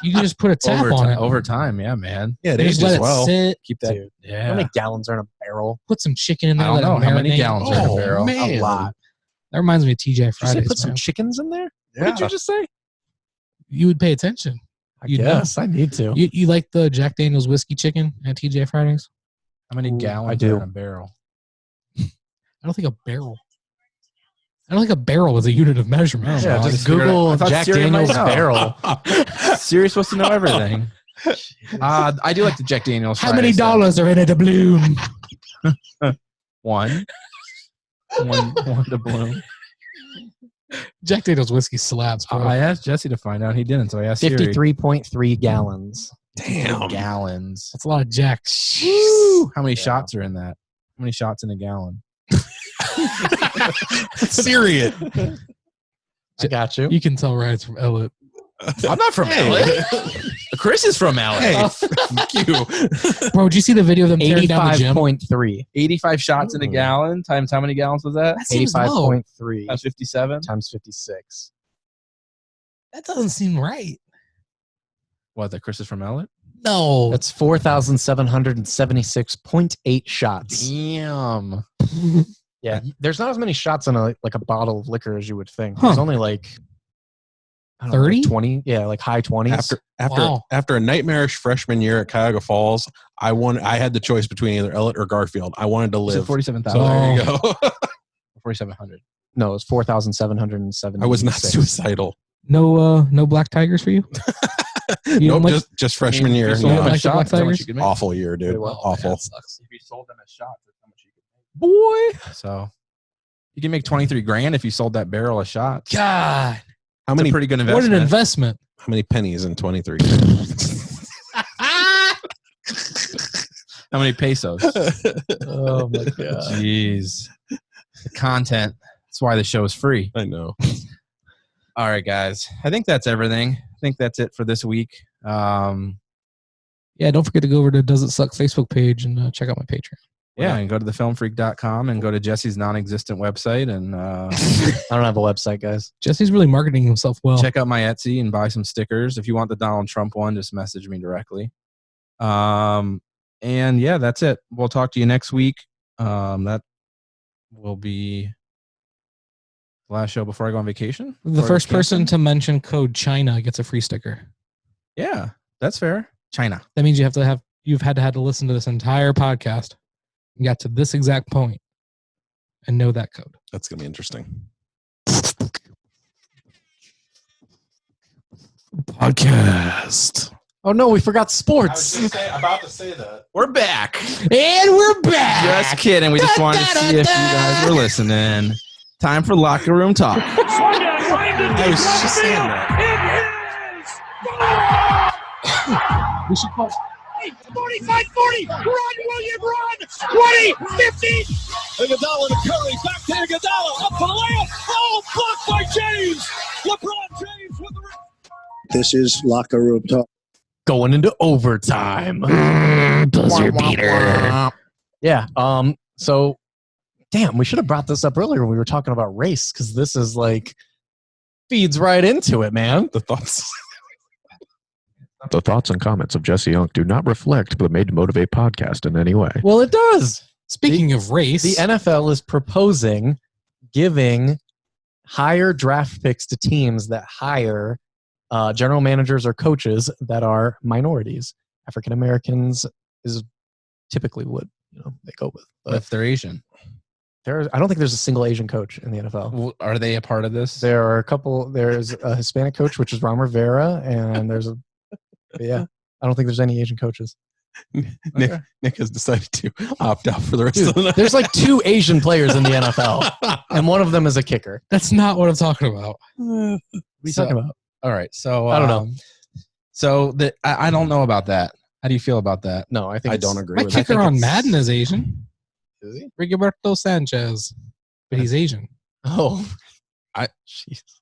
You can just put a tap on it. Over time, yeah, man. Yeah, it And just ages let it well. sit. Keep that. Dude, how Yeah. many gallons are in a barrel? Put some chicken in I there. don't let it know how many marinate. gallons are in a Oh, barrel. man. A lot. That reminds me of TJ Did you say Fridays. put some man. chickens in there? Yeah. What did you just say? You would pay attention. I You'd guess I need to. You like the Jack Daniels whiskey chicken at TJ Fridays? How many Ooh, gallons I do. are in a barrel? I don't think a barrel is a unit of measurement. Yeah, I just just figured Google I thought Jack Siri might Daniels know. barrel. Siri's supposed to know everything. I do like the Jack Daniels. How many Fridays, though. dollars are in a doubloon? One doubloon. Jack Daniels whiskey slaps, bro. I asked Jesse to find out. He didn't, so I asked Siri. 53.3 gallons. Damn. Gallons. That's a lot of Jack. Woo! How many shots are in that? How many shots in a gallon? Serious. I got you. You can tell Ryan's from Ellet. I'm not from Ellet. Chris is from Ellet. Hey, fuck you. Bro, did you see the video of them tearing down the gym? 85.3. 85 shots in a gallon times how many gallons was that? That seems low. 85.3 Times 57? times 56. That doesn't seem right. What, that Chris is from Ellet? No. That's 4,776.8 shots. Damn. Yeah, there's not as many shots in a bottle of liquor as you would think. Huh. There's only like 30? 20. Yeah, like high 20s. After a nightmarish freshman year at Cuyahoga Falls, I had the choice between either Ellet or Garfield. I wanted to You said live. 47,000. So there you go. 4,700. No, it was 4,770. I was not suicidal. No black tigers for you? You Nope, don't like- just freshman year. If you sold No. them like as the Black shots, how much Tigers? you could make? Awful year, dude. Oh, Awful. man, that sucks. If you sold them as shots, that's how much you could make. Boy. So you can make 23 grand if you sold that barrel of shots. God. How It's many a pretty good What investment. an investment. How many pennies in 23? How many pesos? Oh my god. Jeez. The content. That's why the show is free. I know. All right, guys. I think that's everything. I think that's it for this week. Yeah, don't forget to go over to Does It Suck Facebook page and check out my Patreon. Yeah, and go to thefilmfreak.com and go to Jesse's non-existent website and I don't have a website, guys. Jesse's really marketing himself well. check out my Etsy and buy some stickers. If you want the Donald Trump one, just message me directly. And yeah, that's it. We'll talk to you next week. That will be the last show before I go on vacation. The Before I first go person camping. to mention code China gets a free sticker. Yeah, that's fair. China. That means you've had to listen to this entire podcast and got to this exact point and know that code. That's going to be interesting. Podcast. Oh no, we forgot sports. About to say that. We're back. And we're back. Just kidding. We just wanted to see if you guys were listening. Time for locker room talk. I was just saying that. We should call 45-40. Run, William, run. 20, 50. Iguodala to Curry. Back to Iguodala. Up for the layup. Oh, blocked by James. LeBron James with the rim. This is locker room talk. Going into overtime. Buzzer beater. Yeah. So, damn, we should have brought this up earlier when we were talking about race because this is like feeds right into it, man. The thoughts. The thoughts and comments of Jesse Young do not reflect the Made to Motivate podcast in any way. Well, it does. Speaking of race, The NFL is proposing giving higher draft picks to teams that hire general managers or coaches that are minorities. African Americans is typically what they go with. But If they're Asian. I don't think there's a single Asian coach in the NFL. Well, are they a part of this? There are a couple. There's a Hispanic coach, which is Ron Rivera, and there's a yeah. I don't think there's any Asian coaches. Nick has decided to opt out for the rest of the night. There's like 2 Asian players in the NFL, and one of them is a kicker. that's not what I'm talking about. What are you talking about? All right. So I don't know. So I don't know about that. How do you feel about that? No, I think I don't agree My with that. kicker on Madden is Asian. Is he? Rigoberto Sanchez. But he's Asian. Oh,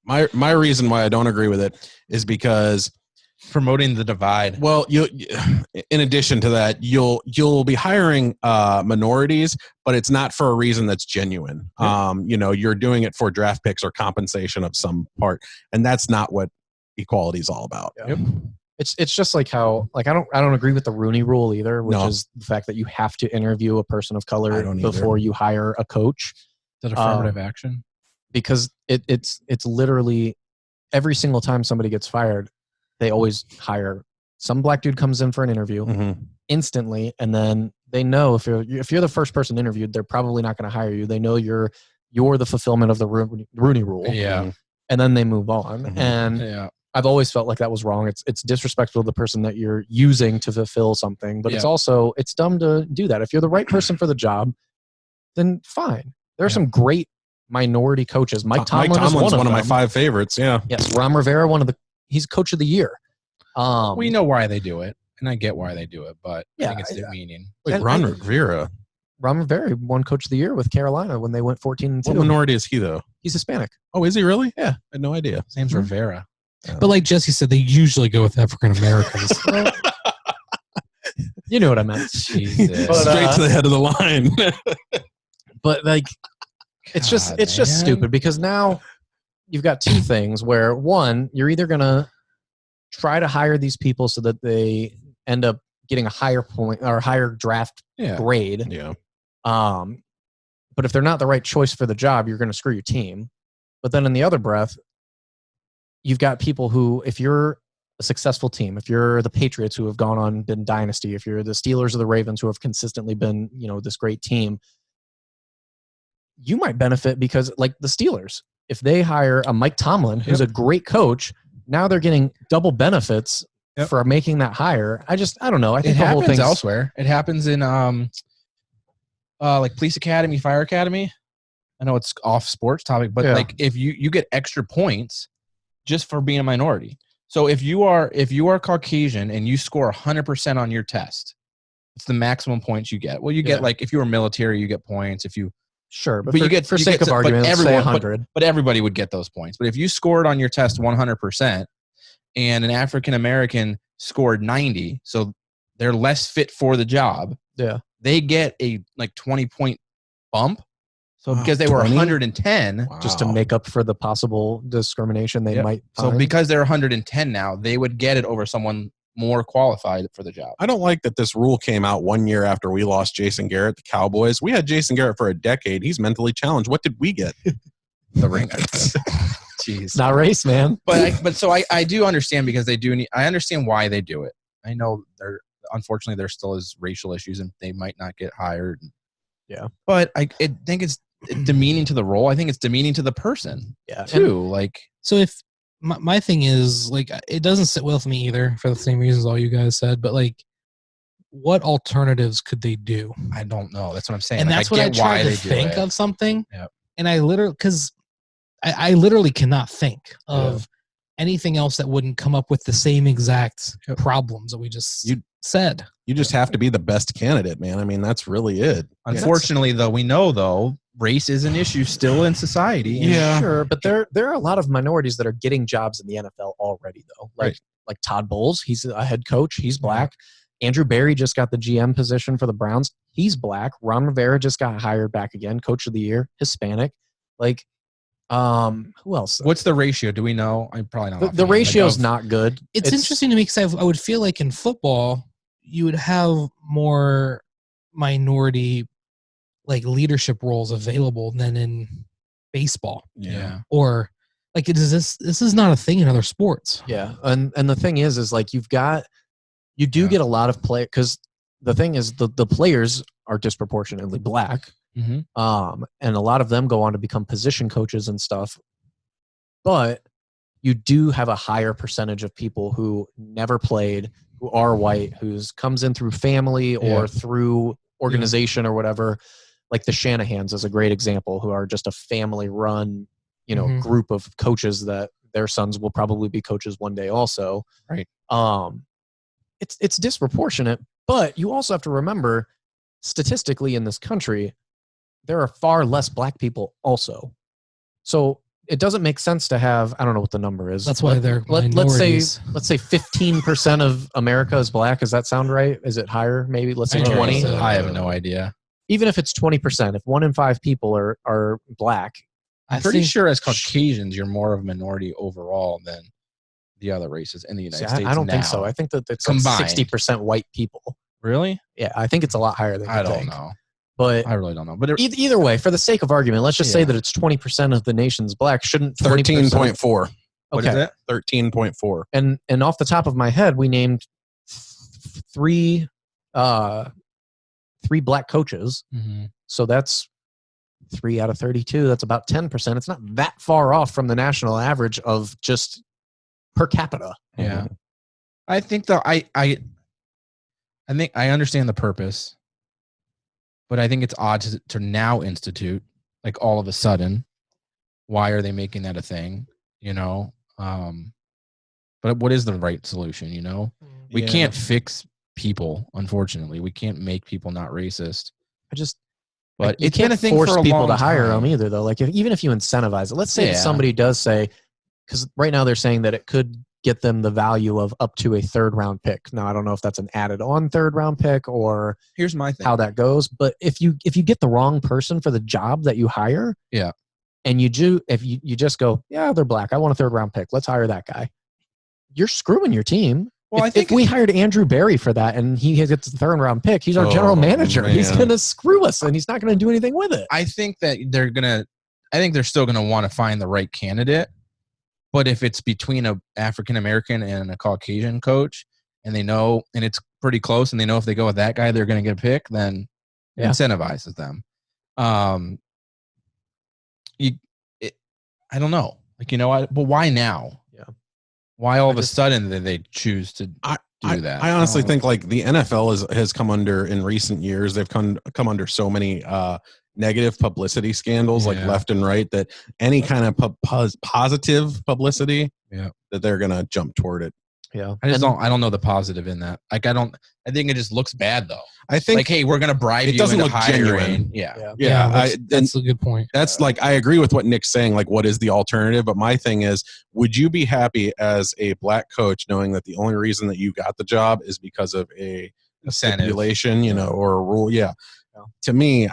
My reason why I don't agree with it is because, Promoting the divide. well, in addition to that, you'll be hiring minorities, but it's not for a reason that's genuine. You're doing it for draft picks or compensation of some part, and that's not what equality is all about. Yep. It's just like how I don't agree with the Rooney Rule either, which No. is the fact that you have to interview a person of I color don't either. before you hire a coach. Is that affirmative action? Because it's literally every single time somebody gets fired, they always hire some black dude comes in for an interview Mm-hmm. instantly, and then they know if you're the first person interviewed, they're probably not going to hire you. They know you're the fulfillment of the Rooney Rule, Yeah. and then they move on. Mhm. And Yeah. I've always felt like that was wrong. It's disrespectful to the person that you're using to fulfill something, but it's Yeah. also it's dumb to do that. If you're the right person for the job, then fine. There are some great minority coaches. Mike Tomlin is Tomlin's one of my them. 5 favorites. Yeah. Yes, Ron Rivera, he's coach of the year. We know why they do it. and I get why they do it, but I think it's demeaning. Wait, Ron Rivera. Ron Rivera won Coach of the Year with Carolina when they went 14-2. What minority is he, though? He's Hispanic. Oh, is he really? Yeah. I had no idea. His name's Rivera. But like Jesse said, they usually go with African Americans. You know what I meant. Jesus. But, Straight to the head of the line. But like, it's just stupid because now you've got two things where one, you're either going to try to hire these people so that they end up getting a higher point or higher draft grade. Yeah. But if they're not the right choice for the job, you're going to screw your team. But then in the other breath, you've got people who, if you're a successful team, if you're the Patriots who have gone on, been dynasty, if you're the Steelers or the Ravens who have consistently been, this great team, you might benefit because like the Steelers, if they hire a Mike Tomlin, who's a great coach, now they're getting double benefits for making that hire. I don't know. I think it the whole happens thing elsewhere. It happens in like police academy, fire academy. I know it's off sports topic, but like if you get extra points just for being a minority. So if you are Caucasian and you score 100% on your test, it's the maximum points you get. Well, you get like if you were military, you get points. If you but you get for sake of argument, say 100. But everybody would get those points. But if you scored on your test 100% and an African American scored 90, so they're less fit for the job. Yeah, they get a like 20-point bump. So because they were 110, just to make up for the possible discrimination they might find. So because they're 110 now, they would get it over someone more qualified for the job. I don't like that this rule came out 1 year after we lost Jason Garrett, the Cowboys. We had Jason Garrett for a decade. He's mentally challenged. What did we get? The ring. Jeez. Not race, man. But so I do understand because they do. I understand why they do it. I know unfortunately there still is racial issues and they might not get hired. Yeah. But I think it's demeaning to the role. I think it's demeaning to the person. Yeah. Too. Like, so if my thing is like, it doesn't sit well with me either for the same reasons all you guys said, but like, what alternatives could they do? I don't know. That's what I'm saying. And like, that's what I tried to think of something. Yep. And I literally, because I literally cannot think of anything else that wouldn't come up with the same exact problems that we just said. You just have to be the best candidate, man. I mean, that's really it. Unfortunately, though, we know, race is an issue still in society. Yeah, sure. But there are a lot of minorities that are getting jobs in the NFL already, though. Like Todd Bowles, he's a head coach. He's black. Andrew Berry just got the GM position for the Browns. He's black. Ron Rivera just got hired back again, Coach of the Year, Hispanic. Like, who else? What's the ratio? Do we know? I'm probably not. The ratio is not good. It's interesting to me because I would feel like in football, you would have more minority like leadership roles available than in baseball. Yeah. Or like this is not a thing in other sports. Yeah. And the thing is like you do get a lot of play because the thing is the players are disproportionately black. Mm-hmm. And a lot of them go on to become position coaches and stuff. But you do have a higher percentage of people who never played, who are white, who's comes in through family or through organization or whatever. Like the Shanahans is a great example, who are just a family-run, group of coaches that their sons will probably be coaches one day also. Right. It's disproportionate, but you also have to remember, statistically in this country, there are far less black people also. So it doesn't make sense to have, I don't know what the number is. That's why they're let's say 15% of America is black. Does that sound right? Is it higher? Maybe let's say 20. I have no idea. Even if it's 20%, if 1 in 5 people are black, I'm pretty sure as Caucasians, you're more of a minority overall than the other races in the United States. I don't think so. I think that it's like 60% white people. Really? Yeah, I think it's a lot higher than I don't know. But I really don't know. But either way, for the sake of argument, let's just say that it's 20% of the nation's black. Shouldn't 13.4? What is it? 13.4. And off the top of my head, we named three black coaches. Mm-hmm. So that's 3 out of 32. That's about 10%. It's not that far off from the national average of just per capita. Yeah. I think though I think I understand the purpose, but I think it's odd to now institute, like all of a sudden, why are they making that a thing? But what is the right solution? We can't fix people. Unfortunately, we can't make people not racist. But it's can't been a thing force for a people long to hire time. them either, though. Like even if you incentivize it, let's say that Yeah. somebody does say, because right now they're saying that it could get them the value of up to a 3rd round pick. Now I don't know if that's an added on 3rd round pick or Here's my thing. how that goes. But if you get the wrong person for the job that you hire, Yeah. and you just go, yeah, they're black, I want a 3rd round pick, let's hire that guy. You're screwing your team. Well, if we hired Andrew Barry for that and he gets the 3rd round pick, he's our general manager. Man. He's going to screw us and he's not going to do anything with it. I think that I think they're still gonna want to find the right candidate. But if it's between a African American and a Caucasian coach, and they know, and it's pretty close, and they know if they go with that guy, they're going to get a pick, then it incentivizes them. I don't know. Like, but why now? Yeah. Why all of a sudden did they choose to do that? I honestly think like the NFL has come under, in recent years, they've come under so many negative publicity scandals, like left and right, that any kind of positive publicity, that they're gonna jump toward it. Yeah, I don't know the positive in that. Like, I think it just looks bad though. I think, like, hey, we're gonna bribe you. It doesn't into look hiring. genuine. Yeah. That's a good point. That's like, I agree with what Nick's saying. Like, what is the alternative? But my thing is, would you be happy as a black coach knowing that the only reason that you got the job is because of a stipulation, or a rule? Yeah. To me,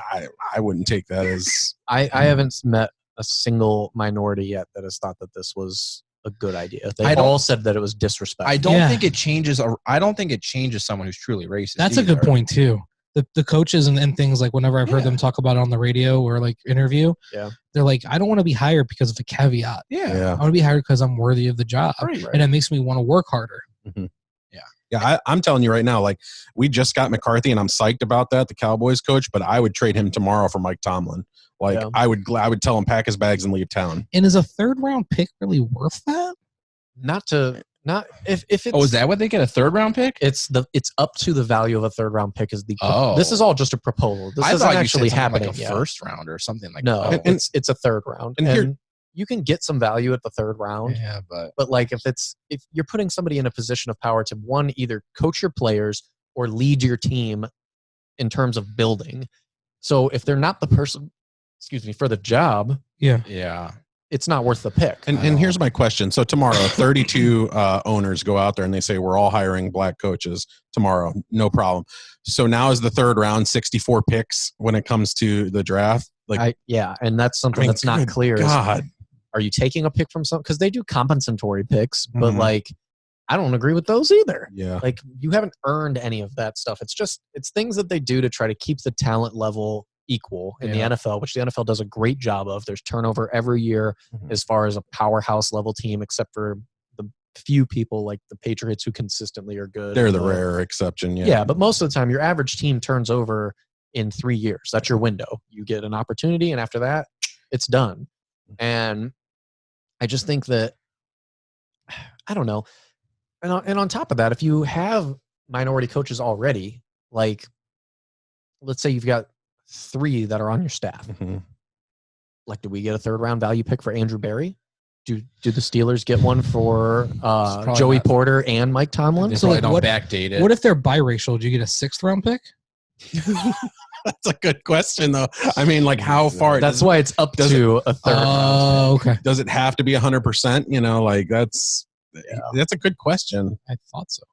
I wouldn't take that as. I haven't met a single minority yet that has thought that this was a good idea. They all said that it was disrespectful. I don't think it changes. I don't think it changes someone who's truly racist. That's a good point too. The coaches and things, like whenever I've heard them talk about it on the radio or like interview, they're like, I don't want to be hired because of a caveat. I want to be hired because I'm worthy of the job, and it makes me want to work harder. Mm-hmm. Yeah, I'm telling you right now, like, we just got McCarthy, and I'm psyched about that, the Cowboys coach, but I would trade him tomorrow for Mike Tomlin. Like, I would tell him pack his bags and leave town. And is a 3rd round pick really worth that? If it's, is that what they get, a 3rd round pick? It's up to the value of a 3rd round pick is the. This is all just a proposal. This isn't actually happening. Like a 1st round or something like that. that. No, it's a 3rd round, and you can get some value at the 3rd round. Yeah, but like if you're putting somebody in a position of power to either coach your players or lead your team in terms of building. So if they're not the person, for the job, it's not worth the pick. And here's my question. So tomorrow, 32 owners go out there and they say, we're all hiring black coaches tomorrow. No problem. So now is the 3rd round, 64 picks when it comes to the draft. Like, and that's something that's not clear. God. Are you taking a pick from some? Because they do compensatory picks, but like, I don't agree with those either. Yeah. Like, you haven't earned any of that stuff. It's things that they do to try to keep the talent level equal in the NFL, which the NFL does a great job of. There's turnover every year as far as a powerhouse level team, except for the few people like the Patriots who consistently are good. They're the rare exception. Yeah, but most of the time your average team turns over in 3 years. That's your window. You get an opportunity, and after that, it's done. And I just think that, I don't know. And on top of that, if you have minority coaches already, like, let's say you've got 3 that are on your staff. Like, do we get a 3rd round value pick for Andrew Barry? Do the Steelers get one for Joey Porter and Mike Tomlin? So like, don't backdate it. What if they're biracial? Do you get a 6th round pick? That's a good question, though. I mean, like, how far? That's why it's up to a 3rd round. Okay. Does it have to be 100%? Like, that's a good question. I thought so.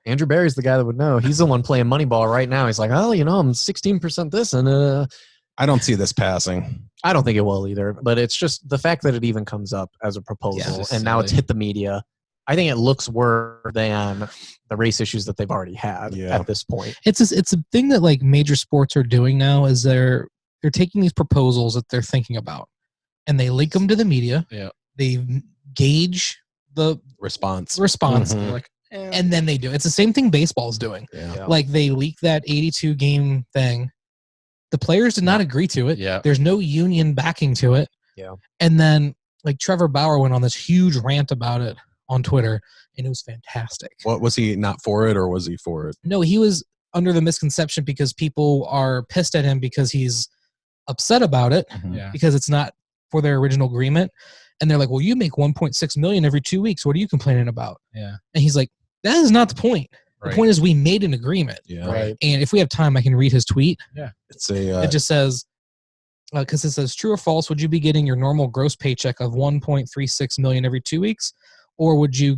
Andrew Barry's the guy that would know. He's the one playing Moneyball right now. He's like, I'm 16% this, and I don't see this passing. I don't think it will either. But it's just the fact that it even comes up as a proposal, and now it's hit the media. I think it looks worse than the race issues that they've already had at this point. It's a thing that like major sports are doing now is they're taking these proposals that they're thinking about, and they link them to the media. Yeah, they gauge the response, like, and then they do. It's the same thing baseball's doing. Yeah. Like, they leaked that 82 game thing. The players did not agree to it. Yeah. There's no union backing to it. Yeah. And then like Trevor Bauer went on this huge rant about it on Twitter, and it was fantastic. What was he not for it, or was he for it? No, he was under the misconception because people are pissed at him because he's upset about it because it's not for their original agreement. And they're like, well, you make $1.6 million every 2 weeks. What are you complaining about? Yeah. And he's like, that is not the point. The point is we made an agreement. Yeah. Right. And if we have time, I can read his tweet. Yeah. It's a. It just says, because it says, true or false, would you be getting your normal gross paycheck of $1.36 million every 2 weeks? Or would you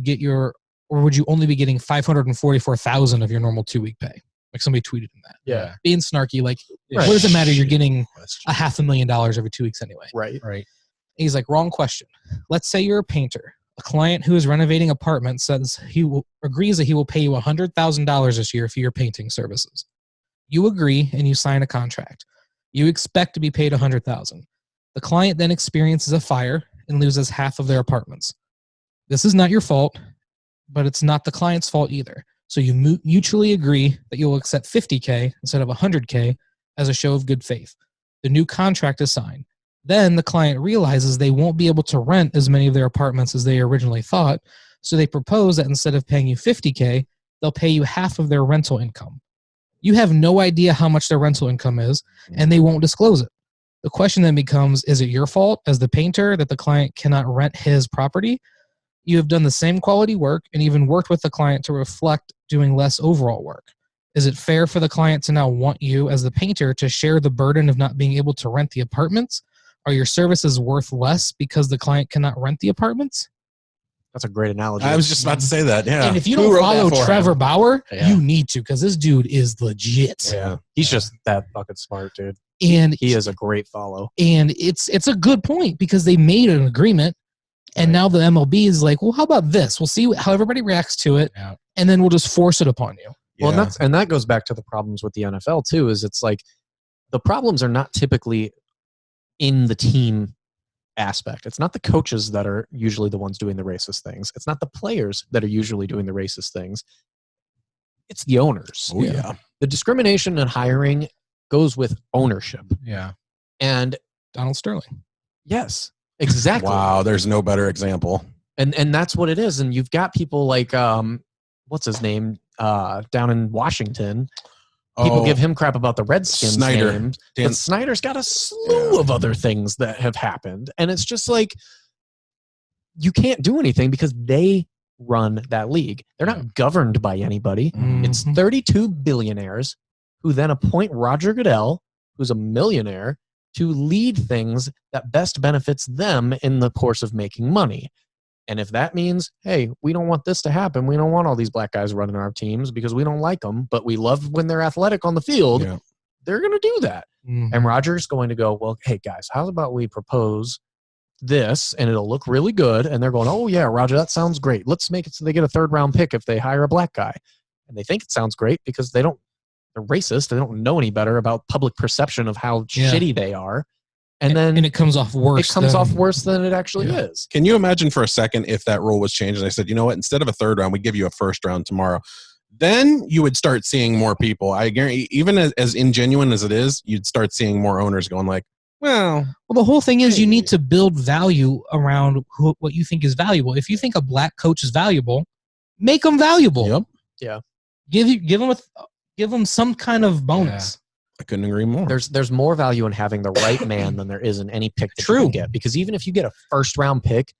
only be getting $544,000 of your normal 2-week pay? Like somebody tweeted in that. Yeah. Being snarky, like, Right. what does it matter? You're getting $500,000 every 2 weeks anyway. Right. Right. He's like, wrong question. Let's say you're a painter. A client who is renovating apartments says agrees that he will pay you $100,000 this year for your painting services. You agree and you sign a contract. You expect to be paid $100,000. The client then experiences a fire and loses half of their apartments. This is not your fault, but it's not the client's fault either. So you mutually agree that you will accept $50K instead of $100K as a show of good faith. The new contract is signed. Then the client realizes they won't be able to rent as many of their apartments as they originally thought, so they propose that instead of paying you $50K, they'll pay you half of their rental income. You have no idea how much their rental income is, and they won't disclose it. The question then becomes, is it your fault as the painter that the client cannot rent his property? You have done the same quality work and even worked with the client to reflect doing less overall work. Is it fair for the client to now want you as the painter to share the burden of not being able to rent the apartments? Are your services worth less because the client cannot rent the apartments? That's a great analogy. I was just about to say that. Yeah. And if you Who don't wrote follow that for Trevor him? Bauer, Yeah. you need to, because this dude is legit. Yeah. He's just that fucking smart, dude. And He is a great follow. And it's a good point because they made an agreement, and now the MLB is like, well, how about this? We'll see how everybody reacts to it, and then we'll just force it upon you. Well, and that goes back to the problems with the NFL too. Is it's like the problems are not typically in the team aspect. It's not the coaches that are usually the ones doing the racist things. It's not the players that are usually doing the racist things. It's the owners. Oh, yeah. The discrimination in hiring goes with ownership. Yeah. And Donald Sterling. Yes, exactly. Wow, there's no better example. And that's what it is. And you've got people like what's his name down in Washington. People give him crap about the Redskins Snyder. names, but Snyder's got a slew of other things that have happened. And it's just like, you can't do anything because they run that league. They're not governed by anybody. It's 32 billionaires who then appoint Roger Goodell, who's a millionaire, to lead things that best benefits them in the course of making money. And if that means, hey, we don't want this to happen, we don't want all these black guys running our teams because we don't like them, but we love when they're athletic on the field, they're going to do that. And Roger's going to go, well, hey, guys, how about we propose this and it'll look really good? And they're going, oh, yeah, Roger, that sounds great. Let's make it so they get a 3rd-round pick if they hire a black guy. And they think it sounds great because they're racist. They don't know any better about public perception of how shitty they are. And then it comes off worse. It comes off worse than it actually is. Can you imagine for a second if that rule was changed and I said, you know what, instead of a 3rd round, we give you a 1st round tomorrow? Then you would start seeing more people. I guarantee, even as ingenuine as it is, you'd start seeing more owners going like, well, the whole thing is you need to build value around what you think is valuable. If you think a black coach is valuable, make them valuable. Yep. Yeah. Give them some kind of bonus. I couldn't agree more. There's more value in having the right man than there is in any pick that you can get. Because even if you get a 1st-round pick,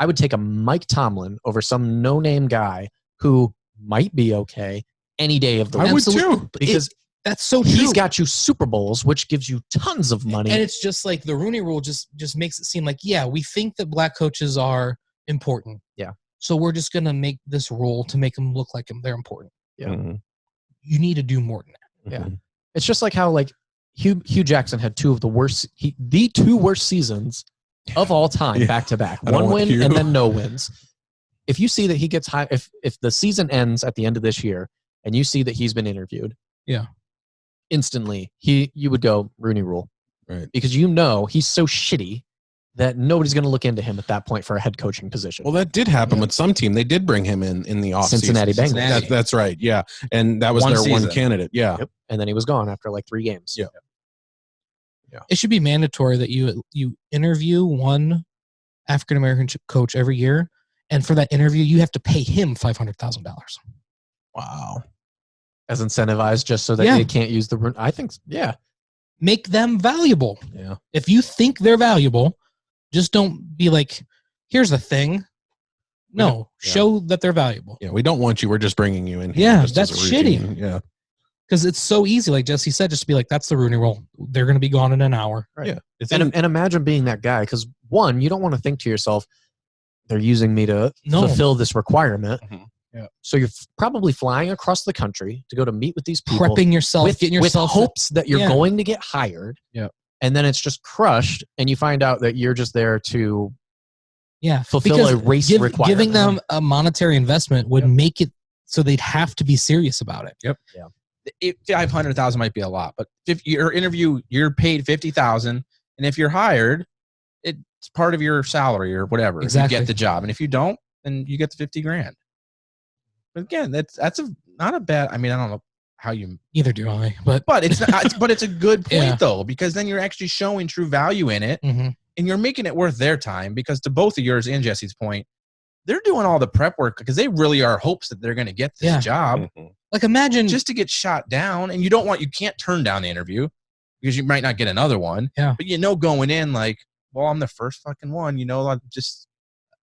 I would take a Mike Tomlin over some no-name guy who might be okay any day of the week. I would too. Because that's so true. He's got you Super Bowls, which gives you tons of money. And it's just like the Rooney Rule just makes it seem like, yeah, we think that black coaches are important. Yeah. So we're just going to make this rule to make them look like they're important. Yeah. Mm-hmm. You need to do more than that. Yeah. It's just like how like Hugh Jackson had the 2 worst seasons of all time back to back. 1 win and then no wins. If you see that he gets high, if the season ends at the end of this year and you see that he's been interviewed, instantly you would go Rooney Rule, right? Because he's so shitty that nobody's going to look into him at that point for a head coaching position. Well, that did happen with some team. They did bring him in the offseason. Cincinnati Bengals. That's right. Yeah, and that was their one candidate. Yeah. Yep. And then he was gone after like 3 games. Yeah. It should be mandatory that you interview one African American coach every year, and for that interview, you have to pay him $500,000. Wow. As incentivized, just so that they can't use the. I think, make them valuable. Yeah. If you think they're valuable, just don't be like, here's the thing. No, show that they're valuable. Yeah, we don't want you. We're just bringing you in here. Yeah, just as that's a routine. shitty. Yeah. Because it's so easy, like Jesse said, just to be like, that's the Rooney Rule. They're going to be gone in an hour. Right. Yeah. And imagine being that guy, because one, you don't want to think to yourself, they're using me to fulfill this requirement. Mm-hmm. Yeah. So you're probably flying across the country to go to meet with these people. Prepping yourself, getting yourself... with hopes that you're going to get hired. Yeah. And then it's just crushed, and you find out that you're just there to fulfill a race requirement. Giving them a monetary investment would make it so they'd have to be serious about it. Yep. Yeah. 500,000 might be a lot, but if your interview, you're paid 50,000, and if you're hired, it's part of your salary or whatever. Exactly. If you get the job, and if you don't, then you get the 50 grand. But again, that's not a bad. I mean, I don't know how you. Neither do I, but it's not, but it's a good point Yeah. though, because then you're actually showing true value in it, and you're making it worth their time. Because to both of yours and Jesse's point, they're doing all the prep work because they really are hopes that they're going to get this job. Like imagine just to get shot down, and you can't turn down the interview because you might not get another one. Yeah. But going in like, well, I'm the first fucking one. I'm just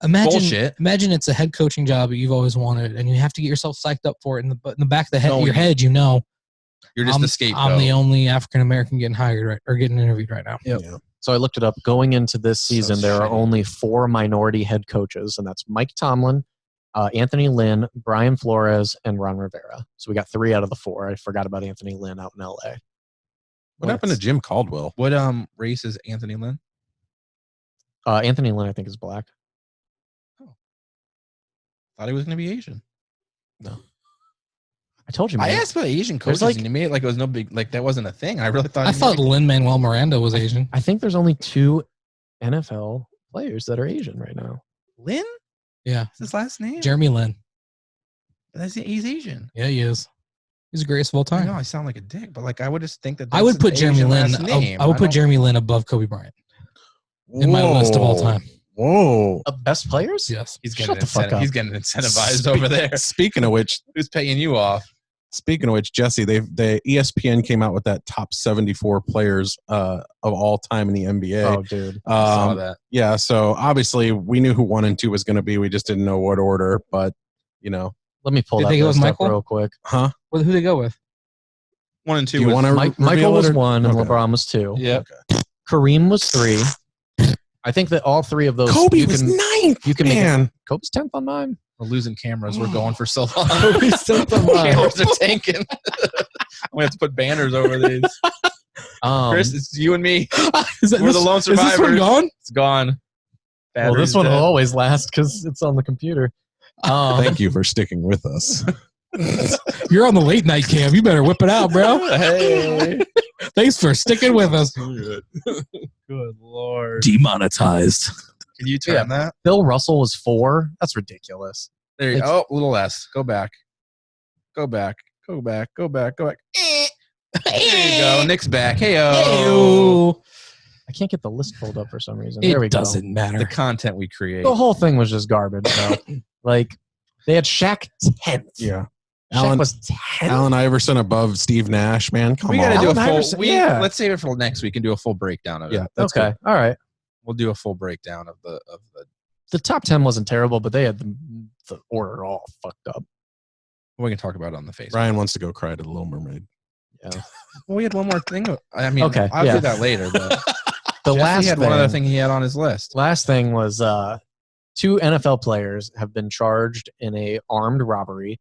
imagine it's a head coaching job that you've always wanted, and you have to get yourself psyched up for it. In the back of your head, you're just the scapegoat. I'm the only African American getting hired or getting interviewed right now. Yep. Yeah. So I looked it up. Going into this season, there are only 4 minority head coaches, and that's Mike Tomlin, Anthony Lynn, Brian Flores, and Ron Rivera. So we got 3 out of the 4. I forgot about Anthony Lynn out in L.A. What happened to Jim Caldwell? What race is Anthony Lynn? Anthony Lynn, I think, is black. Thought he was going to be Asian. No. I told you, man. I asked about Asian coaches, and you made it like it was no big, like that wasn't a thing. I really thought. I thought Lin-Manuel Miranda was Asian. I think there's only 2 NFL players that are Asian right now. Lynn? Yeah. What's his last name? Jeremy Lin. He's Asian. Yeah, he is. He's the greatest of all time. I know I sound like a dick, but like I would just think that. I would put Jeremy Lin. I would put Jeremy Lin above Kobe Bryant in my list of all time. Whoa. Best players? Yes. He's getting incentivized over there. Speaking of which, who's paying you off? Speaking of which, Jesse, the ESPN came out with that top 74 players of all time in the NBA. Oh, dude. I saw that. Yeah, so obviously we knew who 1 and 2 was going to be. We just didn't know what order, but let me pull Did that they go with list up Michael? real quick. Huh? Who they go with? 1 and 2. Do you want to Michael was 1 and LeBron was 2. Yep. Kareem was 3. I think that all 3 of those. Kobe was 9th. You can man. Kobe's 10th on mine. We're losing cameras. We're going for so long. Kobe's 10th on mine. Cameras are tanking. I'm gonna have to put banners over these. Chris, it's you and me. We're the lone survivors. Is this one gone? It's gone. Well, this one will always last because it's on the computer. Thank you for sticking with us. You're on the late night cam. You better whip it out, bro. Hey. Thanks for sticking with us. Good Lord. Demonetized. Can you turn that? Bill Russell was 4. That's ridiculous. There you go. Oh, a little less. Go back. Go back. Go back. Go back. Go back. There you go. Nick's back. Hey-o. I can't get the list pulled up for some reason. It There we go. doesn't matter. The content we create. The whole thing was just garbage. So. Like, they had Shaq 10th. Yeah. Shaq was 10th. Allen Iverson above Steve Nash, man. Come We on. got to do a Allen full. Iverson, Let's save it for next week and do a full breakdown of it. Yeah. That's Okay. All right. We'll do a full breakdown of the. The top 10 wasn't terrible, but they had the order all fucked up. We can talk about it on the Facebook. Ryan wants to go cry to the Little Mermaid. Yeah. Well, we had one more thing. I mean, Okay, I'll yeah. do that later. But The last he had one other thing he had on his list. Last thing was 2 NFL players have been charged in a armed robbery.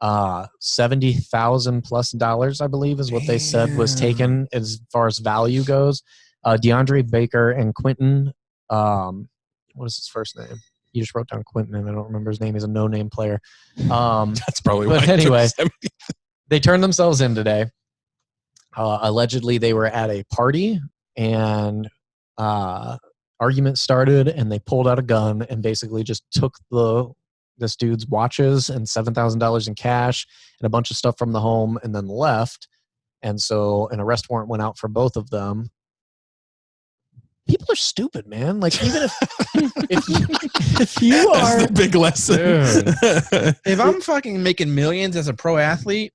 $70,000+ I believe is what they said was taken as far as value goes. DeAndre Baker and Quentin. What is his first name? You just wrote down Quentin, and I don't remember his name. He's a no-name player. That's probably why. But anyway, they turned themselves in today. Allegedly, they were at a party, and argument started, and they pulled out a gun and basically just took this dude's watches and $7,000 in cash and a bunch of stuff from the home, and then left. And so an arrest warrant went out for both of them. People are stupid, man. Like, even if you are That's the big lesson. If I'm fucking making millions as a pro athlete,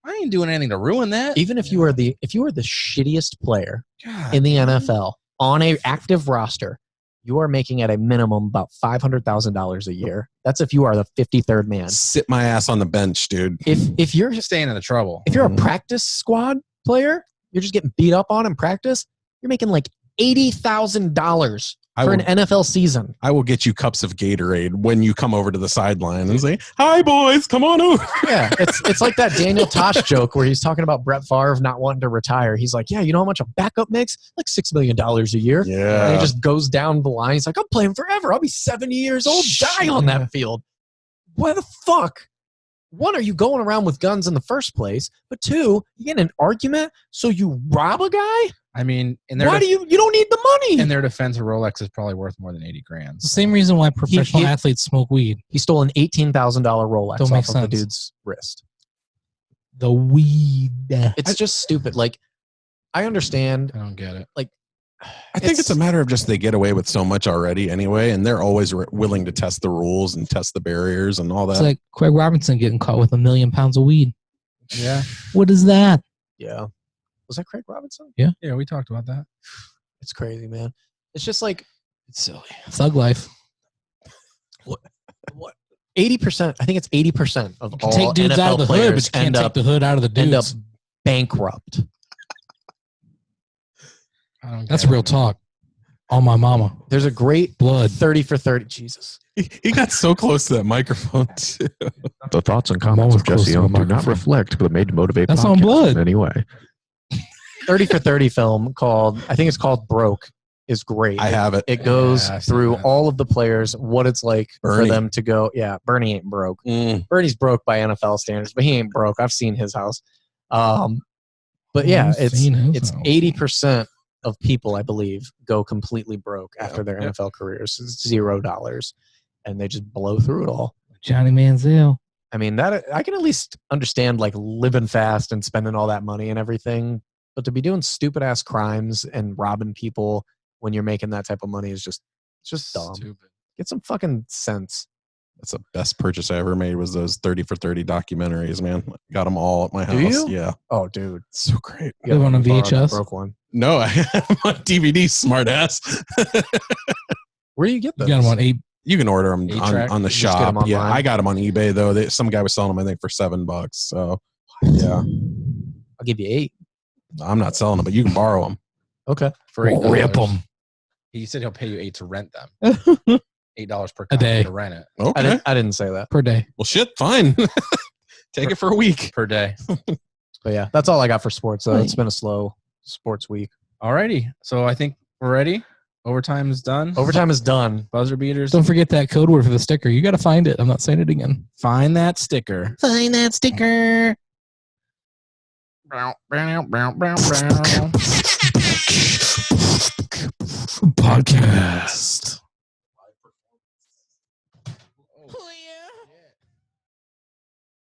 I ain't doing anything to ruin that. Even if you are the shittiest player God. in the NFL on a active roster, you are making at a minimum about $500,000 a year. That's if you are the 53rd man. Sit my ass on the bench, dude. If you're Just staying in the trouble. if you're a practice squad player, you're just getting beat up on in practice. You're making like $80,000 for an NFL season. I will get you cups of Gatorade when you come over to the sideline and say, "Hi, boys, come on over." Yeah, it's like that Daniel Tosh joke where he's talking about Brett Favre not wanting to retire. He's like, "Yeah, you know how much a backup makes? Like $6 million a year." Yeah. And he just goes down the line. He's like, "I'm playing forever. I'll be 70 years old, die on that field." Why the fuck? One, are you going around with guns in the first place? But two, you get in an argument, so you rob a guy? I mean, Why do you don't need the money? In their defense, a Rolex is probably worth more than 80 grand. It's the same reason why professional athletes smoke weed. He stole an $18,000 Rolex Don't make off of the sense. dude's wrist. The weed. It's just stupid. Like, I understand. I don't get it. Like, I think it's a matter of just they get away with so much already anyway, and they're always willing to test the rules and test the barriers and all that. It's like Craig Robinson getting caught with 1 million pounds of weed. Yeah. What is that? Yeah. Was that Craig Robinson? Yeah. Yeah, we talked about that. It's crazy, man. It's just like, It's silly. Thug life. what 80%, I think it's 80% of all Take dudes NFL out of the hood, players but you can't end take up, the hood out of the end up dudes. bankrupt. I don't That's get real it. talk. On my mama. There's a great Blood. 30 for 30. Jesus. He got so close to that microphone too. The thoughts and comments always of Jesse close to the Young do not microphone. reflect the Made to Motivate That's podcast on blood. in any way. 30 for 30 film called, I think it's called Broke, is great. I have it. It goes Yeah, I've seen through that. all of the players, what it's like Bernie. for them to go. Yeah, Bernie ain't broke. Mm. Bernie's broke by NFL standards, but he ain't broke. I've seen his house. But yeah, I've seen his it's house. 80% of people, I believe, go completely broke after their Yep. NFL careers. It's $0, and they just blow through it all. Johnny Manziel. I mean, that I can at least understand like living fast and spending all that money and everything, but to be doing stupid ass crimes and robbing people when you're making that type of money is just dumb. Stupid. Get some fucking sense. That's the best purchase I ever made was those 30 for 30 documentaries, man. Got them all at my house. Do you? Yeah. Oh, dude, So great. you They want a borrow that VHS? broke one. No, I have them on DVD, smart ass. Where do you get You those? got him on 8. You can order them A-track? on the You just get shop. 'em Yeah, online? I got them on eBay though. Some guy was selling them, I think, for $7. So, yeah, I'll give you 8. I'm not selling them, but you can borrow them. Okay. For $8. Rip 'em. He said he'll pay you $8 to rent them. $8 per A day. copy to rent it Okay. I didn't say that. Per day. Well, shit, fine. Take it for a week. per day. But yeah, that's all I got for sports. It's been a slow sports week. Alrighty. So I think we're ready. Overtime is done. Overtime is done. Buzzer beaters. Don't forget that code word for the sticker. You got to find it. I'm not saying it again. Find that sticker. Find that sticker. Podcast.